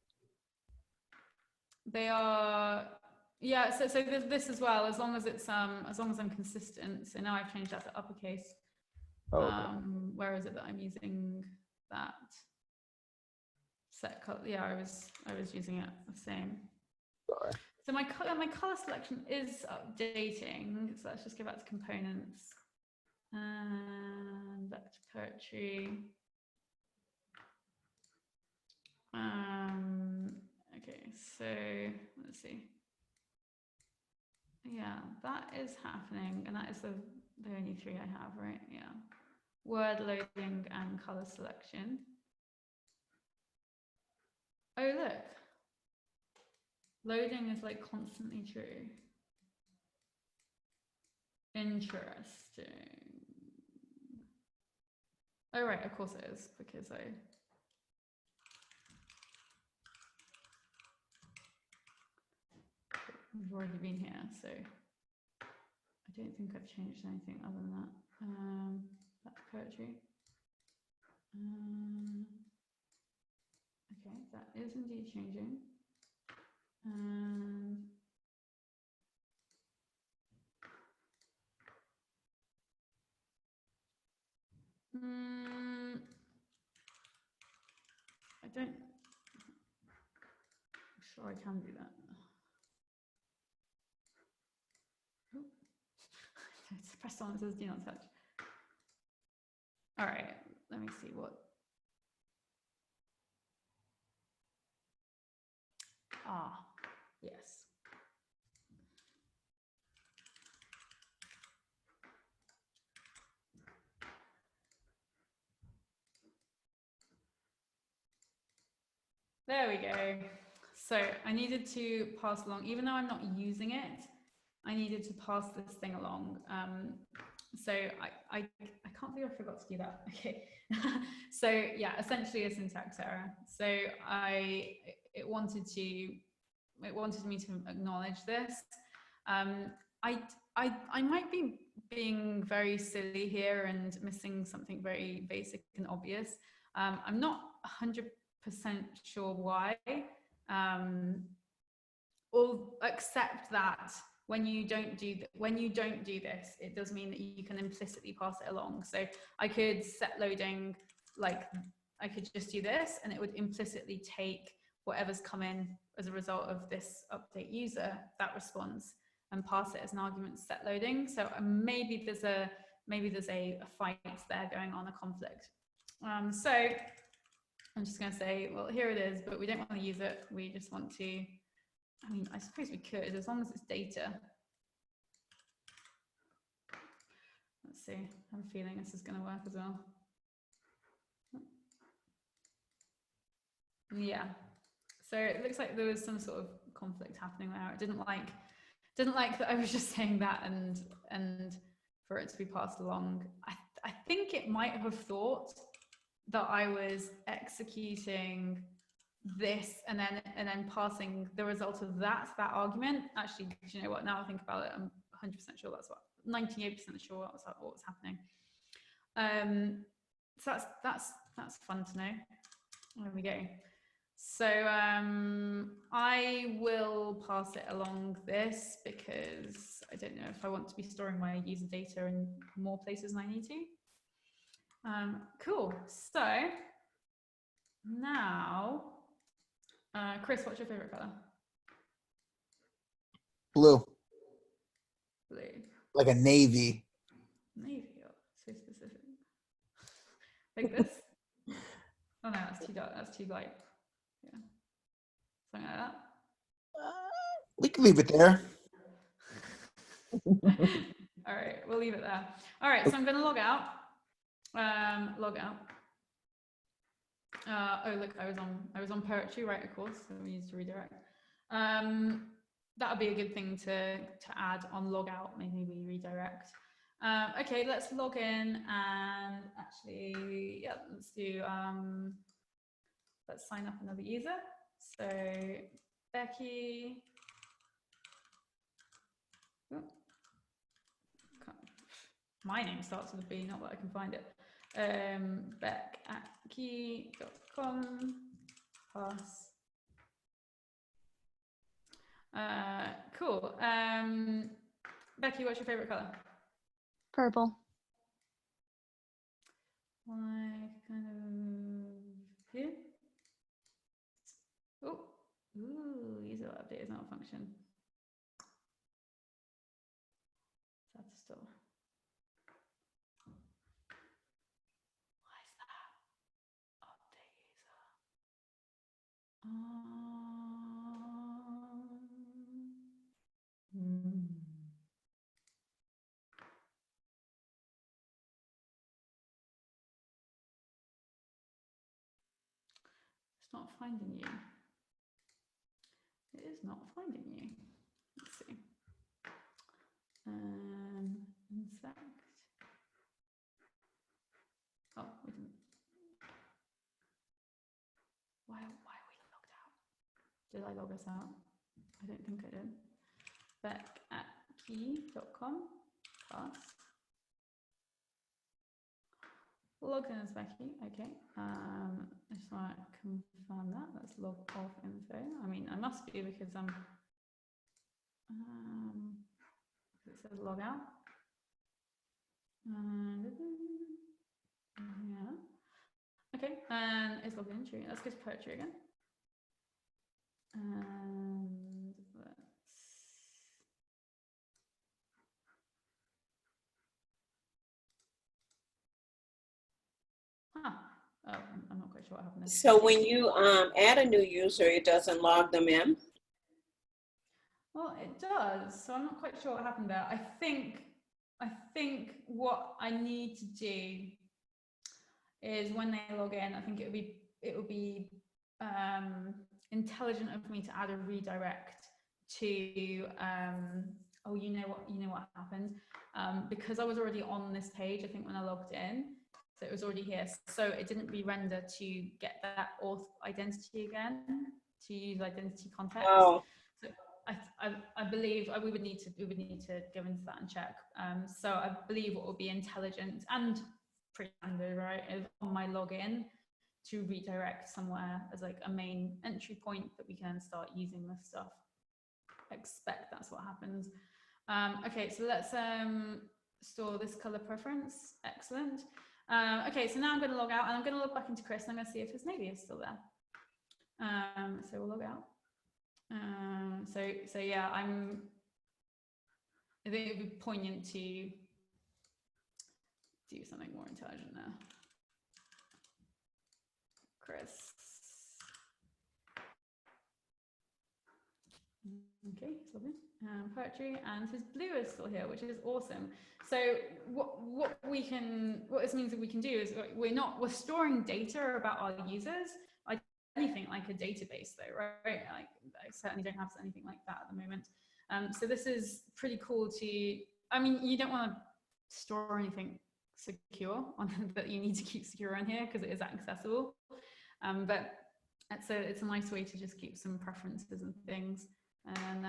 they are, yeah. So this as well. As long as it's as long as I'm consistent. So now I've changed that to uppercase. Oh, okay. Where is it that I'm using that set color? Yeah, I was using it the same. Sorry. So my color selection is updating. So let's just go back to components and back to poetry. Okay, so let's see. Yeah, that is happening, and that is the only three I have, right? Yeah. Word loading and color selection. Oh, look. Loading is like constantly true. Interesting. Oh, right, of course it is, because we've already been here, so I don't think I've changed anything other than that. That's poetry. Okay, that is indeed changing. I don't. I'm sure I can do that. Oh. It's pressed on. It says do not touch. All right. Let me see what. Ah, yes. There we go. So I needed to pass along, even though I'm not using it, I needed to pass this thing along. So I can't believe I forgot to do that. Okay. So yeah, essentially a syntax error. So it wanted me to acknowledge this. I might be being very silly here and missing something very basic and obvious. I'm not 100% sure why. Or accept that when you don't do this, it does mean that you can implicitly pass it along. So I could set loading, like I could just do this, and it would implicitly take whatever's come in as a result of this update user, that response, and pass it as an argument set loading. So maybe there's a fight there going on, a conflict. So I'm just going to say, well, here it is, but we don't want to use it. We just want to. I mean, I suppose we could, as long as it's data. Let's see. I have a feeling this is going to work as well. Yeah. So it looks like there was some sort of conflict happening there. It didn't like that I was just saying that and for it to be passed along. I think it might have thought that I was executing this and then passing the result of that argument. Actually, you know what? Now I think about it, I'm 100% sure that's what. 98% sure what was happening. So that's fun to know. There we go. So I will pass it along this because I don't know if I want to be storing my user data in more places than I need to. Cool. So now, Chris, what's your favorite color? Blue. Blue. Like a navy. Navy. Oh, so specific. Like this? Oh no, that's too dark. That's too light. Yeah, something like that. We can leave it there. All right, we'll leave it there. All right, so I'm going to log out. Log out. Oh look, I was on poetry, right? Of course, so we need to redirect. That would be a good thing to add on log out. Maybe we redirect. Okay, let's log in and actually, yeah, let's do. Let's sign up another user. So Becky. Oh, my name starts with a B, not that I can find it. beck@key.com. Pass. Cool. Becky, what's your favorite color? Purple. Like kind of here. Oh, ooh, user update is not a function. That's still. Why is that? Update user. It's not finding you. It is not finding you. Let's see. Inspect. Oh, we didn't. Why are we logged out? Did I log us out? I don't think I did. beck@key.com. Pass. Logged in as Becky. Okay. I just want to confirm that. Let's log off info. I mean, I must be because I'm. It says log out. Yeah. Okay, and it's logged in. True. Let's go to poetry again. And let's. Oh, I'm not quite sure what happened there. So when you add a new user, it doesn't log them in? Well, it does. So I'm not quite sure what happened there. I think what I need to do is when they log in, I think it would be intelligent of me to add a redirect to oh, you know what happened, because I was already on this page. I think when I logged in, so it was already here, so it didn't re-render to get that auth identity again, to use identity context. Oh. So I believe we would need to go into that and check. So I believe what would be intelligent and pretty standard, right, is on my login to redirect somewhere as like a main entry point that we can start using this stuff. I expect that's what happens. Okay, so let's store this color preference. Excellent. Okay, so now I'm going to log out and I'm going to log back into Chris and I'm going to see if his navy is still there. So we'll log out. So yeah, I think it would be poignant to do something more intelligent now. Chris. Okay, so poetry, and his blue is still here, which is awesome. So what this means that we can do is we're storing data about our users. I anything like a database though, right? Like I certainly don't have anything like that at the moment. So this is pretty cool to. I mean, you don't want to store anything secure on that you need to keep secure on here because it is accessible. But it's a nice way to just keep some preferences and things. And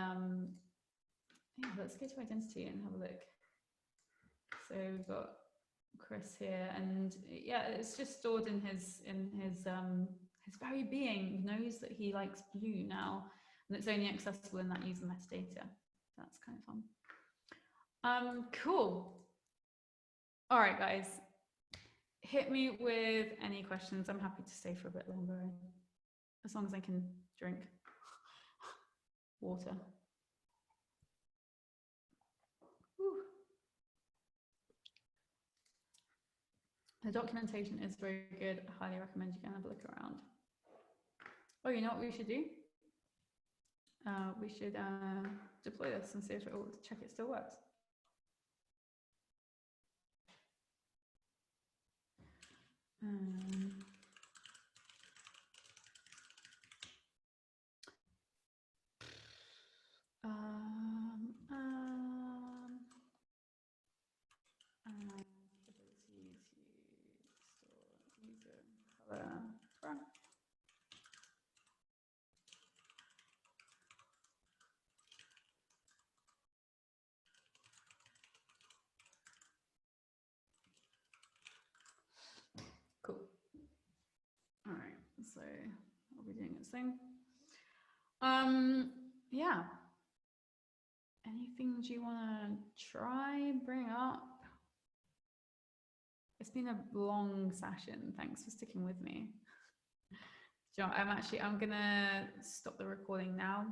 yeah, let's go to identity and have a look. So we've got Chris here, and yeah, it's just stored in his very being. He knows that he likes blue now, and it's only accessible in that user metadata. That's kind of fun. Cool. All right, guys, hit me with any questions. I'm happy to stay for a bit longer, as long as I can drink water. Whew. The documentation is very good. I highly recommend you go and have a look around. Oh, you know what we should do? We should deploy this and see if it will check it still works. Cool. All right, so I'll be doing this thing. Yeah. Anything you want to try, bring up? It's been a long session. Thanks for sticking with me. I'm gonna stop the recording now.